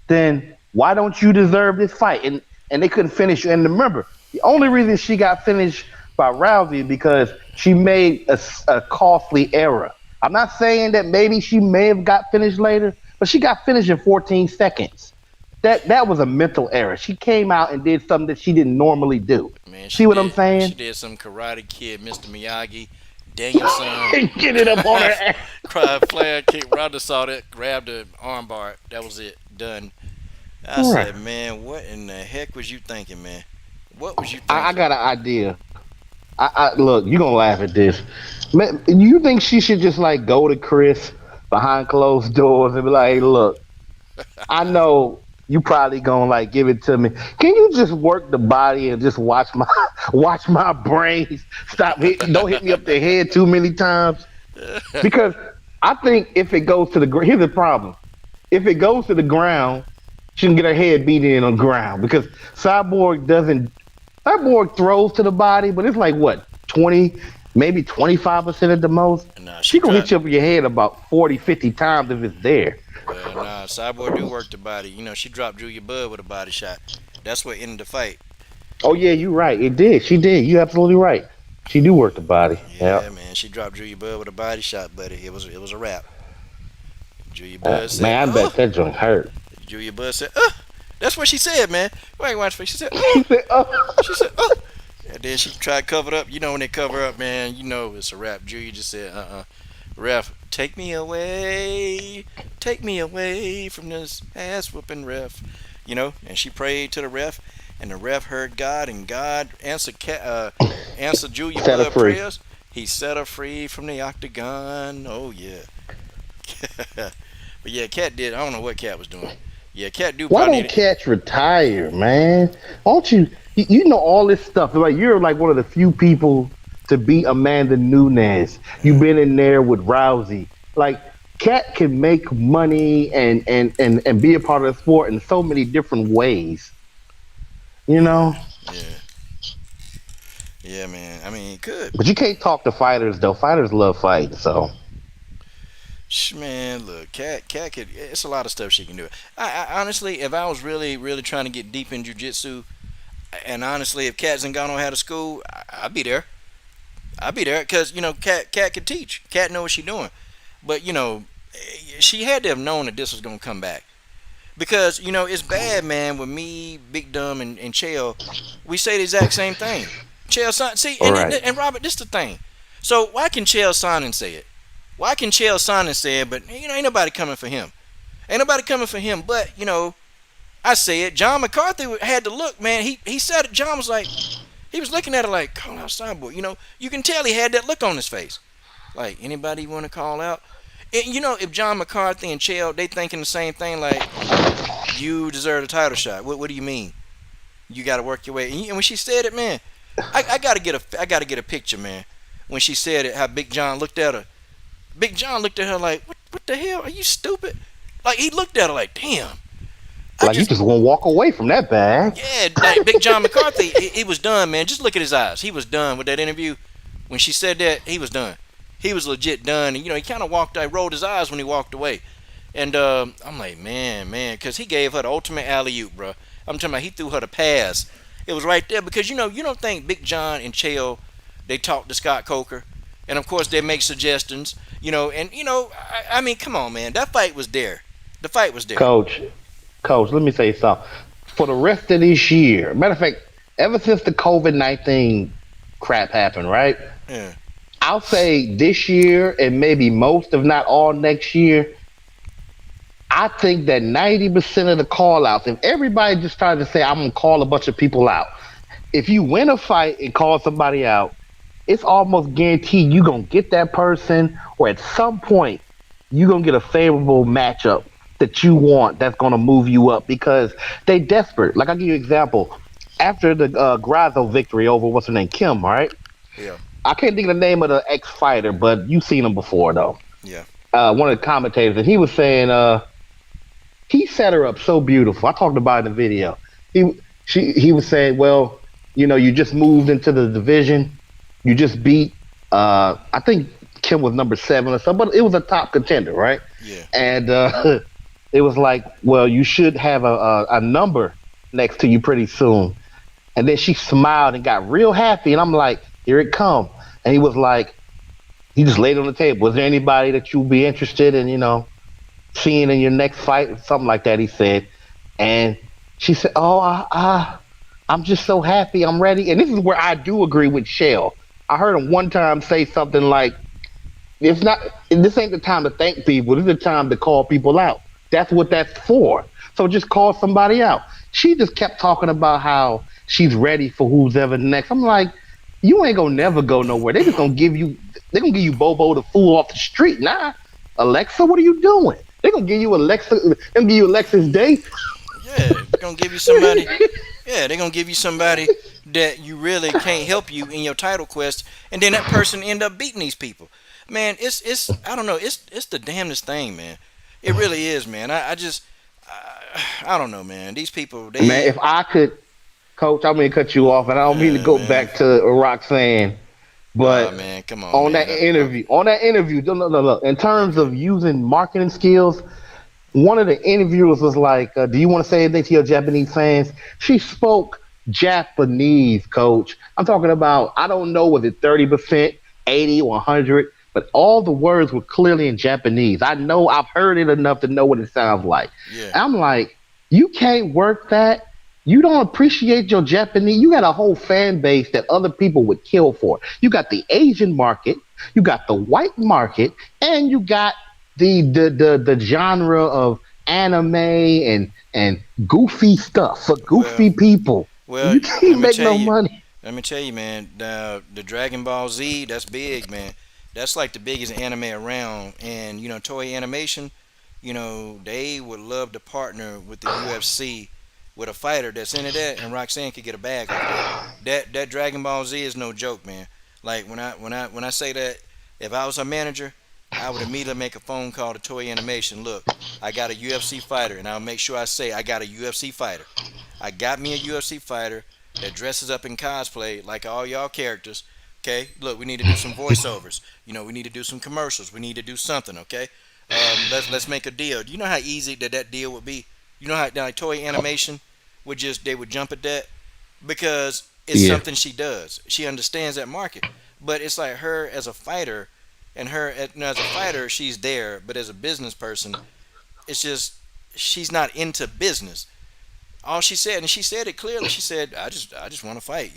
then why don't you deserve this fight? And they couldn't finish you. And remember, the only reason she got finished by Rousey is because she made a costly error. I'm not saying that maybe she may have got finished later, but she got finished in 14 seconds. That was a mental error. She came out and did something that she didn't normally do. Man, See what I'm saying? She did some Karate Kid, Mr. Miyagi, Danielson. Get it up on her ass. Cry, flare, kick. Ronda saw that, grabbed the armbar. That was it. Done. I Right. said, man, what in the heck was you thinking, man? What was you I thinking? got an idea. I look, you gonna laugh at this. Man, you think she should just like go to Chris behind closed doors and be like, hey, look, I know you probably gonna like give it to me. Can you just work the body and just watch my watch my brains stop don't hit me up the head too many times? Because I think if it goes to the here's the problem. If it goes to the ground, she can get her head beat in on the ground because Cyborg throws to the body, but it's like what 20, maybe 25% at the most. Nah, she She gonna hit dropped. you up in your head about 40, 50 times if it's there. Well, nah, Cyborg do work the body. You know, she dropped Julia Budd with a body shot. That's what ended the fight. Oh yeah, you're right. It did. She did. You absolutely right. She do work the body. Yeah, Yeah. man, she dropped Julia Budd with a body shot, buddy. It was a wrap. Julia Budd said, Man, I bet "Oh." that joint hurt. Julia Budd said, That's what she said, man. Go ahead and watch it. She said, She "Oh." said, "Oh." She said, "Oh." And then she tried to cover it up. You know when they cover up, man, you know it's a wrap. Julia just said, Ref, take me away from this ass whooping, ref. You know, and she prayed to the ref, and the ref heard God, and God answered Julia Set her Budd free. prayers. He set her free from the octagon. Oh yeah. But yeah, Cat did. I don't know what Cat was doing. Yeah, Cat do Why probably don't Catch retire, man? Won't you know all this stuff? Like you're like one of the few people to beat Amanda Nunes. You've been in there with Rousey. Like Cat can make money and be a part of the sport in so many different ways. You know? Yeah. Yeah, man. I mean, he could. But you can't talk to fighters though. Fighters love fighting, so Man, look, Cat could. It's a lot of stuff she can do. I honestly, if I was really, really trying to get deep in jujitsu, and honestly, if Cat Zingano had a school, I'd be there. I'd be there because you know, Cat could teach. Cat know what she doing. But you know, she had to have known that this was gonna come back because you know it's bad, man. With me, Big Dumb, and Chael, we say the exact same thing. Chael Sonnen, see, right. and Robert, this the thing. So why can Chael Sonnen say it? Why can Chael Sonnen say it? But you know, ain't nobody coming for him. Ain't nobody coming for him. But you know, I say it. John McCarthy had to look, man. He said it. John was like, he was looking at it like, call out Cyborg. You know, you can tell he had that look on his face. Like, anybody want to call out? And, you know, if John McCarthy and Chael, they thinking the same thing, like, you deserve a title shot. What do you mean? You got to work your way. And when she said it, man, I gotta get a picture, man. When she said it, how Big John looked at her. Big John looked at her like, what the hell? Are you stupid? Like, he looked at her like, damn. Like you just want to walk away from that bag. Yeah, like Big John McCarthy, he was done, man. Just look at his eyes. He was done with that interview. When she said that, he was done. He was legit done. And, you know, he kind of rolled his eyes when he walked away. And I'm like, man, because he gave her the ultimate alley-oop, bro. I'm talking about he threw her the pass. It was right there because, you know, you don't think Big John and Chael, they talk to Scott Coker. And, of course, they make suggestions, you know. And, you know, I mean, come on, man. That fight was there. The fight was there. Coach, Coach, let me say something. For the rest of this year, matter of fact, ever since the COVID-19 crap happened, right? Yeah. I'll say this year and maybe most, if not all, next year. I think that 90% of the call outs, if everybody just started to say, I'm going to call a bunch of people out, if you win a fight and call somebody out, it's almost guaranteed you're going to get that person, or at some point, you're going to get a favorable matchup that you want that's going to move you up because they desperate. Like, I'll give you an example. After the Grazo victory over, what's her name, Kim, right? Yeah. I can't think of the name of the ex fighter, but you've seen him before, though. Yeah. One of the commentators, and he was saying, he set her up so beautiful. I talked about it in the video. He was saying, well, you just moved into the division. You just beat I think Kim was number 7 or something, but it was a top contender, right? Yeah. And it was like, well, you should have a number next to you pretty soon. And then she smiled and got real happy, and I'm like, here it come. And he was like, he just laid it on the table. Was there anybody that you'd be interested in, seeing in your next fight, something like that, he said. And she said, oh, I'm just so happy, I'm ready. And this is where I do agree with Shell. I heard him one time say something like, this ain't the time to thank people, this is the time to call people out. That's what that's for. So just call somebody out. She just kept talking about how she's ready for who's ever next. I'm like, you ain't gonna never go nowhere. They're gonna give you Bobo the fool off the street. Nah, Alexa, what are you doing? They're gonna give you Alexa's date. Yeah. They're gonna give you somebody. Yeah. They're gonna give you somebody that you really can't help you in your title quest, and then that person end up beating these people. Man, it's I don't know. It's the damnedest thing, man. It really is, man. I don't know, man. These people, Man, if I could, Coach, I'm gonna cut you off, and I don't mean to go man. back to Roxanne, Oh but man, come on, on man. that interview, look, in terms of using marketing skills, one of the interviewers was like, "Do you want to say anything to your Japanese fans?" She spoke Japanese, Coach. I'm talking about, I don't know, was it 30%, 80, or 100? But all the words were clearly in Japanese. I know I've heard it enough to know what it sounds like. Yeah. I'm like, you can't work that. You don't appreciate your Japanese. You got a whole fan base that other people would kill for. You got the Asian market, you got the white market, and you got the genre of anime and goofy stuff for goofy people. Well, You can't make no you. money. Let me tell you, man. The Dragon Ball Z, that's big, man. That's like the biggest anime around, and Toei Animation, they would love to partner with the UFC with a fighter that's into that, and Roxanne could get a bag off that. That Dragon Ball Z is no joke, man. Like when I say that, if I was a manager, I would immediately make a phone call to Toei Animation. Look, I got a UFC fighter, and I'll make sure I say I got a UFC fighter. I got me a UFC fighter that dresses up in cosplay like all y'all characters. Okay, look, we need to do some voiceovers. We need to do some commercials. We need to do something. Okay, let's make a deal. Do you know how easy that deal would be? You know how like Toei Animation they would jump at that because it's Yeah. something she does. She understands that market, but it's like her as a fighter, and as a fighter she's there, but as a business person, it's just she's not into business. All she said, and she said it clearly. She said, "I just want to fight."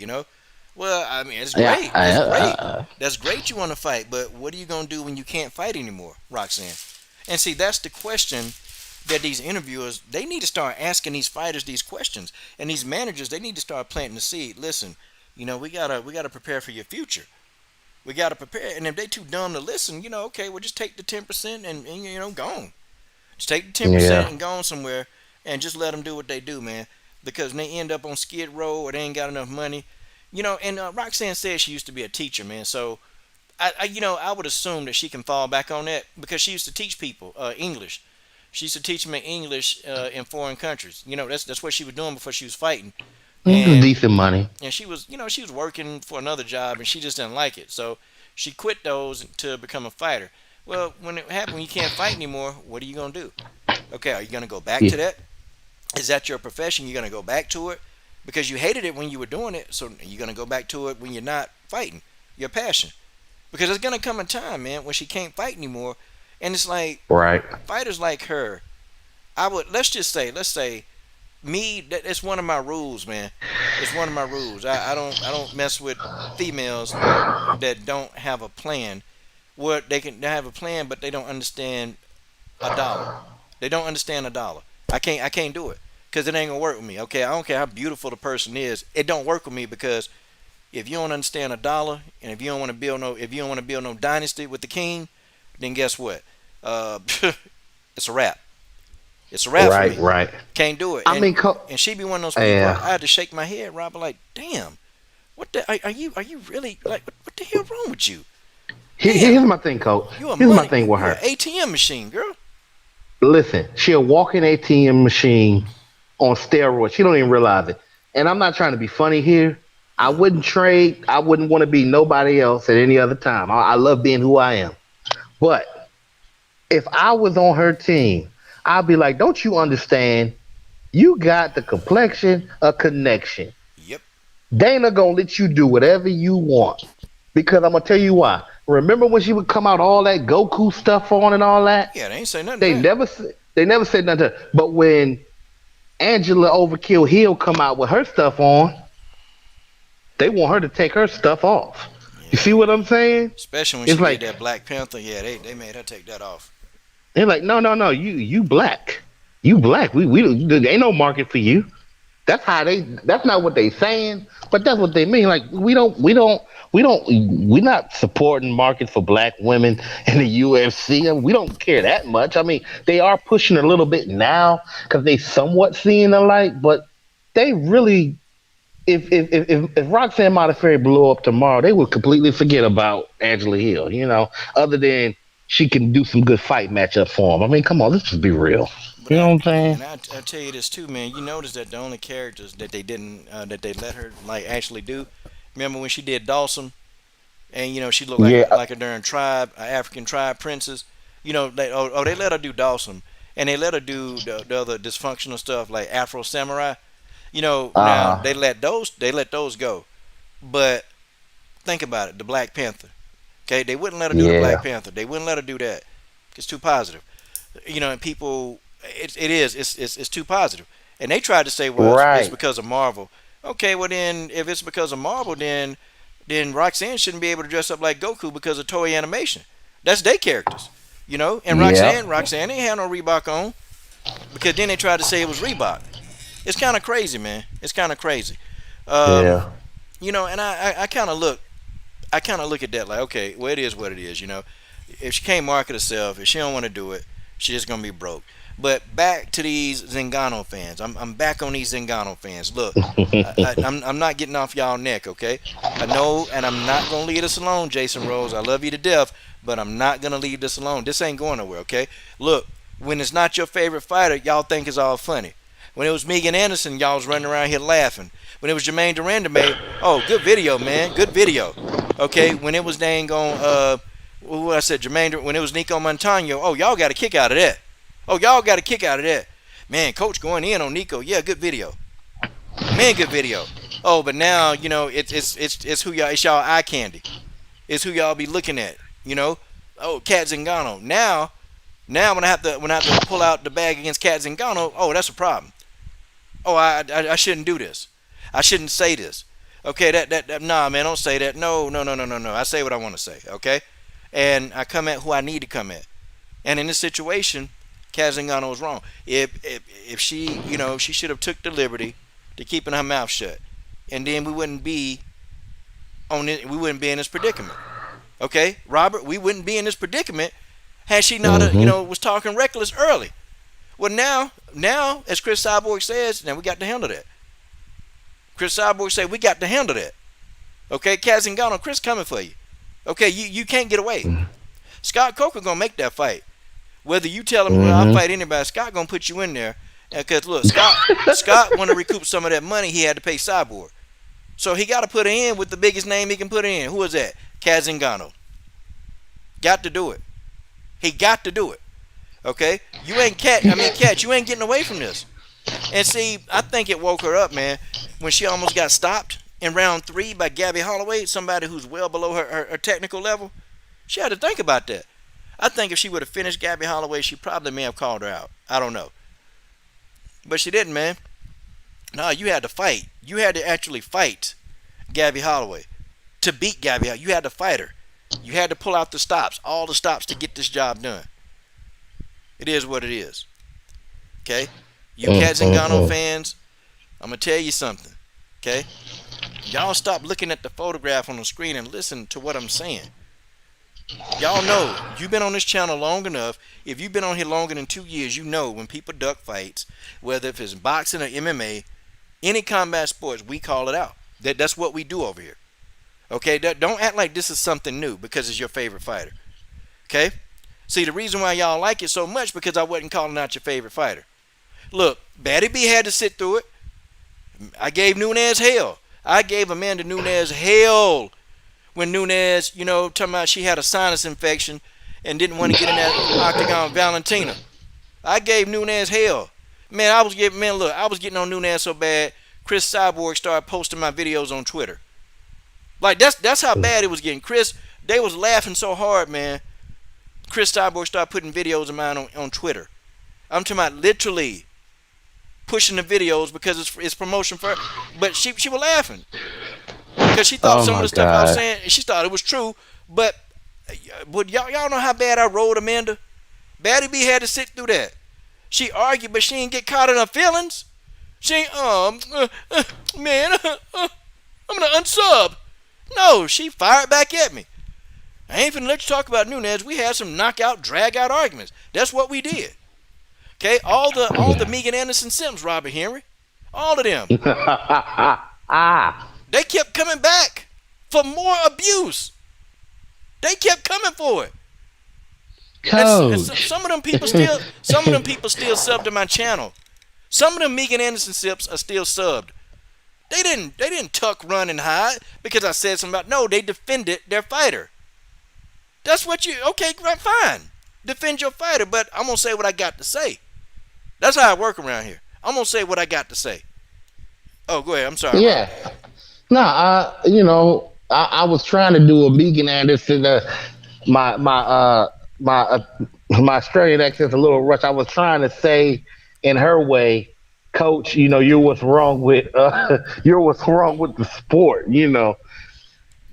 Well, I mean, it's Yeah. great. That's great. That's great. You want to fight, but what are you gonna do when you can't fight anymore, Roxanne? And see, that's the question that these interviewers they need to start asking these fighters these questions, and these managers they need to start planting the seed. Listen, we gotta prepare for your future. We gotta prepare, and if they too dumb to listen, okay, well just take the 10% and go on. Just take the 10% Yeah. and go on somewhere, and just let them do what they do, man. Because when they end up on Skid Row or they ain't got enough money, And Roxanne said she used to be a teacher, man. So I would assume that she can fall back on that because she used to teach people English. She used to teach them English in foreign countries. That's what she was doing before she was fighting, and Decent money. she was working for another job and she just didn't like it. So she quit those to become a fighter. Well, when it happened, when you can't fight anymore, what are you gonna do? Okay, are you gonna go back Yeah. to that? Is that your profession? You're gonna go back to it because you hated it when you were doing it. So you're gonna go back to it when you're not fighting your passion. Because there's gonna come a time, man, when she can't fight anymore, and it's like Right. fighters like her. I would let's say me. It's one of my rules, man. It's one of my rules. I don't mess with females that don't have a plan. What they have a plan, but they don't understand a dollar. They don't understand a dollar. I can't do it because it ain't gonna work with me. Okay, I don't care how beautiful the person is. It don't work with me because if you don't understand a dollar, and if you don't want to build no dynasty with the king, then guess what? Uh, it's a wrap. It's a wrap for Right, me. right. Can't do it. I mean, And she be one of those people. yeah. I had to shake my head, Robert. Like, damn, what the are you really like? What the hell wrong with you? Here's Damn, my thing, Coach. you a Here's my money, thing with you an her. ATM machine, girl. Listen, she a walking ATM machine on steroids. She don't even realize it. And I'm not trying to be funny here. I wouldn't trade. I wouldn't want to be nobody else at any other time. I love being who I am. But if I was on her team, I'd be like, don't you understand? You got the complexion of connection. Yep. Dana gonna let you do whatever you want. Because I'm gonna tell you why. Remember when she would come out all that Goku stuff on and all that? Yeah, they ain't say nothing. They To that. never said nothing. But when Angela Overkill Hill come out with her stuff on, they want her to take her stuff off. You Yeah. see what I'm saying? Especially when It's she like did that Black Panther. Yeah, they made her take that off. they're like, no, you black, you black. We there ain't no market for you. That's how they. That's not what they saying, but that's what they mean. Like we're not supporting market for black women in the UFC. We don't care that much. I mean, they are pushing a little bit now because they somewhat seeing the light, but they really. If Roxanne Modafferi blew up tomorrow, they would completely forget about Angela Hill. Other than she can do some good fight matchup for them. I mean, come on, let's just be real. But You know what I'm saying? I tell you this too, man. You notice that the only characters that they didn't that they let her like actually do. Remember when she did Dawson, and she looked like Yeah, a darn tribe, a African tribe princess. They let her do Dawson, and they let her do the other dysfunctional stuff like Afro Samurai. Now uh, they let those go. But think about it, the Black Panther. Okay, they wouldn't let her do the Black yeah, Panther. They wouldn't let her do that. It's too positive. And people, it's too positive. And they tried to say, well, it's right. because of Marvel. Okay, well then, if it's because of Marvel, then Roxanne shouldn't be able to dress up like Goku because of Toei Animation. That's their characters. And Yep. Roxanne ain't had no Reebok on because then they tried to say it was Reebok. It's kind of crazy, man. It's kind of crazy. Um, Yeah. and I I kind of look at that like, okay, well, it is what it is. If she can't market herself, if she don't want to do it, she's just gonna be broke. But back to these Zingano fans. I'm back on these Zingano fans. Look, I'm not getting off y'all neck, okay? I know, and I'm not gonna leave this alone, Jason Rose. I love you to death, but I'm not gonna leave this alone. This ain't going nowhere, okay? Look, when it's not your favorite fighter, y'all think it's all funny. When it was Megan Anderson, y'all was running around here laughing. When it was Jermaine Durandame, oh, good video, man, good video. Okay, when it was dang on, what I said, when it was Nico Montano, oh, y'all got a kick out of that. Oh, y'all got a kick out of that. Man, coach going in on Nico, yeah, good video. Man, good video. Oh, but now it's who y'all, it's y'all eye candy. It's who y'all be looking at. Oh, Cat Zingano. Now when I have to pull out the bag against Cat Zingano, oh, that's a problem. Oh, I shouldn't do this. I shouldn't say this. Okay, that nah, man, don't say that. No. I say what I want to say. Okay, and I come at who I need to come at. And in this situation, Cat Zingano was wrong. If she, she should have took the liberty to keeping her mouth shut, and then we wouldn't be on it. We wouldn't be in this predicament. Okay, Robert, we wouldn't be in this predicament had she not, Hmm. was talking reckless early. Well, now, as Chris Cyborg says, now we got to handle that. Chris Cyborg said we got to handle that. Okay, Cat Zingano, Chris coming for you. Okay, you can't get away. Scott Coker gonna make that fight. Whether you tell him, well, I'll Hmm. fight anybody, Scott gonna put you in there. Because look, Scott want to recoup some of that money he had to pay Cyborg. So he got to put her in with the biggest name he can put her in. Who is that? Cat Zingano. Got to do it. He got to do it. Okay? You ain't Cat. You ain't getting away from this. And see, I think it woke her up, man, when she almost got stopped in round 3 by Gabby Holloway, somebody who's well below her technical level. She had to think about that. I think if she would have finished Gabby Holloway, she probably may have called her out. I don't know. But she didn't, man. No, you had to fight. You had to actually fight Gabby Holloway. To beat Gabby, you had to fight her. You had to pull out the stops, all the stops to get this job done. It is what it is. Okay? You Cat Zingano fans, I'm going to tell you something. Okay? Y'all stop looking at the photograph on the screen and listen to what I'm saying. Y'all know, you've been on this channel long enough. If you've been on here longer than 2 years, you know when people duck fights, whether if it's boxing or MMA, any combat sports, we call it out. That's what we do over here. Okay? Don't act like this is something new because it's your favorite fighter. Okay? See, the reason why y'all like it so much because I wasn't calling out your favorite fighter. Look, Batty B had to sit through it. I gave Nunes hell. I gave Amanda Nunes hell when Nunes, talking about she had a sinus infection and didn't want to get in that octagon with Valentina. I gave Nunes hell. Man, I was getting on Nunes so bad, Chris Cyborg started posting my videos on Twitter. Like, that's how bad it was getting. Chris, they was laughing so hard, man. Chris Cyborg started putting videos of mine on Twitter. I'm talking about literally pushing the videos because it's promotion for her. But she was laughing because she thought some of the stuff I was saying, she thought it was true. But y'all know how bad I rolled Amanda? Batty B had to sit through that. She argued, but she didn't get caught in her feelings. She ain't, man, I'm gonna unsub. No, she fired back at me. I ain't finna let you talk about Nunes. We had some knockout, drag-out arguments. That's what we did. Okay, all the Megan Anderson Sims, Robert Henry, all of them. They kept coming back for more abuse. They kept coming for it. And some of them people still subbed to my channel. Some of them Megan Anderson Sims are still subbed. They didn't tuck, run, and hide because I said something about. No, they defended their fighter. That's what okay, fine. Defend your fighter, but I'm going to say what I got to say. That's how I work around here. I'm going to say what I got to say. Oh, go ahead. I'm sorry. Yeah. No, I was trying to do a Megan Anderson, my Australian accent's a little rushed. I was trying to say in her way, Coach, you're what's wrong with the sport,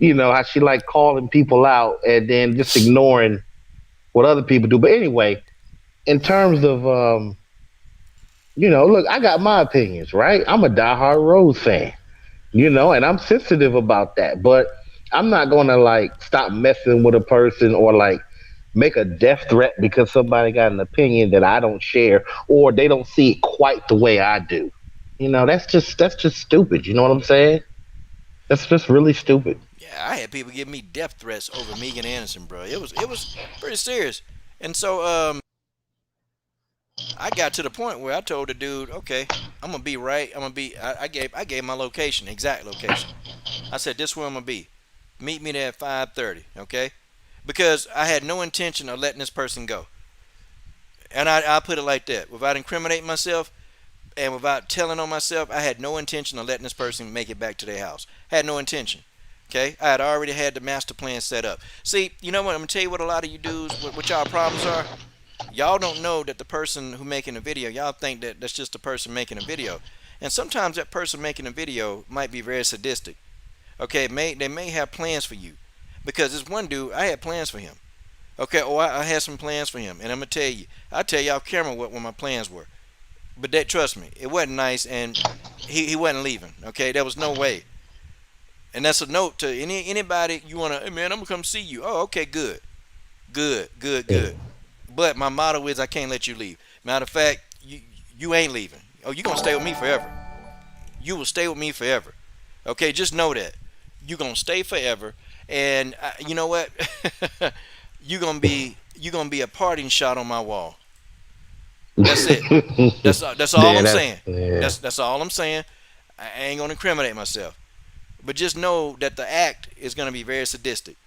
how she like calling people out and then just ignoring what other people do. But anyway, in terms of look, I got my opinions, right? I'm a diehard Rose fan, and I'm sensitive about that. But I'm not gonna like stop messing with a person or like make a death threat because somebody got an opinion that I don't share or they don't see it quite the way I do. That's just stupid. You know what I'm saying? That's just really stupid. Yeah, I had people give me death threats over Megan Anderson, bro. It was pretty serious. And so I got to the point where I told the dude, okay, I'm gonna be right. I gave my location, exact location. I said, this is where I'm gonna be. Meet me there at 5:30, okay? Because I had no intention of letting this person go. And I put it like that. Without incriminating myself and without telling on myself, I had no intention of letting this person make it back to their house. Had no intention. Okay? I had already had the master plan set up. See, you know what? I'm going to tell you what a lot of you dudes, what y'all problems are. Y'all don't know that the person who making a video, y'all think that that's just the person making a video. And sometimes that person making a video might be very sadistic. Okay? They may have plans for you. Because this one dude, I had plans for him. Okay, I had some plans for him. And I'm going to tell you, I'll tell you off camera what my plans were. But trust me, it wasn't nice and he wasn't leaving. Okay, there was no way. And that's a note to anybody you want to, hey man, I'm going to come see you. Oh, okay, good. Good. But my motto is I can't let you leave. Matter of fact, you ain't leaving. Oh, you're going to stay with me forever. You will stay with me forever. Okay, just know that. You're going to stay forever. And you know what? you're gonna be a parting shot on my wall. That's it. That's all I'm saying. Yeah. That's all I'm saying. I ain't gonna incriminate myself, but just know that the act is gonna be very sadistic.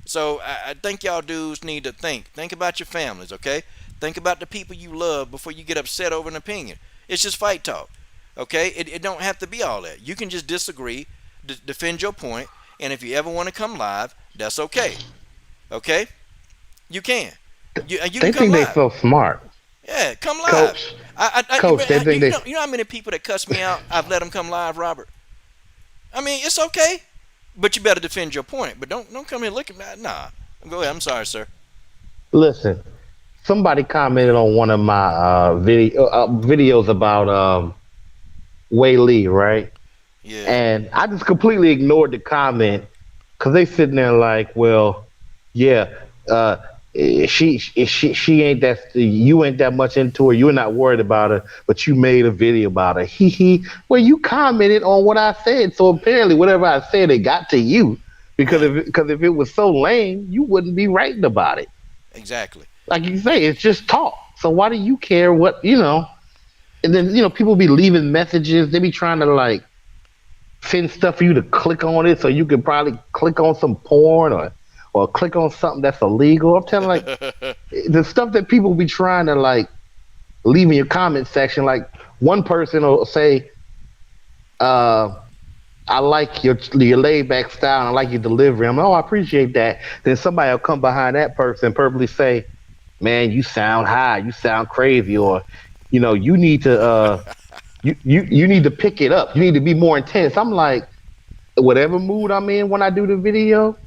So I think y'all dudes need to think about your families. Okay, think about the people you love before you get upset over an opinion. It's just fight talk. Okay, it don't have to be all that. You can just disagree, defend your point. And if you ever want to come live, that's okay. Okay? You can. You they can think live. They so smart. Yeah, come live. Coach, But Coach, they think they you know how many people that cuss me out? I've let them come live, Robert. I mean, it's okay, but you better defend your point. But don't come here looking at nah. Go ahead. I'm sorry, sir. listen. Somebody commented on one of my videos about Wei Lee, right? Yeah, And I just completely ignored the comment because they sitting there like, well, yeah, uh, she ain't that you ain't that much into her. You're not worried about her, but you made a video about her. He he. Well, you commented on what I said, so apparently whatever I said it got to you because right. if it was so lame, you wouldn't be writing about it. Exactly. Like you say, it's just talk. So why do you care what you know? And then people be leaving messages. They be trying to like send stuff for you to click on it so you can probably click on some porn or click on something that's illegal. I'm telling like the stuff that people be trying to like leave in your comment section. Like one person will say, uh, "I like your laid back style. And I like your delivery." I'm like, "Oh, I appreciate that." Then somebody will come behind that person and purposely say, "Man, you sound high. You sound crazy," or you need to you need to pick it up. You need to be more intense. I'm like, whatever mood I'm in when I do the video,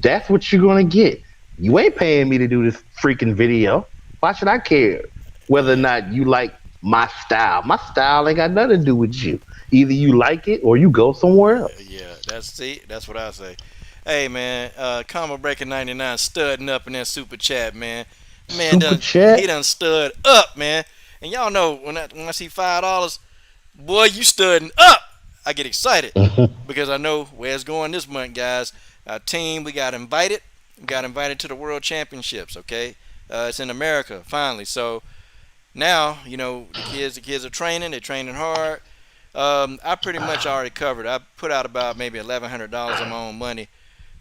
that's what you're gonna get. You ain't paying me to do this freaking video. Why should I care whether or Yeah, not you like my style? My style ain't got nothing to do with you. Either you like it or you go somewhere else. yeah. That's what I say. Hey man, combo breaker 99 studding up in that super chat, man. Man Super done he chat. done stud up, man. And y'all know when I see $5, boy, you studding up. I get excited because I know where it's going this month, guys. Our team, we got invited. We got invited to the World Championships. Okay, it's in America finally. So now the kids are training. They're training hard. I pretty much already covered. I put out about maybe $1,100 of my own money.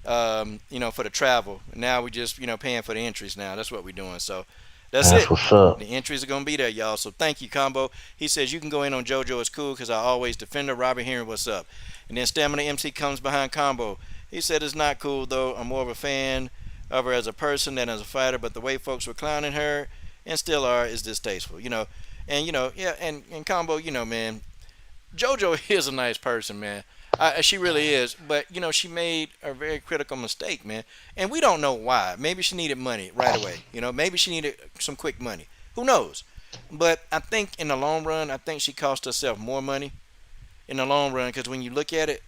For the travel. Now we just paying for the entries now. That's what we're doing. So that's That's it. what's up. The entries are gonna be there, y'all. So thank you, Combo. He says you can go in on JoJo. It's cool because I always defend her. Robert Henry, what's up? And then Stamina MC comes behind Combo. He said it's not cool though. I'm more of a fan of her as a person than as a fighter. But the way folks were clowning her and still are is distasteful. And yeah, and Combo, man, JoJo is a nice person, man. She really is, but she made a very critical mistake, man, and we don't know why. Maybe she needed money right away. Maybe she needed some quick money. Who knows? But I think in the long run, I think she cost herself more money in the long run because when you look at it,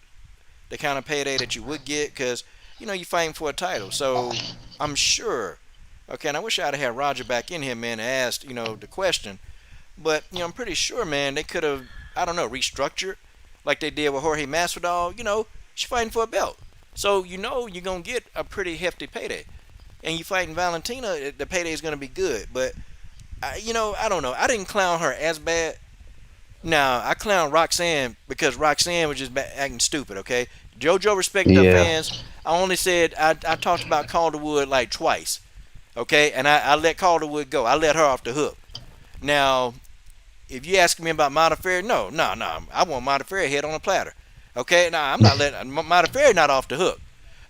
the kind of payday that you would get, because you're fighting for a title. So I'm sure. Okay, and I wish I'd have had Roger back in here, man, and asked the question. But I'm pretty sure, man, they could have, I don't know, restructured like they did with Jorge Masvidal. She's fighting for a belt, so you're gonna get a pretty hefty payday. And you fighting Valentina, the payday is gonna be good. But I don't know. I didn't clown her as bad. Now I clown Roxanne because Roxanne was just acting stupid. Okay, JoJo respected her Yeah. fans. I only said I talked about Calderwood like twice. Okay, and I let Calderwood go. I let her off the hook. Now if you ask me about Montefiore, no. I want Montefiore head on a platter. Okay, now I'm not letting Montefiore not off the hook.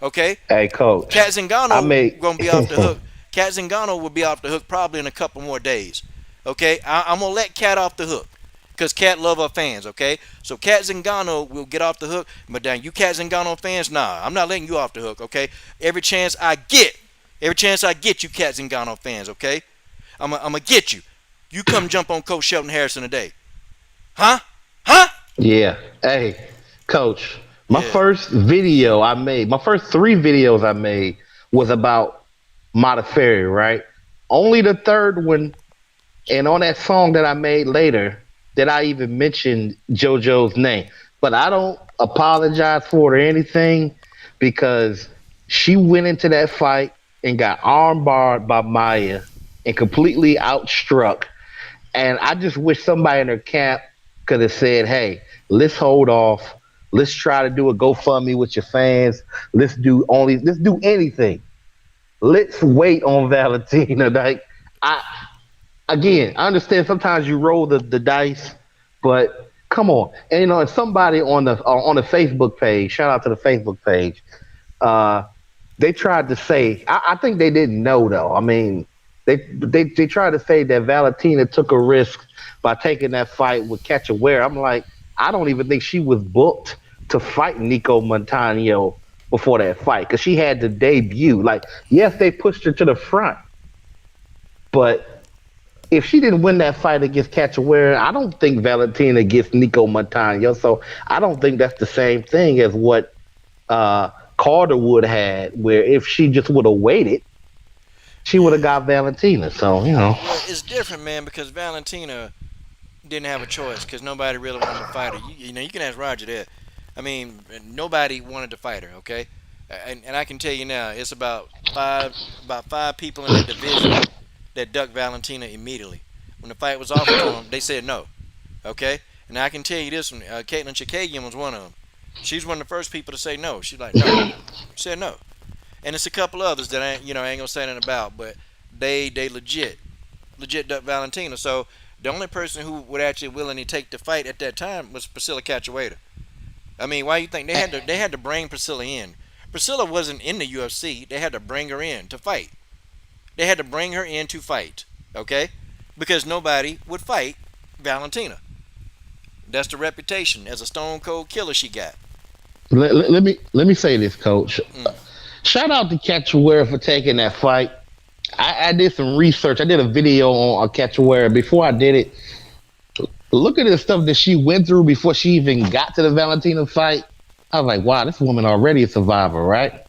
Okay, Hey, coach. Cat I Zingano made. gonna be off the hook. Cat Zingano will be off the hook probably in a couple more days. Okay, I'm gonna let Cat off the hook because Cat love her fans. Okay, so Cat Zingano will get off the hook, but then you Cat Zingano fans, nah, I'm not letting you off the hook. Okay, every chance I get, you Cat Zingano fans. Okay, I'm gonna get you. You come jump on Coach Shelton Harrison today. Huh? Huh? Yeah. Hey, coach. My Yeah. first video I made, my first three videos I made was about Montefiore, right? Only the third one, and on that song that I made later, that I even mentioned JoJo's name. But I don't apologize for it or anything because she went into that fight and got armbarred by Maya and completely outstruck. And I just wish somebody in her camp could have said, "Hey, let's hold off. Let's try to do a GoFundMe with your fans. Let's do anything. Let's wait on Valentina." Like, I again, I understand sometimes you roll the dice, but come on. And and somebody on the Facebook page, shout out to the Facebook page, uh, they tried to say, I think they didn't know though. I mean, They try to say that Valentina took a risk by taking that fight with Cachoeira. I'm like, I don't even think she was booked to fight Nico Montano before that fight because she had to debut. Like, yes, they pushed her to the front, but if she didn't win that fight against Cachoeira, I don't think Valentina gets Nico Montano. So I don't think that's the same thing as what Carter would have had, where if she just would have waited, she would have Yeah. got Valentina. So you know, Well, it's different, man, because Valentina didn't have a choice because nobody really wanted to fight her. You can ask Roger that. I mean, nobody wanted to fight her. Okay, and I can tell you now, it's about five people in that division that ducked Valentina immediately. When the fight was offered to them, they said no. Okay, and I can tell you this one: Caitlin Chikagian was one of them. She's one of the first people to say no. She's like, no, she said no. And it's a couple others that I ain't gonna say anything about, but they legit ducked Valentina. So the only person who would actually willingly take the fight at that time was Priscilla Cachoeira. I mean, why you think they had to bring Priscilla in? Priscilla wasn't in the UFC. They had to bring her in to fight. They had to bring her in to fight. Okay, because nobody would fight Valentina. That's the reputation as a stone cold killer she got. let me say this, Coach. Mm. Shout out to Cachoeira for taking that fight. I did some research. I did a video on Cachoeira. Before I did it, look at the stuff that she went through before she even got to the Valentina fight. I was like, wow, this woman already a survivor, right?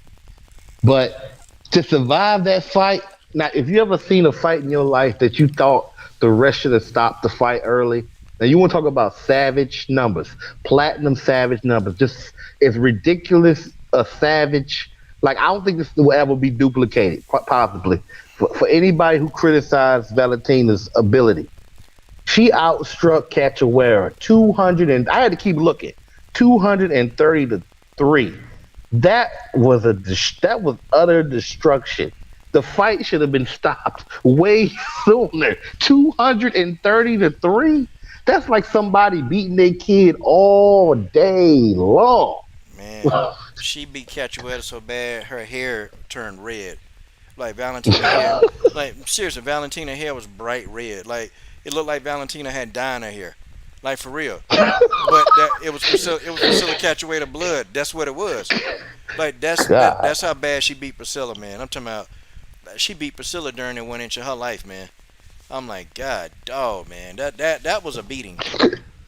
But to survive that fight, now, if you ever seen a fight in your life that you thought the rest should have stopped the fight early, now you want to talk about savage numbers, platinum savage numbers, just as ridiculous a savage. Like, I don't think this will ever be duplicated, possibly. For anybody who criticized Valentina's ability, she outstruck Cachoeira 200 and I had to keep looking, 230 to 3. That was utter destruction. The fight should have been stopped way sooner. 230 to 3? That's like somebody beating their kid all day long. Man, she beat Cachoeira so bad her hair turned red. Like Valentina hair, like seriously, Valentina hair was bright red. Like it looked like Valentina had dye in her hair, like for real. But it was Priscilla Cachoeira blood. That's what it was. Like God. that's how bad she beat Priscilla, man. I'm talking about she beat Priscilla during the 1 inch of her life, man. I'm like, God, dog, man, that was a beating.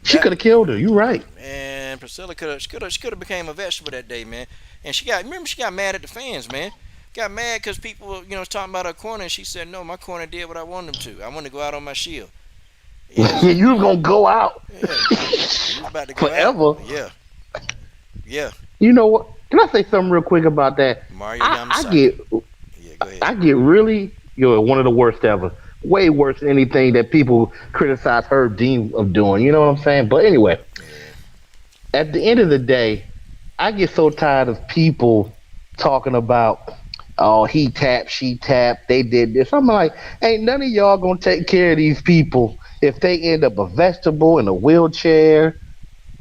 She That could have killed her. You right. Man, Priscilla she could have became a vegetable that day, man. And she got mad at the fans, man. Got mad because people were, was talking about her corner, and she said, "No, my corner did what I wanted them to. I want to go out on my shield." Yeah, You was gonna go out yeah. You was about to go out. forever. Yeah, yeah. You know what? Can I say something real quick about that? Mario I Yamasaki. get Yeah, go ahead. I get really you're one of the worst ever. Way worse than anything that people criticize her deem of doing. You know what I'm saying? But anyway, Yeah. at the end of the day, I get so tired of people talking about, oh, he tapped, she tapped, they did this. I'm like, ain't none of y'all gonna take care of these people if they end up a vegetable in a wheelchair,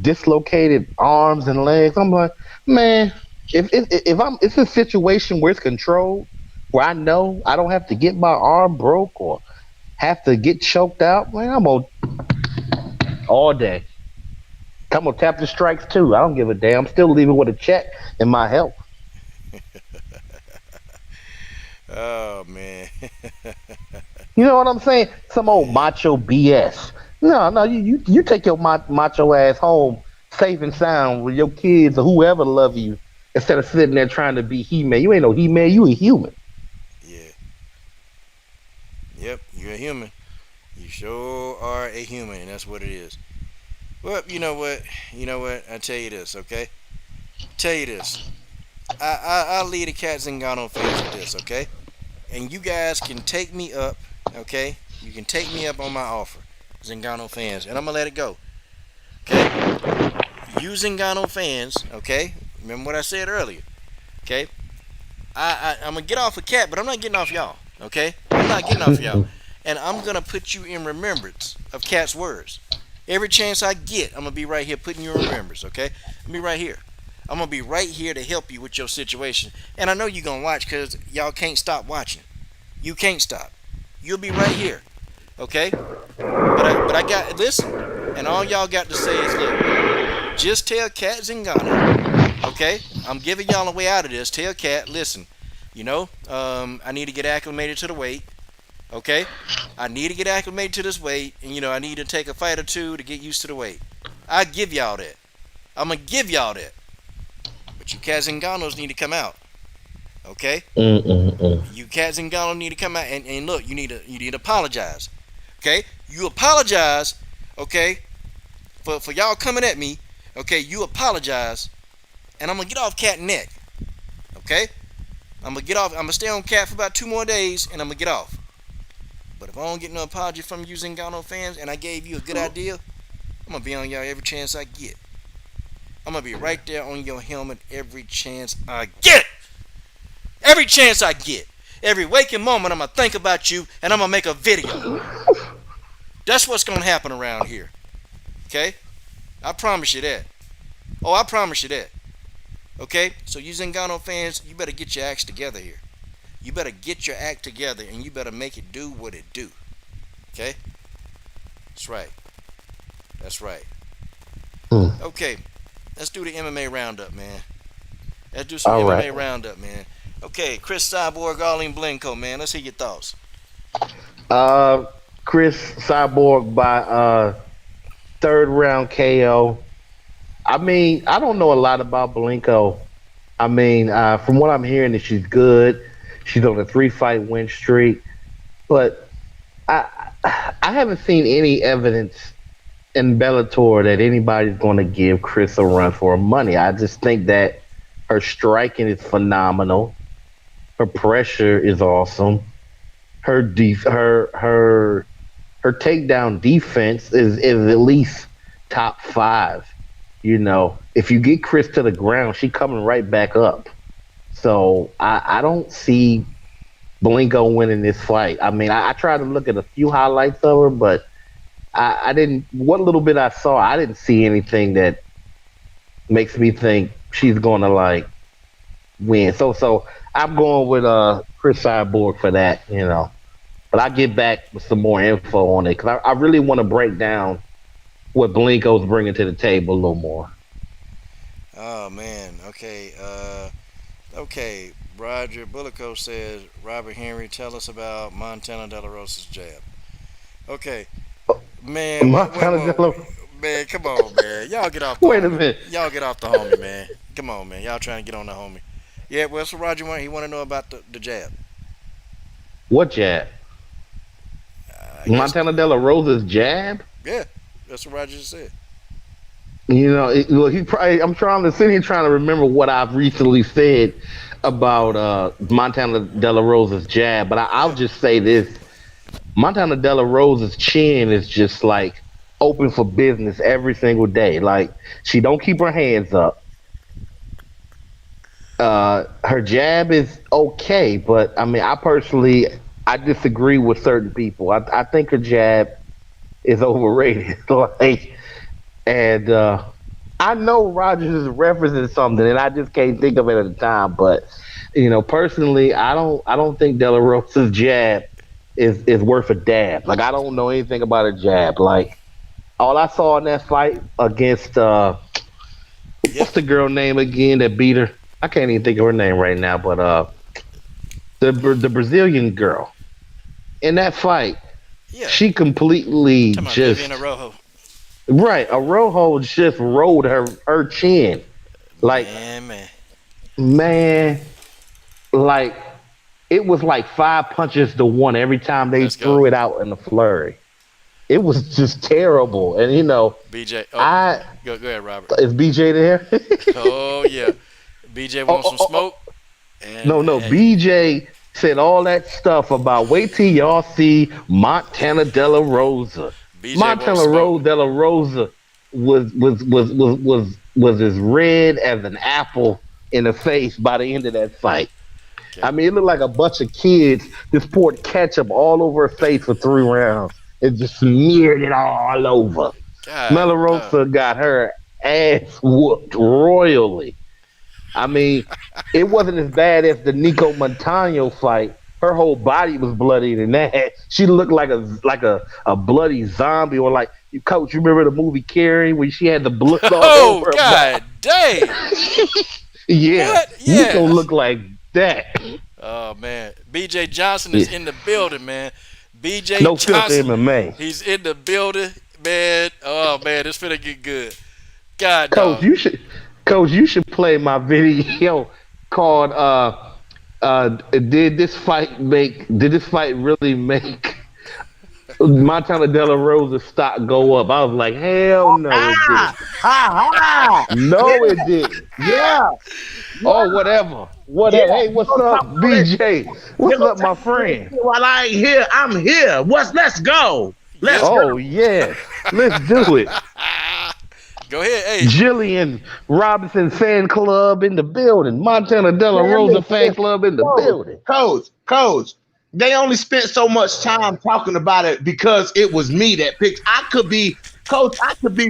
dislocated arms and legs. I'm like, man, if I'm it's a situation where it's controlled, where I know I don't have to get my arm broke or have to get choked out, man, I'm on all day. I'm gonna tap the strikes too. I don't give a damn. I'm still leaving with a check and my health. Oh man. You know what I'm saying? Some old macho BS. No, no, you take your macho ass home safe and sound with your kids or whoever love you instead of sitting there trying to be He-Man. You ain't no He-Man, you a human. Yeah. Yep. You're a human. You sure are a human, and that's what it is. Well, you know what? You know what? I tell you this, okay? Tell you this. I'll lead the Cat Zingano fans with this, okay? And you guys can take me up, okay? You can take me up on my offer, Zingano fans, and I'm gonna let it go, okay? You Zingano fans, okay? Remember what I said earlier, okay? I'm gonna get off of Cat, but I'm not getting off y'all, okay? I'm not getting off y'all, and I'm gonna put you in remembrance of Cat's words. Every chance I get, I'm gonna be right here putting you in remembrance, okay? I'll be right here. I'm gonna be right here to help you with your situation. And I know you're gonna watch because y'all can't stop watching. You can't stop. You'll be right here. Okay? But I got listen, and all y'all got to say is look, just tell Cat Zingano, okay? I'm giving y'all a way out of this. Tell Cat, listen, I need to get acclimated to the weight, okay? I need to get acclimated to this weight, and I need to take a fight or two to get used to the weight. I give y'all that. I'm gonna give y'all that. But you Cat Zinganos need to come out, okay? You Cat Zingano need to come out and look. You need to apologize. Okay, you apologize, okay, for y'all coming at me, okay, you apologize, and I'm gonna get off Cat neck, okay, I'm gonna stay on Cat for about 2 more days, and I'm gonna get off, but if I don't get no apology from you Zingano fans, and I gave you a good idea, I'm gonna be on y'all every chance I get, I'm gonna be right there on your helmet every chance I get, every chance I get. Every waking moment, I'm going to think about you, and I'm going to make a video. That's what's going to happen around here. Okay? I promise you that. Oh, I promise you that. Okay? So you Zingano fans, you better get your acts together here. You better get your act together, and you better make it do what it do. Okay? That's right. That's right. Okay. Let's do the MMA roundup, man. Let's do some MMA roundup, man. Okay, Chris Cyborg, Arlene Blencowe, man. Let's hear your thoughts. Chris Cyborg by 3rd round KO. I mean, I don't know a lot about Blencowe. I mean, from what I'm hearing, that she's good. She's on a 3-fight win streak, but I haven't seen any evidence in Bellator that anybody's going to give Chris a run for her money. I just think that her striking is phenomenal. Her pressure is awesome. Her takedown defense is at least top 5. If you get Chris to the ground, she coming right back up. So I don't see Blencowe winning this fight. I mean, I tried to look at a few highlights of her, but I didn't. What little bit I saw, I didn't see anything that makes me think she's going to win. So I'm going with Chris Cyborg for that, But I'll get back with some more info on it because I really want to break down what Blencowe's bringing to the table a little more. Oh, man. Okay. Okay. Roger Bullico says, Robert Henry, tell us about Montana De La Rosa's jab. Okay. Man, man, come on, man. Y'all get off the Wait a homie. minute. Y'all get off the homie, man. Come on, man. Y'all trying to get on the homie. Yeah, well, that's what Roger want. He want to know about the jab. What jab? Montana De La Rosa's jab? Yeah, that's what Roger just said. He probably. I'm trying to remember what I've recently said about Montana De La Rosa's jab, but I'll just say this: Montana De La Rosa's chin is just open for business every single day. She don't keep her hands up. Her jab is okay, but I mean, I disagree with certain people. I think her jab is overrated. And I know Rogers is referencing something, and I just can't think of it at the time. But personally, I don't think De La Rosa's jab is worth a dab. I don't know anything about a jab. All I saw in that fight against what's the girl name again that beat her? I can't even think of her name right now, but the Brazilian girl in that fight, she completely just Arojo. Right, Arojo just rolled her chin, man, it was 5 punches to 1 every time they threw it out in the flurry. It was just terrible, and BJ. Go ahead, Robert. Is BJ there? Oh yeah, BJ wants some smoke. No, BJ said all that stuff about wait till y'all see Montana De La Rosa. Montana De La Rosa was as red as an apple in the face by the end of that fight. Okay. I mean, it looked like a bunch of kids just poured ketchup all over her face for 3 rounds. It just smeared it all over. De La Rosa got her ass whooped royally. I mean, it wasn't as bad as the Nico Montano fight, her whole body was bloody and that. She looked like a bloody zombie, or like Coach. You remember the movie Carrie where she had the blood all Oh, over her God damn. body? Yeah, What? you Yeah. gonna look like that. Oh, man. BJ Johnson is in the building, man. BJ No filter Johnson. MMA. He's in the building, man. Oh, man. It's finna get good. God, Coach, dog. Coach, you should play my video called did this fight really make Montana De La Rosa's stock go up? I was like, hell no, it didn't. No, it didn't. Yeah. Oh, whatever. Yeah. Hey, what's up, BJ? What's up, my friend? While I ain't here, I'm here. Let's go. Let's go. Oh, yeah. Let's do it. Go ahead. Hey. Jillian Robinson fan club in the building. Montana De La Rosa fan club in the building. Coach, they only spent so much time talking about it because it was me that picked. I could be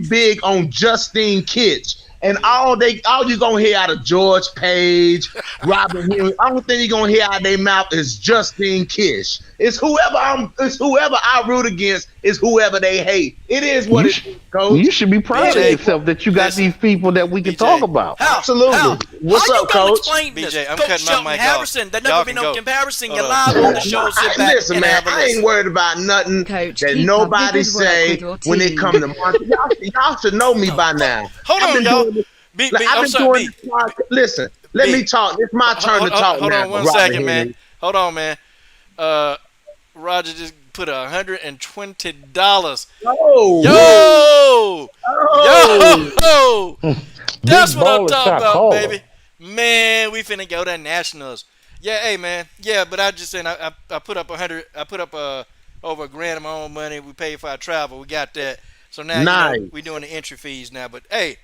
big on Justine Kitch. And all you gonna hear out of George Page, Robin Henry, only thing you gonna hear out of their mouth is Justine Kish. It's whoever I root against is whoever they hate. It is what it is, Coach. You should be proud BJ, of yourself that you got these people that we can talk about. Absolutely. What's up, Coach? BJ, BJ, I'm Coach cutting my Shelton mic Harrison. off. There'll Y'all never be can no go. comparison. You're Hold live on. on the show. Sit back Listen, and man, have a I ain't listen. worried about nothing Coach, that keep nobody up the good say work with your when it team. come to Montana. Y'all should know me by now. Hold I've on, been y'all. doing this- B, Like, I'm I've been sorry, doing this podcast. Listen, let me talk. It's my turn to talk Hold now. on one Robert second, Henry. man. Hold on, man. Roger just put $120. Oh, Yo! oh. Yo! That's Big what I'm baller talking shot about, caller. baby. Man, we finna go to nationals. Yeah, hey, man. Yeah, but I just saying, I put up over $1,000 of my own money. We paid for our travel. We got that. So now Nice. we doing the entry fees now. But hey,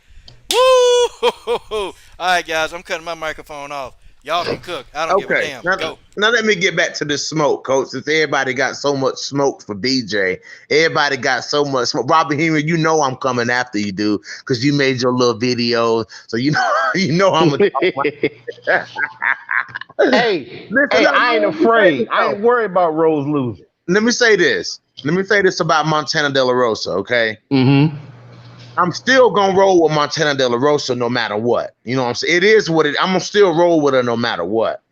woo! All right, guys, I'm cutting my microphone off. Y'all can cook. I don't give a Okay. damn. Now, Go. now let me get back to this smoke, Coach. Since everybody got so much smoke for BJ, everybody got so much smoke. Robert Henry, you know I'm coming after you, dude, because you made your little videos. So you know I'm gonna Hey, Listen, I ain't afraid. I ain't worried about Rose losing. Let me say this. About Montana De La Rosa, okay? Mm-hmm. I'm still gonna roll with Montana De La Rosa no matter what. You know what I'm saying? It is what it. I'm gonna still roll with her no matter what.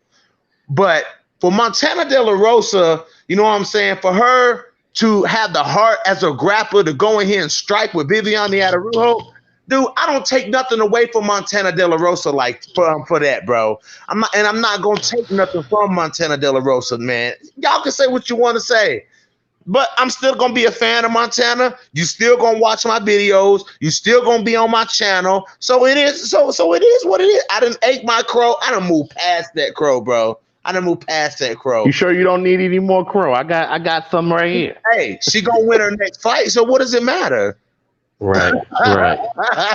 But for Montana De La Rosa, you know what I'm saying? For her to have the heart as a grappler to go in here and strike with Viviane Araújo, dude, I don't take nothing away from Montana De La Rosa like for that, bro. I'm not gonna take nothing from Montana De La Rosa, man. Y'all can say what you want to say. But I'm still gonna be a fan of Montana. You still gonna watch my videos. You still gonna be on my channel. So it is. So it is what it is. I done ate my crow. I done moved past that crow, bro. You sure you don't need any more crow? I got some right here. Hey, she gonna win her next fight. So what does it matter? Right.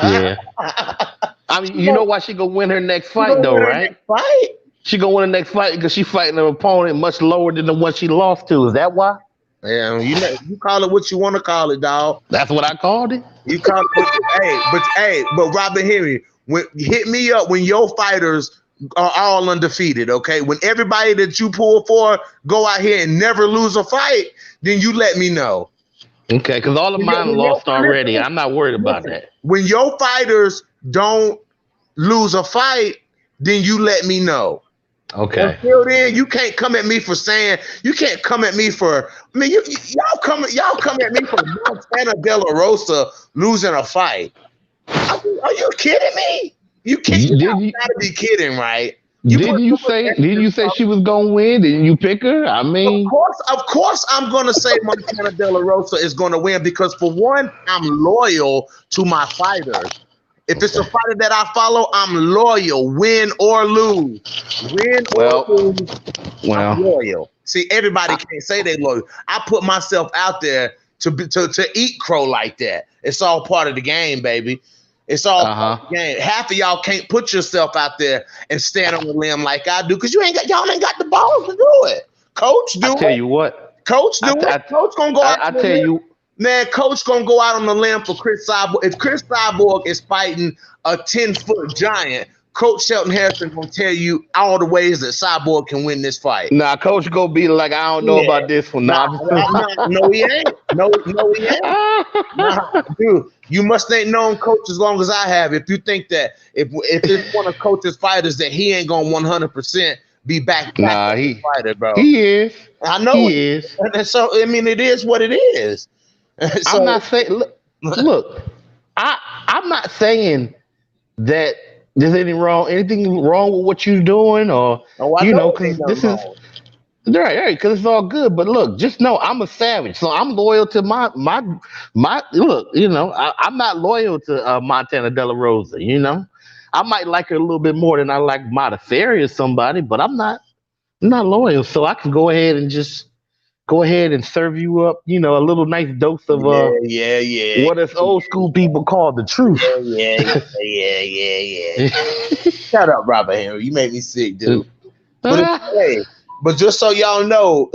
Yeah. I mean, you know why she gonna win her next fight though, right? Fight? She gonna win the next fight because she fighting an opponent much lower than the one she lost to. Is that why? Yeah, you call it what you want to call it, dog. That's what I called it. You call it, but Robert Henry, hit me up when your fighters are all undefeated, okay? When everybody that you pull for go out here and never lose a fight, then you let me know. Okay, because all of mine lost already. I'm not worried about that. When your fighters don't lose a fight, then you let me know. Okay. Until then, you can't come at me for saying. You can't come at me for. I mean, y'all come at me for Montana De La Rosa losing a fight. Are you kidding me? You can't. You gotta be kidding, right? Did you say she was gonna win? Didn't you pick her? I mean, of course, I'm gonna say Montana De La Rosa is gonna win because for one, I'm loyal to my fighters. If it's a fighter that I follow, I'm loyal, win or lose. I'm loyal. See, everybody can't say they loyal. I put myself out there to eat crow like that. It's all part of the game, baby. It's all part of the game. Half of y'all can't put yourself out there and stand on the limb like I do because y'all ain't got the balls to do it. Coach, do it. I tell you what. Coach, do it. Coach gonna go out. I tell you. Man, Coach gonna go out on the limb for Chris Cyborg. If Chris Cyborg is fighting a 10-foot giant, Coach Shelton Harrison gonna tell you all the ways that Cyborg can win this fight. Nah, coach gonna be like, I don't know about this one. No, he ain't. No, he ain't. Nah, dude, you must ain't known Coach as long as I have. If you think that if it's one of Coach's fighters that he ain't gonna 100% be back Nah, fighter, bro. He is. I know he is. And so I mean, it is what it is. So, I'm not saying. Look, I'm not saying that there's anything wrong with what you're doing, or because this is right, because it's all good. But look, just know I'm a savage, so I'm loyal to my. Look, I'm not loyal to Montana De La Rosa. I might like her a little bit more than I like Modafferi or somebody, but I'm not loyal, so I can go ahead and serve you up, a little nice dose of what us old school people call the truth. Yeah. Shut up, Robert Henry. You make me sick, dude. But just so y'all know,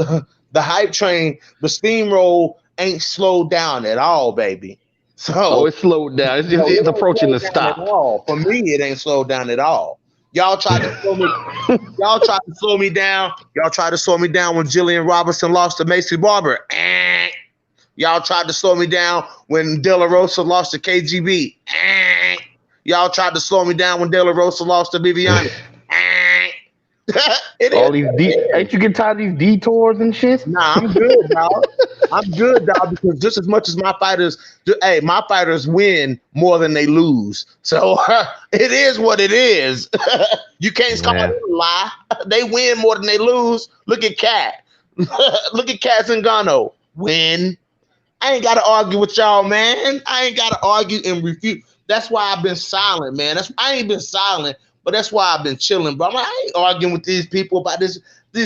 the hype train, the steamroll ain't slowed down at all, baby. So it's slowed down. It's approaching the stop. For me, it ain't slowed down at all. Y'all tried to slow me. Y'all tried to slow me down. Y'all tried to slow me down when Jillian Robertson lost to Macy Barber. Y'all tried to slow me down when De La Rosa lost to KGB. Y'all tried to slow me down when De La Rosa lost to Viviani. Ain't you get tired of these detours and shit? Nah, I'm good, dog. Because just as much as my fighters win more than they lose. So it is what it is. You can't call it a lie. They win more than they lose. Look at Cat. Look at Cat Zingano. Win. I ain't got to argue with y'all, man. I ain't got to argue and refute. That's why I've been silent, man. I ain't been silent, but that's why I've been chilling, bro. I ain't arguing with these people about this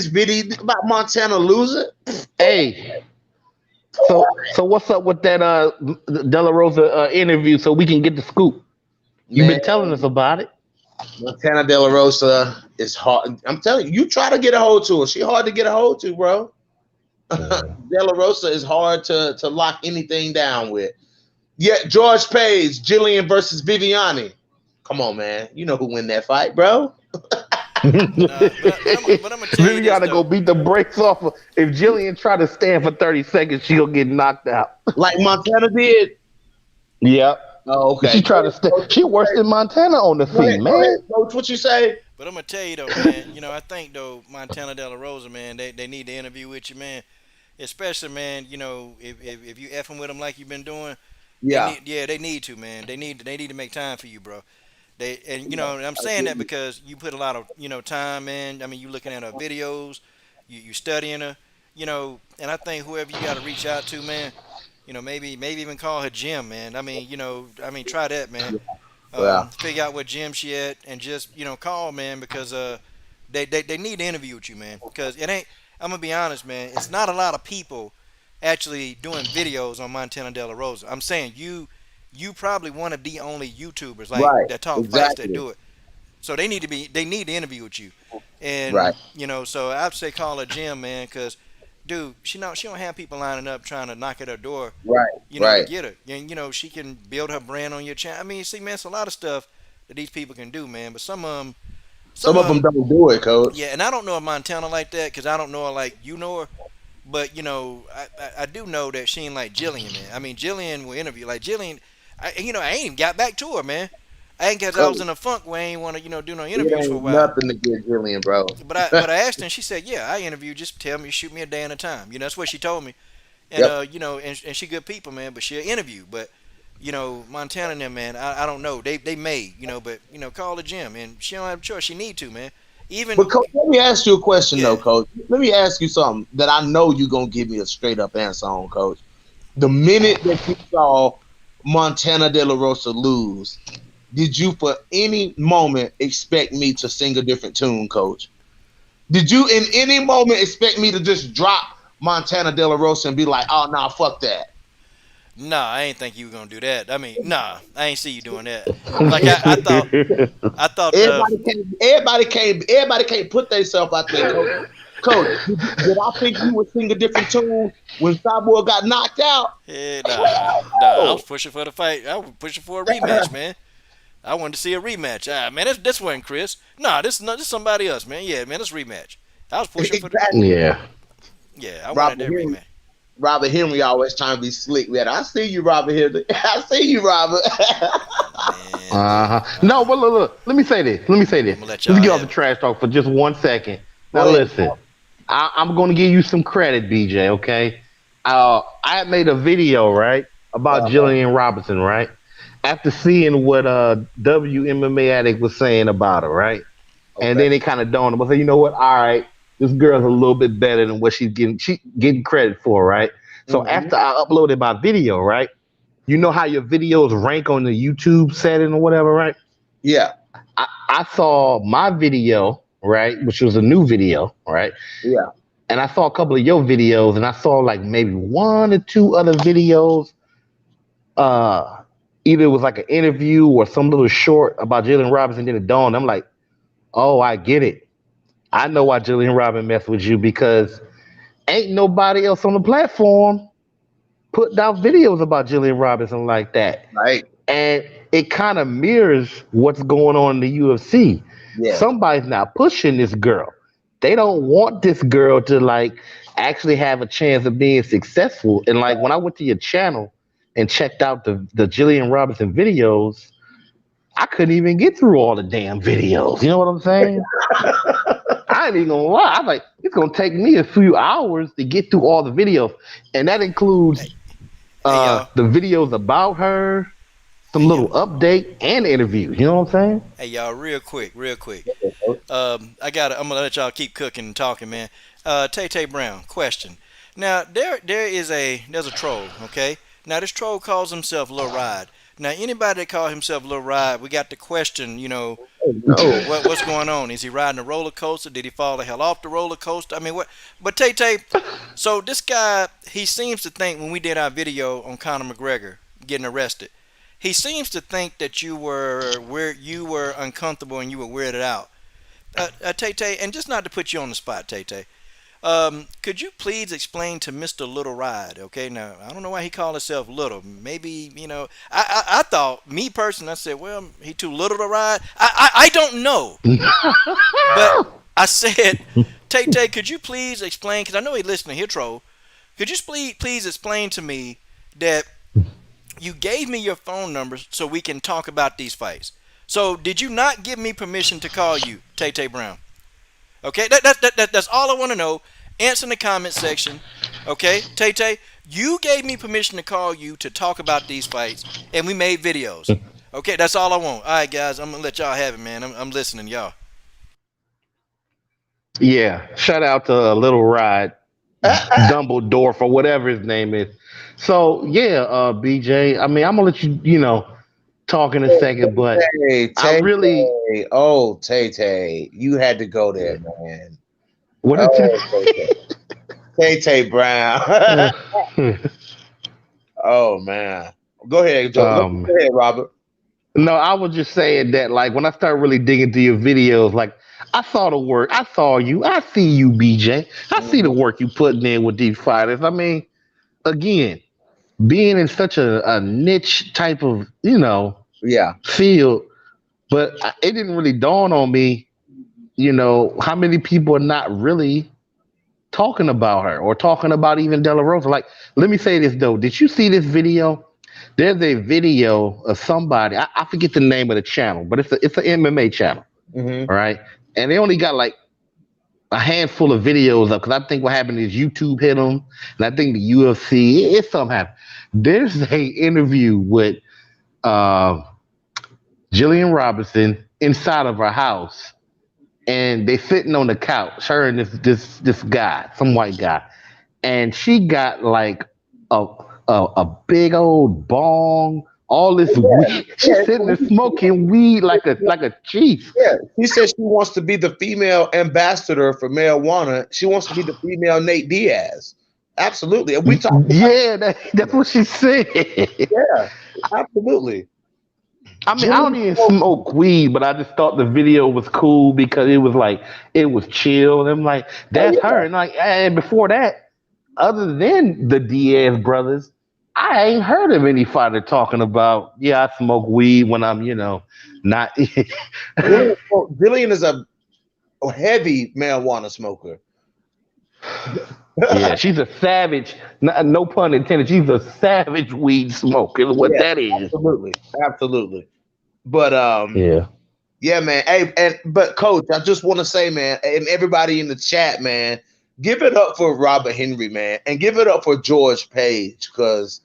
video about Montana losing. Hey, so what's up with that De La Rosa interview so we can get the scoop? You've been telling us about it. Montana De La Rosa is hard. I'm telling you, you try to get a hold to her. She hard to get a hold to, bro. De La Rosa is hard to lock anything down with. Yeah, George Page, Jillian versus Viviani. Come on, man. You know who win that fight, bro. But I'm gonna tell you, Viviani go beat the brakes off of. If Jillian try to stand for 30 seconds, she'll get knocked out. Like Montana did. Yep. Oh, okay. She tried to stand. She worse than Montana on the feet, man. Coach, what you say? But I'm gonna tell you though, man. I think though Montana De La Rosa, man, they need to interview with you, man. Especially, man. If you effing with them like you've been doing. They need to, man. They need to make time for you, bro. I'm saying that because you put a lot of time, man. I mean, you looking at her videos, you studying her, and I think whoever you got to reach out to, man, maybe even call her gym, man. Try that, man. Figure out what gym she at and just call, man, because they need to interview with you, man. Because it ain't. I'm gonna be honest, man. It's not a lot of people actually doing videos on Montana De La Rosa. I'm saying you probably one of the only YouTubers that talk fights that do it. So they need to interview with you. And so I'd say call her Jim, man, because dude, she don't have people lining up trying to knock at her door. To get her. And she can build her brand on your channel. I mean, see, man, it's a lot of stuff that these people can do, man, but some of them don't do it, coach. Yeah, and I don't know a Montana like that because I don't know her like you know her. But, I do know that she ain't like Jillian, man. I mean, Jillian will interview. Like, Jillian, I ain't even got back to her, man. I ain't because I was in a funk where I ain't want to, do no interviews for a while. Nothing to get Jillian, bro. But I asked her, and she said, yeah, I interview. Just tell me, shoot me a day at a time. That's what she told me. And, and she good people, man, but she'll interview. But, Montana and them, man, I don't know. They may, but, call the gym. And she don't have a choice. She need to, man. But Coach, let me ask you a question though, Coach. Let me ask you something that I know you're gonna give me a straight up answer on, Coach. The minute that you saw Montana De La Rosa lose, did you for any moment expect me to sing a different tune, Coach? Did you in any moment expect me to just drop Montana De La Rosa and be like, oh nah, fuck that? Nah, I ain't think you were gonna do that. I mean, nah, I ain't see you doing that. Like I thought. Everybody can't put themselves out there, Coach. Coach, did I think you would sing a different tune when Cyborg got knocked out? Yeah, nah, I was pushing for the fight. I was pushing for a rematch, man. I wanted to see a rematch. Man, this wasn't Chris. Nah, this somebody else, man. Yeah, man, this rematch. I was pushing for the. Exactly. Yeah. Yeah, I wanted Robert that Henry, rematch. Robert Henry always trying to be slick. Man, I see you, Robert Henry. I see you, Robert. Man, Uh-huh. look, No, but look. Let me say this. I'm gonna let Let's y'all get off the have it. trash talk for just 1 second. Now Go ahead. listen, I'm going to give you some credit, BJ. Okay. I had made a video right about Uh-huh. Jillian Robinson, right? After seeing what WMMA Addict was saying about her, right? And Okay. then it kind of dawned on me. I said, you know what? All right, this girl's a little bit better than what she getting credit for, right? So Hmm. after I uploaded my video, right? You know how your videos rank on the YouTube setting or whatever, right? Yeah. I saw my video, right, which was a new video, right? Yeah. And I saw a couple of your videos, and I saw like maybe one or two other videos. Uh, Either it was like an interview or some little short about Jalen Robinson. Then it dawned. I'm like, oh, I get it. I know why Jillian Robin messed with you because ain't nobody else on the platform putting out videos about Jillian Robinson like that. Right. And it kind of mirrors what's going on in the UFC. Yes. Somebody's not pushing this girl. They don't want this girl to like actually have a chance of being successful. And like when I went to your channel and checked out the Jillian Robinson videos, I couldn't even get through all the damn videos. You know what I'm saying? I ain't even gonna lie. I'm like, it's gonna take me a few hours to get through all the videos, and that includes Hey y'all. the videos about her, some Hey y'all. little update, and interviews. You know what I'm saying? Hey y'all. Real quick. Real quick. I'm gonna let y'all keep cooking and talking, man. Tay Tay Brown. Question. Now there's a troll. Okay. Now this troll calls himself Lil Rod. Now anybody that call himself Lil Rod, we got to question. No. What's going on? Is he riding a roller coaster? Did he fall the hell off the roller coaster? I mean, what? But Tay Tay, so this guy, he seems to think when we did our video on Conor McGregor getting arrested, he seems to think that you were uncomfortable and you were weirded out. Tay Tay, and just not to put you on the spot, Tay Tay. Could you please explain to Mr. Little Ride? Okay, now I don't know why he called himself Little. Maybe I thought me personally. I said, well, he too little to ride. I don't know, but I said, Tay Tay, could you please explain? Because I know he listening here, troll. Could you please explain to me that you gave me your phone number so we can talk about these fights? So did you not give me permission to call you, Tay Tay Brown? Okay, that's all I want to know. Answer in the comment section. Okay, Tay Tay, you gave me permission to call you to talk about these fights, and we made videos. Okay, that's all I want. All right, guys, I'm gonna let y'all have it, man. I'm listening, y'all. Yeah. Shout out to Little Ride, Dumbledore for whatever his name is. So yeah, BJ. I mean, I'm gonna let you, talk in a second, but Hey, I Tay really Tay. Oh, Tay Tay. You had to go there, man. what did Oh, Tay Tay. Tay Tay Brown. Oh, man. Go ahead, Joe. um Go ahead, Robert. no, I was just saying that like when I started really digging through your videos, like I saw the work, I saw you, I see you, BJ, I see the Mhm. work you putting in with these fighters. I mean, again, being in such a niche type of Yeah. field, but it didn't really dawn on me, how many people are not really talking about her or talking about even De La Rosa. Like, let me say this though. Did you see this video? There's a video of somebody. I forget the name of the channel, but it's an MMA channel, Hmm. all right? And they only got like a handful of videos up because I think what happened is YouTube hit them, and I think the UFC it's something happened. There's a interview with uh, Jillian Robinson inside of her house, and they sitting on the couch, her and this guy, some white guy, and she got like a a big old bong, all this weed. She's Yeah. sitting there smoking weed like a chief. Yeah. She said she wants to be the female ambassador for marijuana. She wants to be the female Nate Diaz. Absolutely. And we talked about Yeah, that's what she said. yeah, absolutely. I mean, I Jimmy don't even Smoke. smoke weed, but I just thought the video was cool because it was like it was chill. And I'm like, Oh that's yeah. her. And like, and before that, other than the Diaz brothers, I ain't heard of any fighter talking about, yeah, I smoke weed when I'm, not. Dillian is a heavy marijuana smoker. Yeah, she's a savage. No pun intended. She's a savage weed smoker. What Yeah, that is. absolutely. But Yeah. yeah, man. Hey, but Coach, I just want to say, man, and everybody in the chat, man, give it up for Robert Henry, man, and give it up for George Page, because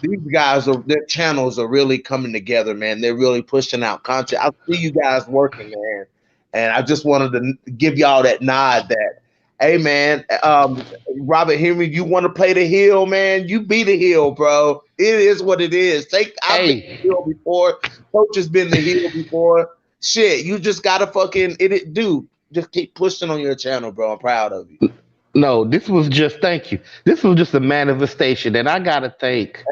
these guys their channels are really coming together, man. They're really pushing out content. I see you guys working, man, and I just wanted to give y'all that nod that, hey, man, Robert Henry, you want to play the heel, man? You be the heel, bro. It is what it is. I've been the heel before. Coach has been the heel before. Shit, you just gotta fucking dude. Just keep pushing on your channel, bro. I'm proud of you. No, thank you. This was just a manifestation, and I gotta thank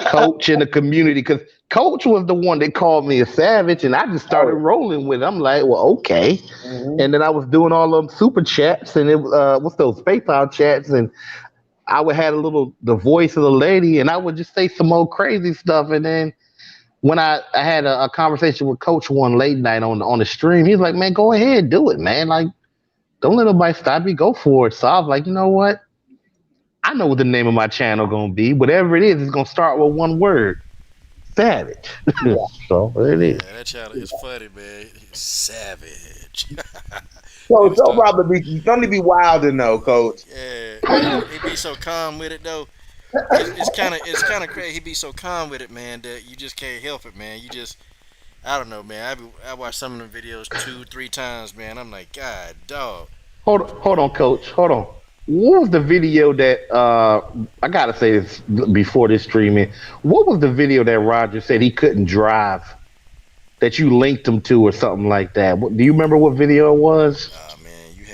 Coach and the community, because Coach was the one that called me a savage, and I just started rolling with it. I'm like, well, okay. Mm-hmm. And then I was doing all them super chats, and what's those PayPal chats, and I would have the voice of the lady, and I would just say some old crazy stuff, and then when I had a conversation with Coach one late night on the stream, he's like, man, go ahead, do it, man. Like, don't let nobody stop you. Go for it. So I was like, you know what? I know what the name of my channel gonna be. Whatever it is, it's gonna start with one word. Savage. Yeah. So there it is. Yeah, that channel is funny, man. He's savage. So Robert, don't be wild to know, Coach. Yeah, he be so calm with it though. It's kind of crazy. He be so calm with it, man, that you just can't help it, man. I don't know, man. I watch some of the videos 2-3 times, man. I'm like, God, dog. Hold on, Coach. Hold on. What was the video that I gotta say this before this streaming? What was the video that Roger said he couldn't drive, that you linked him to or something like that? Do you remember what video it was? Man, you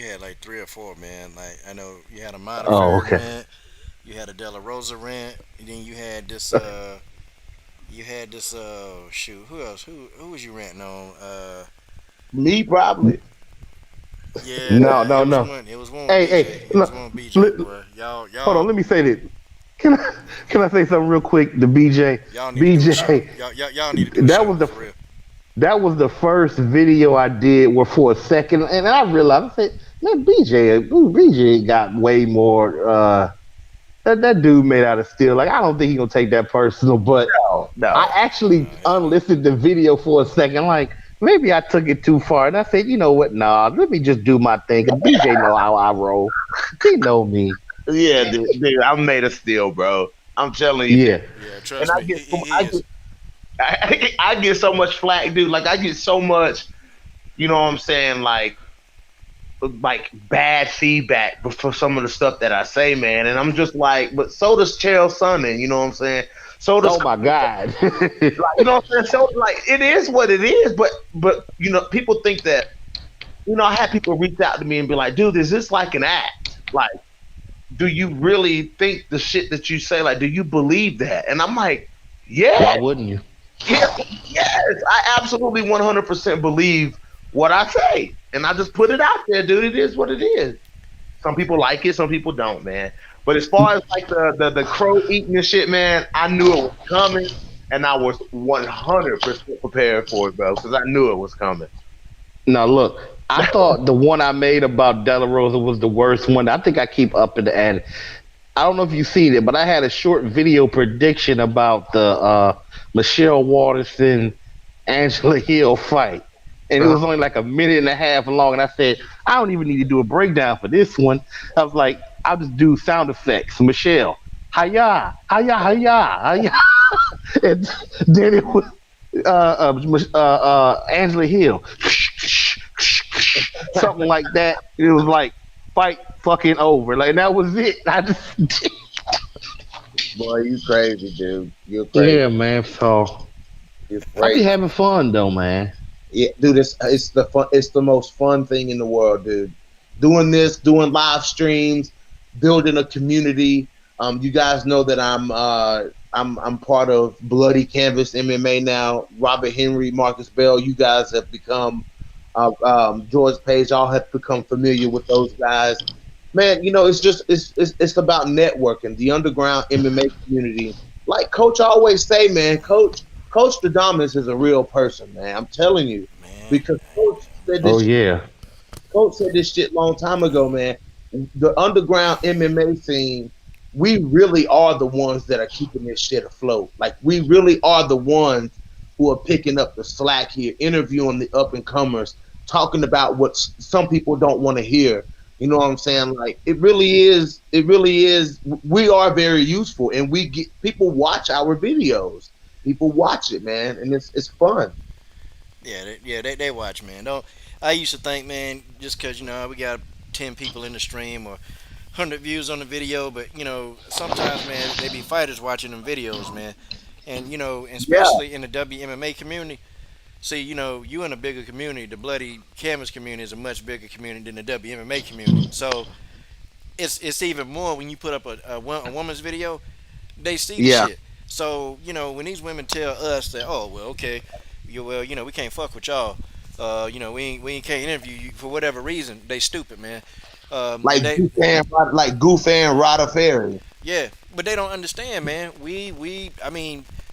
had like 3 or 4, man. Like, I know you had a Modifier rant, you had a De La Rosa rant, and then you had this shoot, who else? Who was you ranting on? Me probably. Yeah. No. It was one. Hey, look, one BJ, boy. Y'all. Hold on, let me say this. Can I say something real quick to BJ? Y'all need to do a show. Y'all need to do a show, for real. That was the first video I did where for a second, and I realized, I said, man, BJ got way more. That dude made out of steel. Like, I don't think he's gonna take that personal, but no. I actually unlisted the video for a second. Like, maybe I took it too far, and I said, you know what? Nah, let me just do my thing. And BJ know how I roll. He know me. Yeah, dude, I'm made of steel, bro. I'm telling you. Yeah, trust me. I get so much flack, dude. Like, I get so much, you know what I'm saying, like bad feedback for some of the stuff that I say, man. And I'm just like, but so does Chael Sonnen, you know what I'm saying? So does, oh my God. Like, you know what I'm saying? So, like, it is what it is, but you know, people think that, you know, I had people reach out to me and be like, dude, is this like an act? Like, do you really think the shit that you say, like, do you believe that? And I'm like, yeah. Why wouldn't you? Yes, I absolutely 100% believe what I say. And I just put it out there, dude. It is what it is. Some people like it, some people don't, man. But as far as like the crow eating and shit, man, I knew it was coming, and I was 100% prepared for it, bro, because I knew it was coming. Now look, I thought the one I made about De La Rosa was the worst one. I think I keep up in the end. I don't know if you've seen it, but I had a short video prediction about the Michelle Waterson Angela Hill fight. And it was only like a minute and a half long. And I said, I don't even need to do a breakdown for this one. I was like, I'll just do sound effects. Michelle, hiya, hiya, hiya, hiya. And then it was Angela Hill. Something like that. It was like, fight fucking over. Like, that was it. I just... Boy, you crazy, dude. You're crazy. Yeah, man. So, I be having fun, though, man. Yeah, dude, it's the most fun thing in the world, dude. Doing this, doing live streams, building a community. You guys know that I'm part of Bloody Canvas MMA now. Robert Henry, Marcus Bell, you guys have become George Page, all have become familiar with those guys. Man, it's just it's about networking, the underground MMA community. Like Coach always say, man, Coach the Dominus is a real person, man. I'm telling you, man. because Oh yeah. Coach said this shit long time ago, man. The underground MMA scene, we really are the ones that are keeping this shit afloat. Like we really are the ones who are picking up the slack here, interviewing the up and comers, talking about what some people don't want to hear. You know what I'm saying? Like it really is. It really is. We are very useful, and we get people watch our videos. People watch it, man, and it's fun. They watch, man. Don't I used to think, man, just because we got 10 people in the stream or 100 views on the video, but sometimes, man, they be fighters watching them videos, man, and Yeah, especially in the WMMA community. See, you in a bigger community. The bloody canvas community is a much bigger community than the WMMA community. So it's even more when you put up a woman's video, they see the yeah. shit. So when these women tell us that, oh well, okay, we can't fuck with y'all. We can't interview you for whatever reason. They stupid, man. And Like they Goof and Rada Ferry. Yeah, but they don't understand, man. I mean, we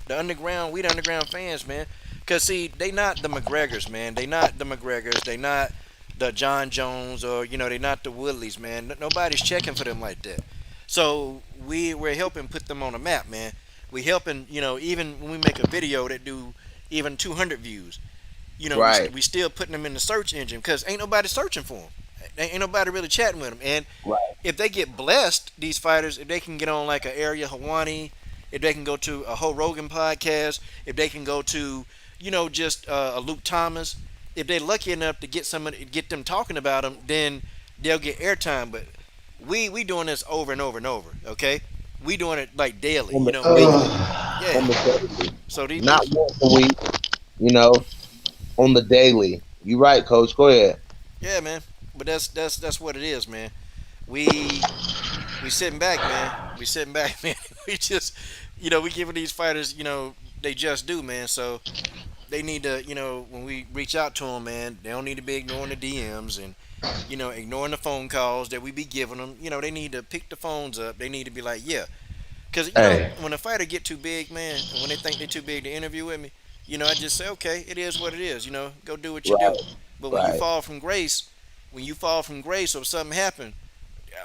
the underground fans, man. Cause see, they not the McGregors, man. They not the McGregors. They not the John Jones, or they not the Woodleys, man. Nobody's checking for them like that. So we're helping put them on the map, man. We helping, even when we make a video that do even 200 views, Right, we still putting them in the search engine because ain't nobody searching for them. Ain't nobody really chatting with them. And right. if they get blessed, these fighters, if they can get on like a Area Hawani, if they can go to a Ho Rogan podcast, if they can go to, just a Luke Thomas, if they're lucky enough to get them talking about them, then they'll get airtime. But we doing this over and over and over. Okay, we doing it like daily, On the weekly. on Yeah. the daily, So not once a week. You know, on the daily. You right, Coach. Go ahead. yeah, man. But that's what it is, man. We we sitting back, man. We sitting back, man. We just, we giving these fighters, they just do, man. So they need to, when we reach out to them, man, they don't need to be ignoring the DMs and, ignoring the phone calls that we be giving them. They need to pick the phones up. They need to be like, yeah, because Hey, when a fighter get too big, man, and when they think they're too big to interview with me, I just say, okay, it is what it is. Go do what you do. Right, But right. when you fall from grace or something happen,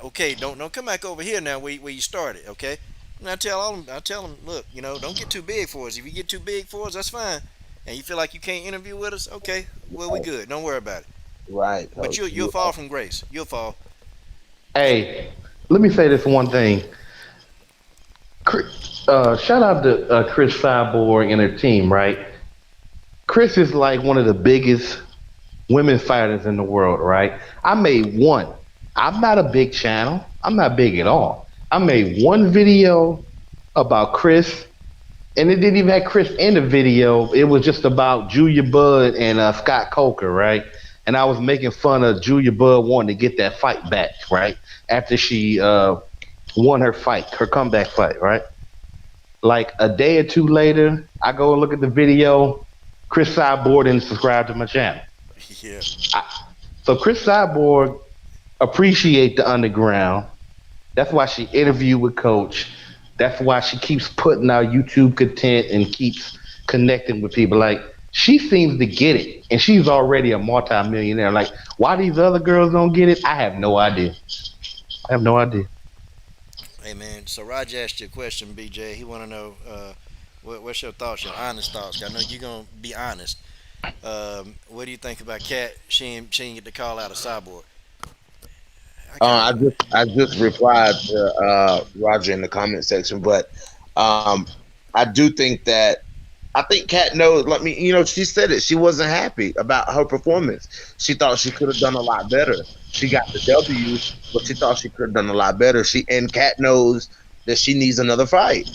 okay, don't come back over here now where you started, okay? And I tell them, look, don't get too big for us. If you get too big for us, that's fine. And you feel like you can't interview with us, okay? Well, we good. Don't worry about it. Right, But Coach. you'll fall from grace. You'll fall. And hey, let me say this one thing. Shout out to Chris Cyborg and her team, right? Chris is like one of the biggest women fighters in the world, right? I made one. I'm not a big channel. I'm not big at all. I made one video about Chris, and it didn't even have Chris in the video. It was just about Julia Budd and Scott Coker, right? And I was making fun of Julia Budd wanting to get that fight back, right? After she won her fight, her comeback fight, right? Like a day or two later, I go and look at the video. Chris Cyborg didn't subscribe to my channel. yeah, So Chris Cyborg appreciate the underground. That's why she interviewed with Coach. That's why she keeps putting out YouTube content and keeps connecting with people. Like she seems to get it, and she's already a multi-millionaire. Like why these other girls don't get it, I have no idea. I have no idea. hey man. So Raj asked you a question, BJ. He want to know what's your thoughts, your honest thoughts. 'Cause I know you're gonna be honest. What do you think about Kat? She ain't get the call out of Cyborg. I kind of. I just replied to Roger in the comment section, but I do think that I think Kat knows. Let me, she said it. She wasn't happy about her performance. She thought she could have done a lot better. She got the W, but she thought she could have done a lot better. Kat knows that she needs another fight.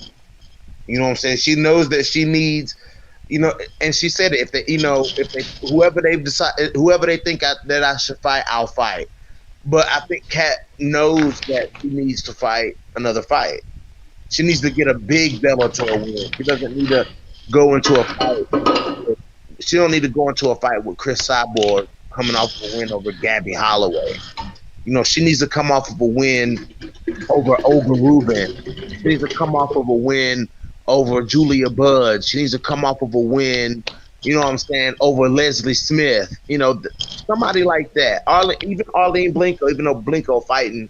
You know what I'm saying? She knows that she needs, and she said it. If they whoever they've decided, whoever they think that I should fight, I'll fight. But I think Kat knows that she needs to fight another fight. She needs to get a big Bellator win. She doesn't need to go into a fight. She don't need to go into a fight with Chris Cyborg coming off a win over Gabby Holloway. She needs to come off of a win over Olga Rubin. She needs to come off of a win over Julia Budd. She needs to come off of a win, over Leslie Smith. Somebody like that. Even Arlene Blencowe, even though Blencowe fighting,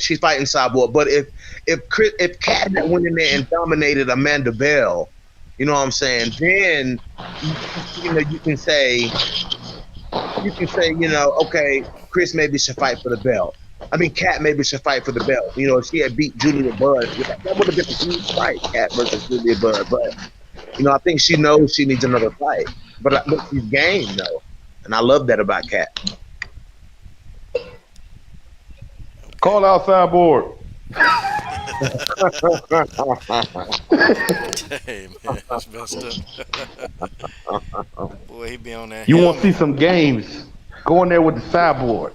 she's fighting Cyborg. But if Kat had went in there and dominated Amanda Bell, then you can say, okay, Chris maybe should fight for the belt. I mean, Kat maybe should fight for the belt. If she had beat Julia Budd, that would have been a huge fight, Kat versus Julia Budd. But I think she knows she needs another fight. But she's game though, and I love that about Kat. Call out Cyborg. Hey man, that's messed up. Boy, he be on that. You want to see some games? Go in there with the Cyborg.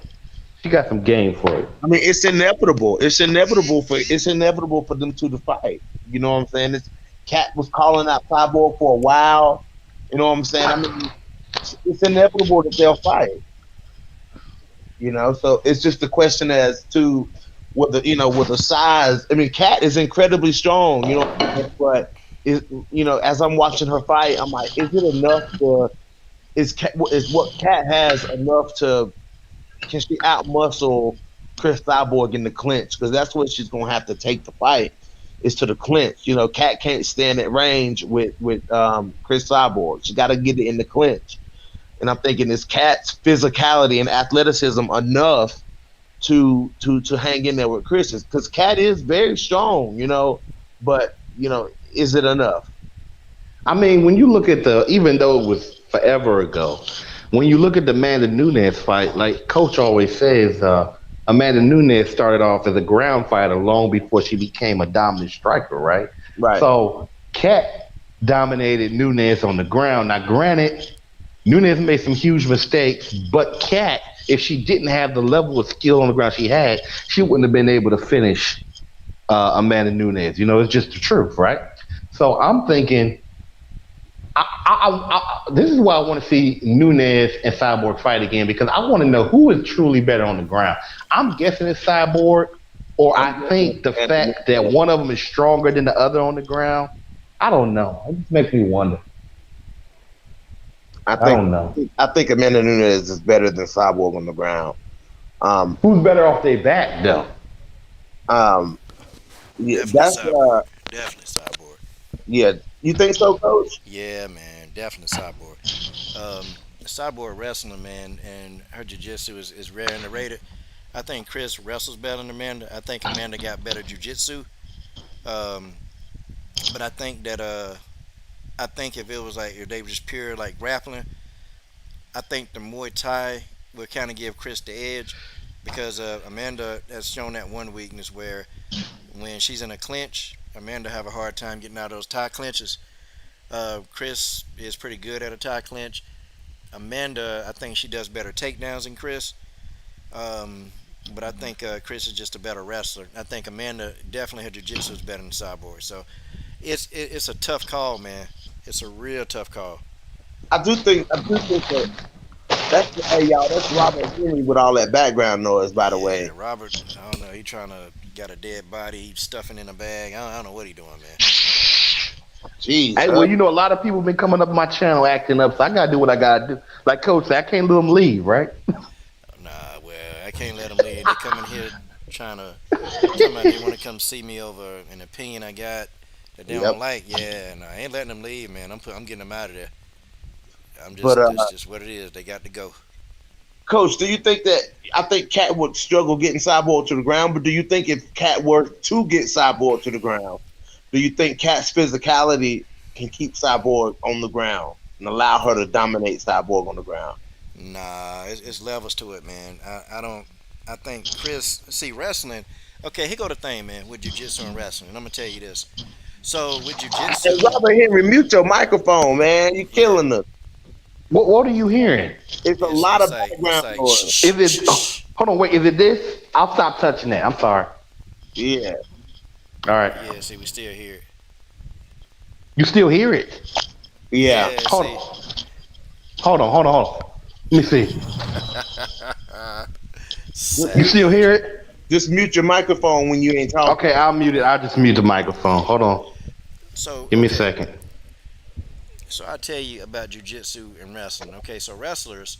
She got some game for it. I mean, it's inevitable. It's inevitable for them two to fight. You know what I'm saying? Kat was calling out Cyborg for a while. You know what I'm saying? I mean, it's inevitable that they'll fight. So it's just the question as to with the size. I mean, Kat is incredibly strong. But as I'm watching her fight, I'm like, is it enough is what Kat has enough to? Can she outmuscle Chris Cyborg in the clinch? Because that's what she's gonna have to take the fight, is to the clinch. Kat can't stand at range with Chris Cyborg. She got to get it in the clinch. And I'm thinking, is Kat's physicality and athleticism enough to hang in there with Chris? Because Kat is very strong, but is it enough? I mean, when you look at even though it was forever ago, when you look at the Amanda Nunes fight, like Coach always says, Amanda Nunes started off as a ground fighter long before she became a dominant striker, right? Right. So Kat dominated Nunes on the ground. Now, granted, Nunes made some huge mistakes, but Kat, if she didn't have the level of skill on the ground she had, she wouldn't have been able to finish Amanda Nunes. It's just the truth, right? So I'm thinking, this is why I want to see Nunes and Cyborg fight again, because I want to know who is truly better on the ground. I'm guessing it's Cyborg, or I think the fact that one of them is stronger than the other on the ground. I don't know. It just makes me wonder. I don't know. I think Amanda Nunes is better than Cyborg on the ground. Who's better off their back, though? Yeah, Definitely Cyborg. Yeah, you think so, Coach? Yeah, man, definitely Cyborg. Cyborg wrestling, man, and her jiu-jitsu is rare and underrated. I think Chris wrestles better than Amanda. I think Amanda got better jiu-jitsu. But I think that I think if it was like, if they were just pure like grappling, I think the Muay Thai would kind of give Chris the edge, because Amanda has shown that one weakness where when she's in a clinch, Amanda have a hard time getting out of those Thai clinches. Chris is pretty good at a Thai clinch. Amanda, I think she does better takedowns than Chris. But I think Chris is just a better wrestler. I think Amanda definitely, her jiu-jitsu is better than Cyborg. So it's a tough call, man. It's a real tough call. I do think that hey y'all, that's Robert Henry with all that background noise, by the way. Robert, I don't know, he got a dead body, he's stuffing in a bag. I don't know what he doing, man. Jeez. Hey, well, a lot of people been coming up my channel acting up, so I gotta do what I gotta do. Like Coach said, I can't let them leave, right? Nah, well, I can't let them leave. They come in here trying to they want to come see me over an opinion I got that they don't like. Yeah, and I ain't letting them leave, man. I'm getting them out of there. It's just what it is. They got to go. Coach, do you think that, I think Kat would struggle getting Cyborg to the ground, but do you think if Kat were to get Cyborg to the ground, do you think Kat's physicality can keep Cyborg on the ground and allow her to dominate Cyborg on the ground? Nah, it's levels to it, man. I think Chris, see, wrestling, okay, here go the thing, man, with jiu-jitsu and wrestling. And I'm going to tell you this. So, with jiu-jitsu... Hey, Robert Henry, mute your microphone, man. You're killing us. What are you hearing? It's a lot of background noise. Is it? Hold on, wait. Is it this? I'll stop touching that. I'm sorry. Yeah. All right. Yeah. See, we still hear it. You still hear it? Yeah. Hold on. Let me see. You still hear it? Just mute your microphone when you ain't talking. Okay, I'll mute it. I'll just mute the microphone. Hold on. So Give me okay. a second. So I'll tell you about jujitsu and wrestling. Okay, so wrestlers,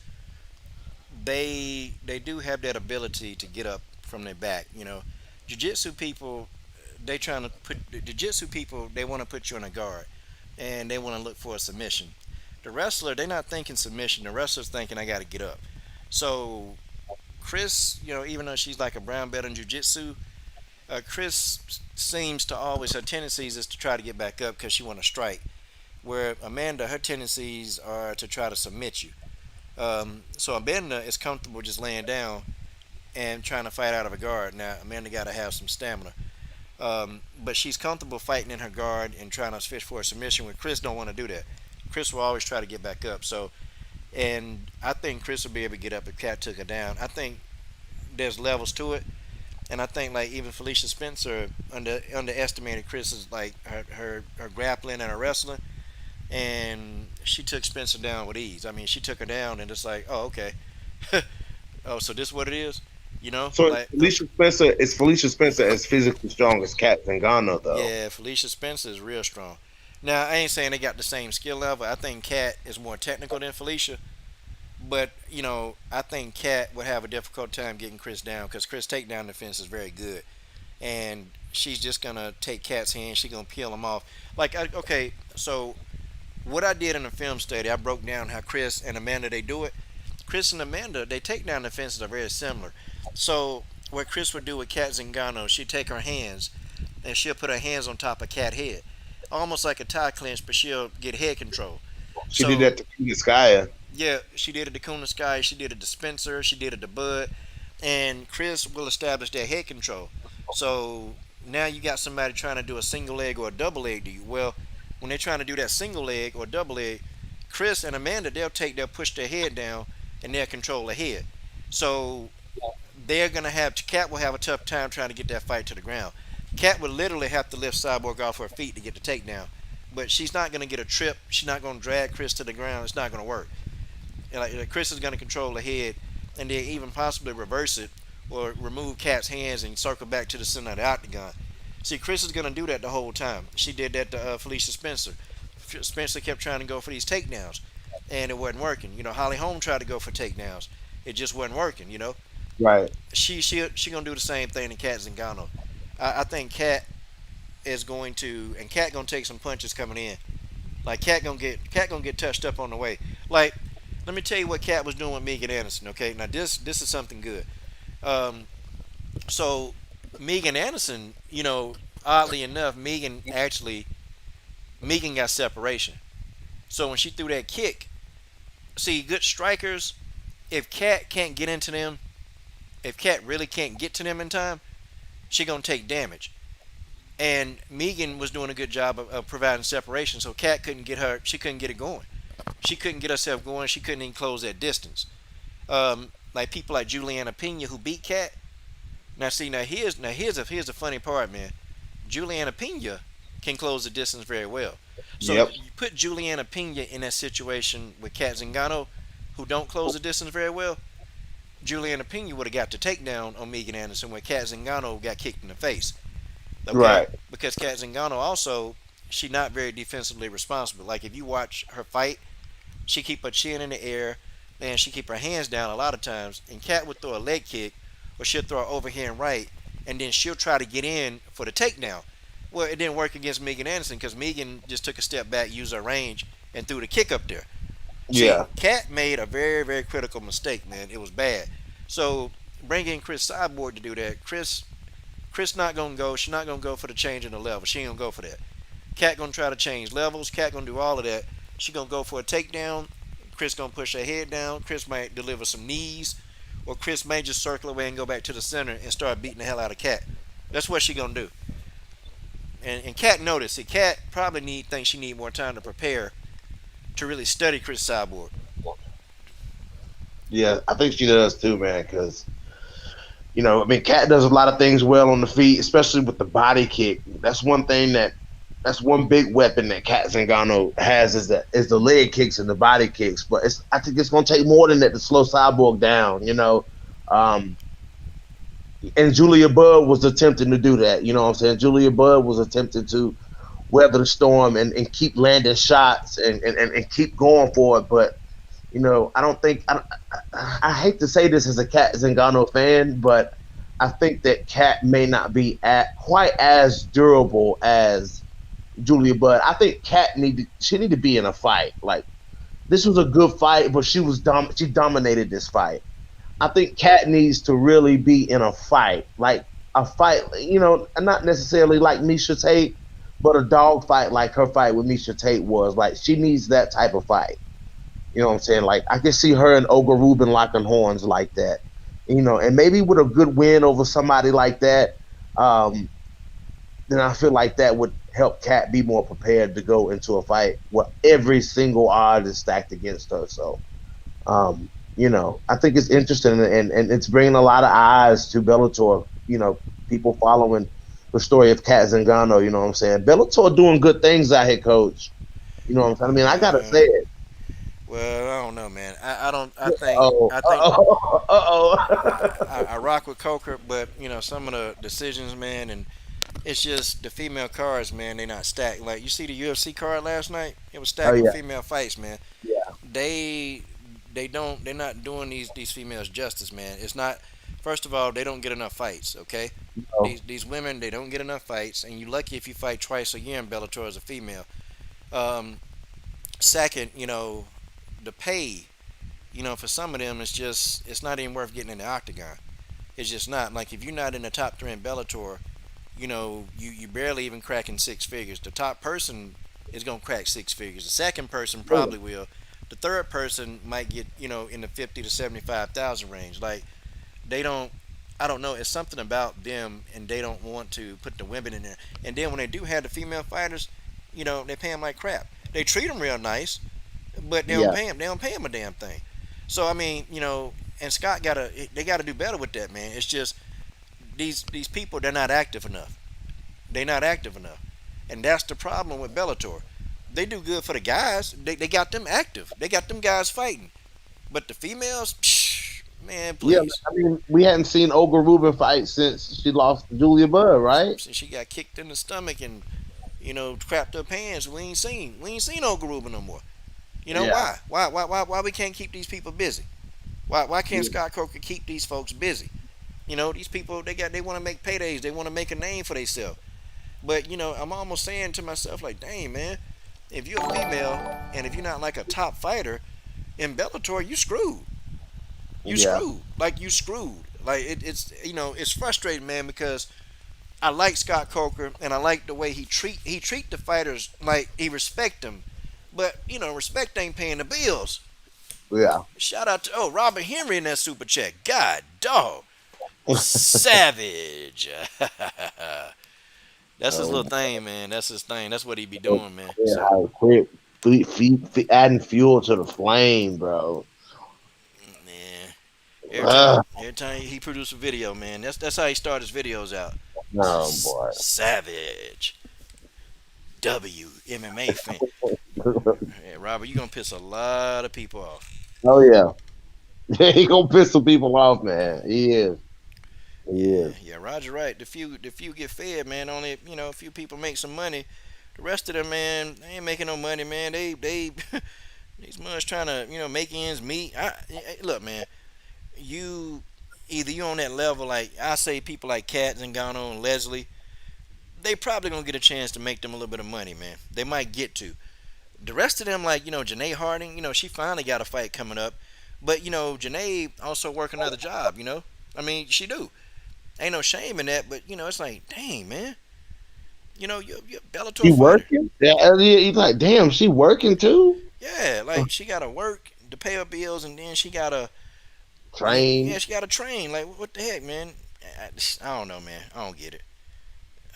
they do have that ability to get up from their back. You know, jujitsu people, they trying to put the jujitsu people. They want to put you in a guard, and they want to look for a submission. The wrestler, they're not thinking submission. The wrestler's thinking I got to get up. So Chris, you know, even though she's like a brown belt in jujitsu, Chris seems to always her tendencies is to try to get back up because she want to strike. Where Amanda, her tendencies are to try to submit you. So Amanda is comfortable just laying down and trying to fight out of a guard. Now Amanda got to have some stamina, but she's comfortable fighting in her guard and trying to fish for a submission. Where Chris don't want to do that. Chris will always try to get back up. So, and I think Chris will be able to get up if Kat took her down. I think there's levels to it, and I think like even Felicia Spencer underestimated Chris's like her grappling and her wrestling, and she took Spencer down with ease. I mean, she took her down and it's like, oh okay, oh so this is what it is, you know? So like, Felicia Spencer as physically strong as Kat Zingano though? Yeah, Felicia Spencer is real strong. Now I ain't saying they got the same skill level. I think Kat is more technical than Felicia. But, you know, I think Kat would have a difficult time getting Chris down because Chris' takedown defense is very good. And she's just going to take Kat's hand. She's going to peel him off. Like, okay, so what I did in the film study, I broke down how Chris and Amanda, they do it. Chris and Amanda, they takedown defenses are very similar. So what Chris would do with Kat Zingano, she'd take her hands and she'll put her hands on top of Kat's head. Almost like a tie clinch, but she'll get head control. She did that to Kunitskaya. Yeah, she did it to Kunitskaya, she did it to Spencer, she did it to Bud, and Chris will establish their head control. So now you got somebody trying to do a single leg or a double leg to you. Well, when they're trying to do that single leg or double leg, Chris and Amanda, they'll push their head down and they'll control the head. So they're gonna Kat will have a tough time trying to get that fight to the ground. Kat would literally have to lift Cyborg off her feet to get the takedown. But she's not going to get a trip. She's not going to drag Chris to the ground. It's not going to work. And like Chris is going to control the head and then even possibly reverse it or remove Kat's hands and circle back to the center of the octagon. See, Chris is going to do that the whole time. She did that to Felicia Spencer. Spencer kept trying to go for these takedowns, and it wasn't working. You know, Holly Holm tried to go for takedowns. It just wasn't working, you know. Right. She going to do the same thing to Kat Zingano. I think Kat is going to, and Kat gonna take some punches coming in. Like Kat gonna get touched up on the way. Like, let me tell you what Kat was doing with Megan Anderson. Okay, now this is something good. So Megan Anderson, you know, oddly enough, Megan got separation. So when she threw that kick, see, good strikers, if Kat can't get into them, if Kat really can't get to them in time, she gonna take damage. And Megan was doing a good job of providing separation, so Kat couldn't get it going. She couldn't get herself going. She couldn't even close that distance. Like people like Juliana Pena who beat Kat. Now here's the funny part, man. Juliana Pena can close the distance very well. So you put Juliana Pena in that situation with Kat Zingano, who don't close the distance very well. Juliana Pena would have got the takedown on Megan Anderson when Kat Zingano got kicked in the face. Okay? Right. Because Kat Zingano also, she's not very defensively responsible. Like if you watch her fight, she keep her chin in the air and she keep her hands down a lot of times. And Kat would throw a leg kick or she'll throw an overhand right and then she'll try to get in for the takedown. Well, it didn't work against Megan Anderson because Megan just took a step back, used her range, and threw the kick up there. Yeah. Kat made a very, very critical mistake, man. It was bad. So bringing Chris Cyborg to do that, Chris not gonna go. She's not gonna go for the change in the level. She ain't gonna go for that. Kat gonna try to change levels. Kat gonna do all of that. She gonna go for a takedown. Chris gonna push her head down. Chris might deliver some knees, or Chris may just circle away and go back to the center and start beating the hell out of Kat. That's what she gonna do. And Kat noticed it. Kat probably thinks she need more time to prepare to really study Chris Cyborg. Yeah, I think she does too, man. Because you know, I mean, Kat does a lot of things well on the feet, especially with the body kick. That's one one big weapon that Kat Zingano has is the leg kicks and the body kicks. But I think it's gonna take more than that to slow Cyborg down. You know, Um, and Julia Budd was attempting to do that. You know what I'm saying? Julia Budd was attempting to weather the storm and keep landing shots and keep going for it. But I don't think I hate to say this as a Cat Zingano fan, but I think that Cat may not be quite as durable as Julia Budd. I think Cat need to be in a fight. Like this was a good fight, but she dominated this fight. I think Cat needs to really be in a fight, like a fight, not necessarily like Misha Tate, but a dog fight like her fight with Misha Tate was. Like she needs that type of fight. You know what I'm saying? Like I can see her and Olga Rubin locking horns like that. And maybe with a good win over somebody like that, then I feel like that would help Cat be more prepared to go into a fight where every single odd is stacked against her. So, I think it's interesting and it's bringing a lot of eyes to Bellator. People following the story of Cat Zingano. You know what I'm saying? Bellator doing good things out here, Coach. You know what I'm saying? I mean, I gotta say it. Well, I don't know, man. I don't. I think. Oh, I think. I oh. rock with Coker, but some of the decisions, man, and it's just the female cards, man. They not stacked. Like you see the UFC card last night, it was Oh stacked with yeah, female fights, man. yeah. They they're not doing these females justice, man. It's not. First of all, they don't get enough fights. Okay, No. these women, they don't get enough fights, and you're lucky if you fight twice a year in Bellator as a female. Um, Second, the pay, for some of them, it's not even worth getting in the octagon. It's just not. Like if you're not in the top three in Bellator, you barely even cracking six figures. The top person is gonna crack six figures. The second person Really? probably will. The third person might get in the 50 to 75,000 range. Like they don't. I don't know. It's something about them, and they don't want to put the women in there. And then when they do have the female fighters, they pay them like crap. They treat them real nice, but they don't Yeah, pay them. They don't pay them a damn thing. So I mean, and Scott they gotta do better with that, man. It's just these people, they're not active enough. They're not active enough, and that's the problem with Bellator. They do good for the guys. They got them active. They got them guys fighting, but the females, psh, man, yeah. please. I mean, we hadn't seen Olga Rubin fight since she lost to Julia Budd, right? Since she got kicked in the stomach and crapped her pants, we ain't seen Olga Rubin no more. Yeah, Why? Why we can't keep these people busy? Why can't yeah, Scott Coker keep these folks busy? These people they want to make paydays. They want to make a name for themselves. But I'm almost saying to myself like, dang man, if you're a female and if you're not like a top fighter in Bellator, you screwed. You yeah. screwed. Like you screwed. Like it's frustrating, man, because I like Scott Coker and I like the way he treat the fighters like he respect them. But respect ain't paying the bills. Yeah. Shout out to Robert Henry in that super check. God dog. Savage. That's his little Um, thing, man. That's his thing. That's what he be doing, man. yeah, So how quick adding fuel to the flame, bro. man, every time Ugh, every time he produce a video, man, that's how he start his videos out. no, boy. Savage. MMA fan. Yeah, Robert, you gonna piss a lot of people off. Oh yeah, he gonna piss some people off, man. He is. He Yeah, is. yeah, Roger, right. The few get fed, man. Only a few people make some money. The rest of them, man, they ain't making no money, man. They these mugs trying to make ends meet. Look, man, you either you on that level like I say people like Kat Zingano and Leslie. They probably gonna get a chance to make them a little bit of money, man. They might get to. The rest of them, like Janae Harding, she finally got a fight coming up, but Janae also work another job. I mean, she do. Ain't no shame in that, but it's like, dang, man. You're a Bellator She fighter. working? Yeah, he's like, damn, she working too. Yeah, like she gotta work to pay her bills, and then she gotta, yeah, Train. she gotta train. Like, what the heck, man? I don't know, man. I don't get it.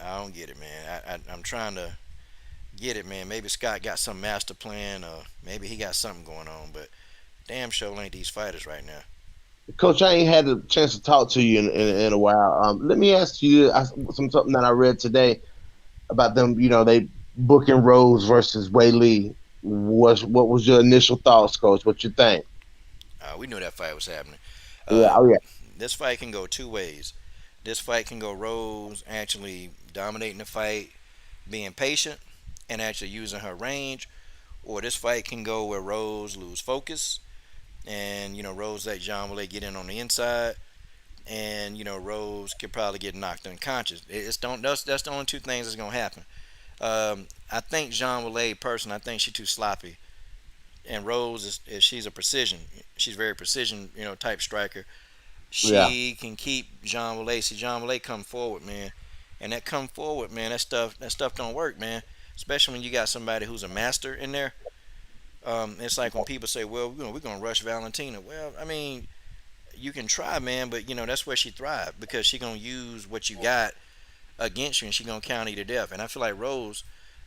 I don't get it, man. I'm trying to get it, man. Maybe Scott got some master plan, or maybe he got something going on, but damn sure ain't these fighters right now. Coach, I ain't had a chance to talk to you in a while. Let me ask you something that I read today about them. They booking Rose versus Wei Lee. What was your initial thoughts, Coach? What you think? We knew that fight was happening. Yeah, Uh, oh yeah, this fight can go two ways. This fight can go Rose actually dominating the fight, being patient, and actually using her range, or this fight can go where Rose lose focus, and Rose let John Wallay get in on the inside, and Rose could probably get knocked unconscious. It's don't that's the only two things that's gonna happen. I think Jean Wallay person, I think she's too sloppy, and Rose is she's a precision. She's very precision, type striker. Yeah. She can keep Jean Wallay. See Jean Wallay come forward, man, and that come forward, man. That stuff don't work, man. Especially when you got somebody who's a master in there. It's like when people say, "Well, we're gonna rush Valentina." Well, I mean, you can try, man, but that's where she thrives because she gonna use what you got against you, and she gonna counter you to death. And I feel like Rose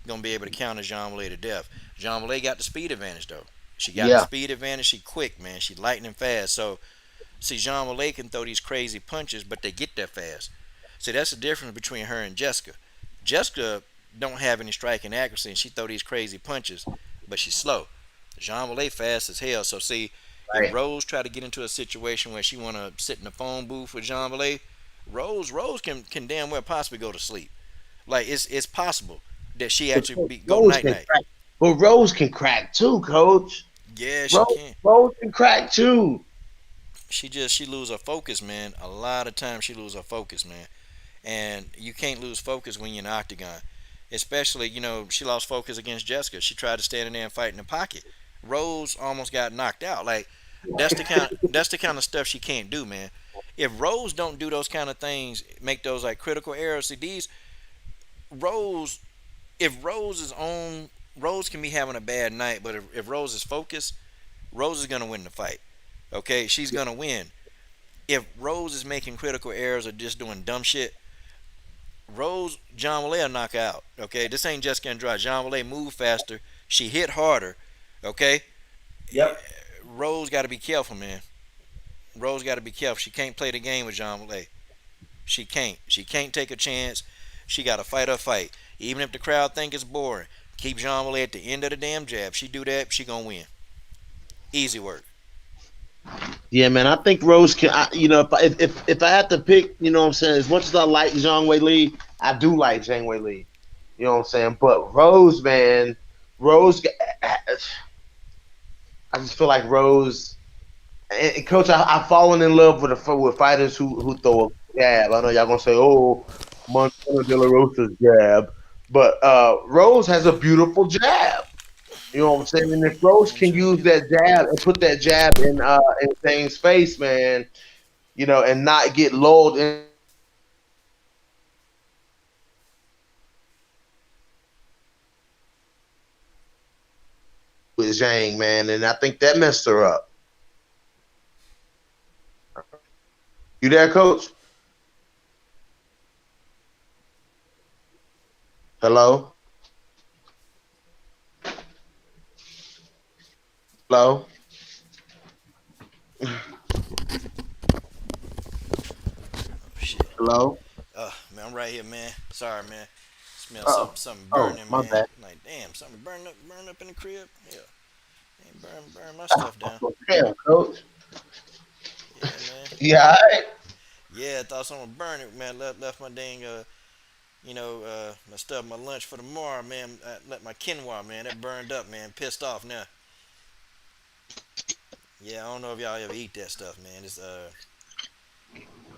gonna be able to counter Jean Wallay to death. Jean Wallay got the speed advantage though. She got the Yeah. speed advantage. She quick, man. She lightning fast. So see, Jean Wallay can throw these crazy punches, but they get there fast. See, that's the difference between her and Jessica. Jessica don't have any striking accuracy, and she throw these crazy punches, but she's slow. Jean Wallay fast as hell. So see, if Right. Rose try to get into a situation where she want to sit in the phone booth with Jean Wallay, Rose can damn well possibly go to sleep. Like it's possible that she But actually Coach, go Rose night can night. crack. But Rose can crack too, Coach. Yeah, she Rose, can. Rose can crack too. She lose her focus, man. A lot of times she lose her focus, man. And you can't lose focus when you're in the octagon. Especially, she lost focus against Jessica. She tried to stand in there and fight in the pocket. Rose almost got knocked out. Like that's the kind of stuff she can't do, man. If Rose don't do those kind of things, make those like critical errors. See these Rose, if Rose is on, Rose can be having a bad night, but if Rose is focused, Rose is gonna win the fight. Okay, she's gonna win. If Rose is making critical errors or just doing dumb shit, Rose, John Wallay will knock her out. Okay, this ain't Jessica Andrade. John Wallay move faster. She hit harder. Okay, Yep. Rose got to be careful, man. Rose got to be careful. She can't play the game with John Wallay. She can't. She can't take a chance. She got to fight her fight. Even if the crowd think it's boring, keep John Wallay at the end of the damn jab. She do that, she gonna win. Easy work. Yeah, man. I think Rose can. If I had to pick, you know what I'm saying. As much as I like Zhang Wei Li, I do like Zhang Wei Li. You know what I'm saying. But Rose, man, Rose. I just feel like Rose. And Coach, I've fallen in love with fighters who throw a jab. I know y'all gonna say, "Oh, Montana De La Rosa's jab," but Rose has a beautiful jab. You know what I'm saying? And if Rose Damn can sure use do. that jab and put that jab in Zane's face, man, and not get lulled in with Zhang, man, and I think that messed her up. You there, Coach? Hello, hello, Oh shit. hello. Man, I'm right here, man. Sorry, man. Smell Oh, something oh, burning, my man. bad. Like damn, something burn up in the crib. Yeah, ain't burn my stuff down. Damn, Coach. Yeah, man. Yeah, all right. Yeah, I thought someone burned it, man. Left my dang my stuff, my lunch for tomorrow, man. I let my quinoa, man. That burned up, man. Pissed off now. Yeah, I don't know if y'all ever eat that stuff, man. It's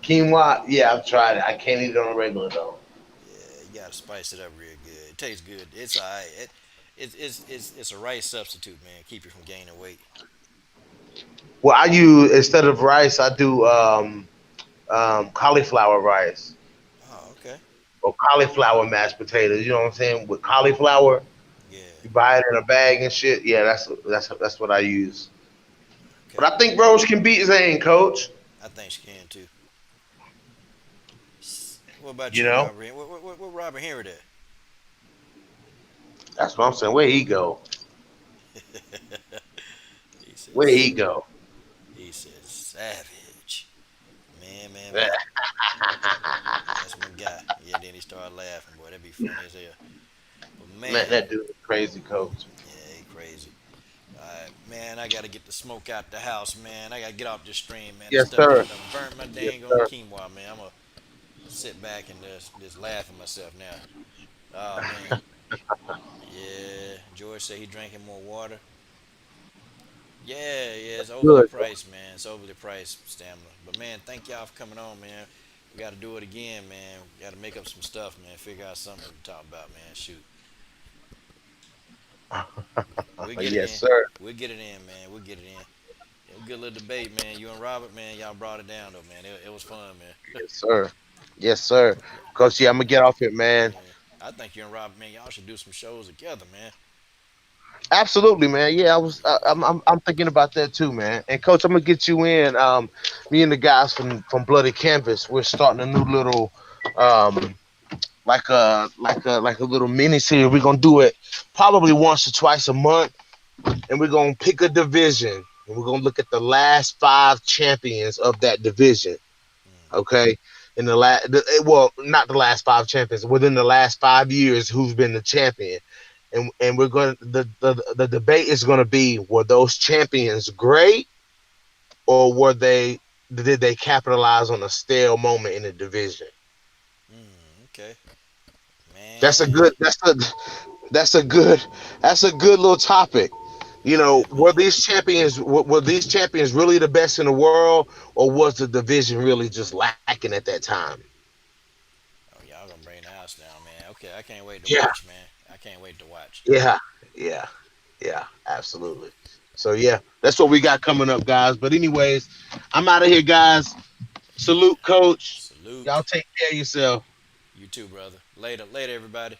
Quinoa. Yeah, I've tried it. I can't eat it on a regular though. yeah, you gotta spice it up real good. It tastes good. It's alright. It's a rice substitute, man. Keep you from gaining weight. Well, I use instead of rice, I do cauliflower rice Oh, okay. or cauliflower mashed potatoes. You know what I'm saying? With cauliflower, Yeah. you buy it in a bag and shit. Yeah, that's what I use. Okay. But I think Rose can beat Zane, Coach. I think she can too. What about You you, know, Robert? What Robert Henry at? that's what I'm saying. Where he go? he Where says he go? he says savage. Man. That's my guy. Yeah, then he started laughing. Boy, that'd be funny as hell. But Man, man, that dude is crazy, Coach. yeah, he crazy. Man, I got to get the smoke out the house, man. I got to get off this stream, man. The Yes, stuff sir. done burnt my Yes, dang on sir. quinoa, man. I'm going to sit back and just laugh at myself now. Oh, man. Yeah. George said he drinking more water. Yeah, yeah, it's overly Good. priced, man. It's overly priced stamina. But man, thank y'all for coming on, man. We got to do it again, man. We got to make up some stuff, man. Figure out something to talk about, man. Shoot, we'll get it Yes, in. sir. We'll get it in, man. We'll get it in. It was a good little debate, man. You and Robert, man, y'all brought it down though, man. It was fun, man. Yes, sir. Yes, sir. Yeah, Coach, yeah, I'm gonna get off it, man. yeah. I think you and Robert, man, y'all should do some shows together, man. Absolutely, man. Yeah, I'm thinking about that too, man. And coach, I'm gonna get you in. Me and the guys from Bloody Canvas, we're starting a new little, um, like a little mini series. We're gonna do it probably once or twice a month, and we're gonna pick a division, and we're gonna look at the last five champions of that division. Mm, Okay. In well, not the last five champions, within the last 5 years, who's been the champion, and we're going to the debate is going to be, were those champions great, or did they capitalize on a stale moment in the division? okay, That's a man. good that's a good that's a good little topic. Yeah, Were man. these champions really the best in the world, or was the division really just lacking at that time? Oh, y'all gonna bring the house down, man. Okay, I can't wait to Yeah, watch, man. I can't wait to watch. yeah, yeah, yeah, absolutely. So yeah, that's what we got coming up, guys. But anyways, I'm out of here, guys. Salute, coach. Y'all Salute. take care of yourself. You too, brother. Later, later, everybody.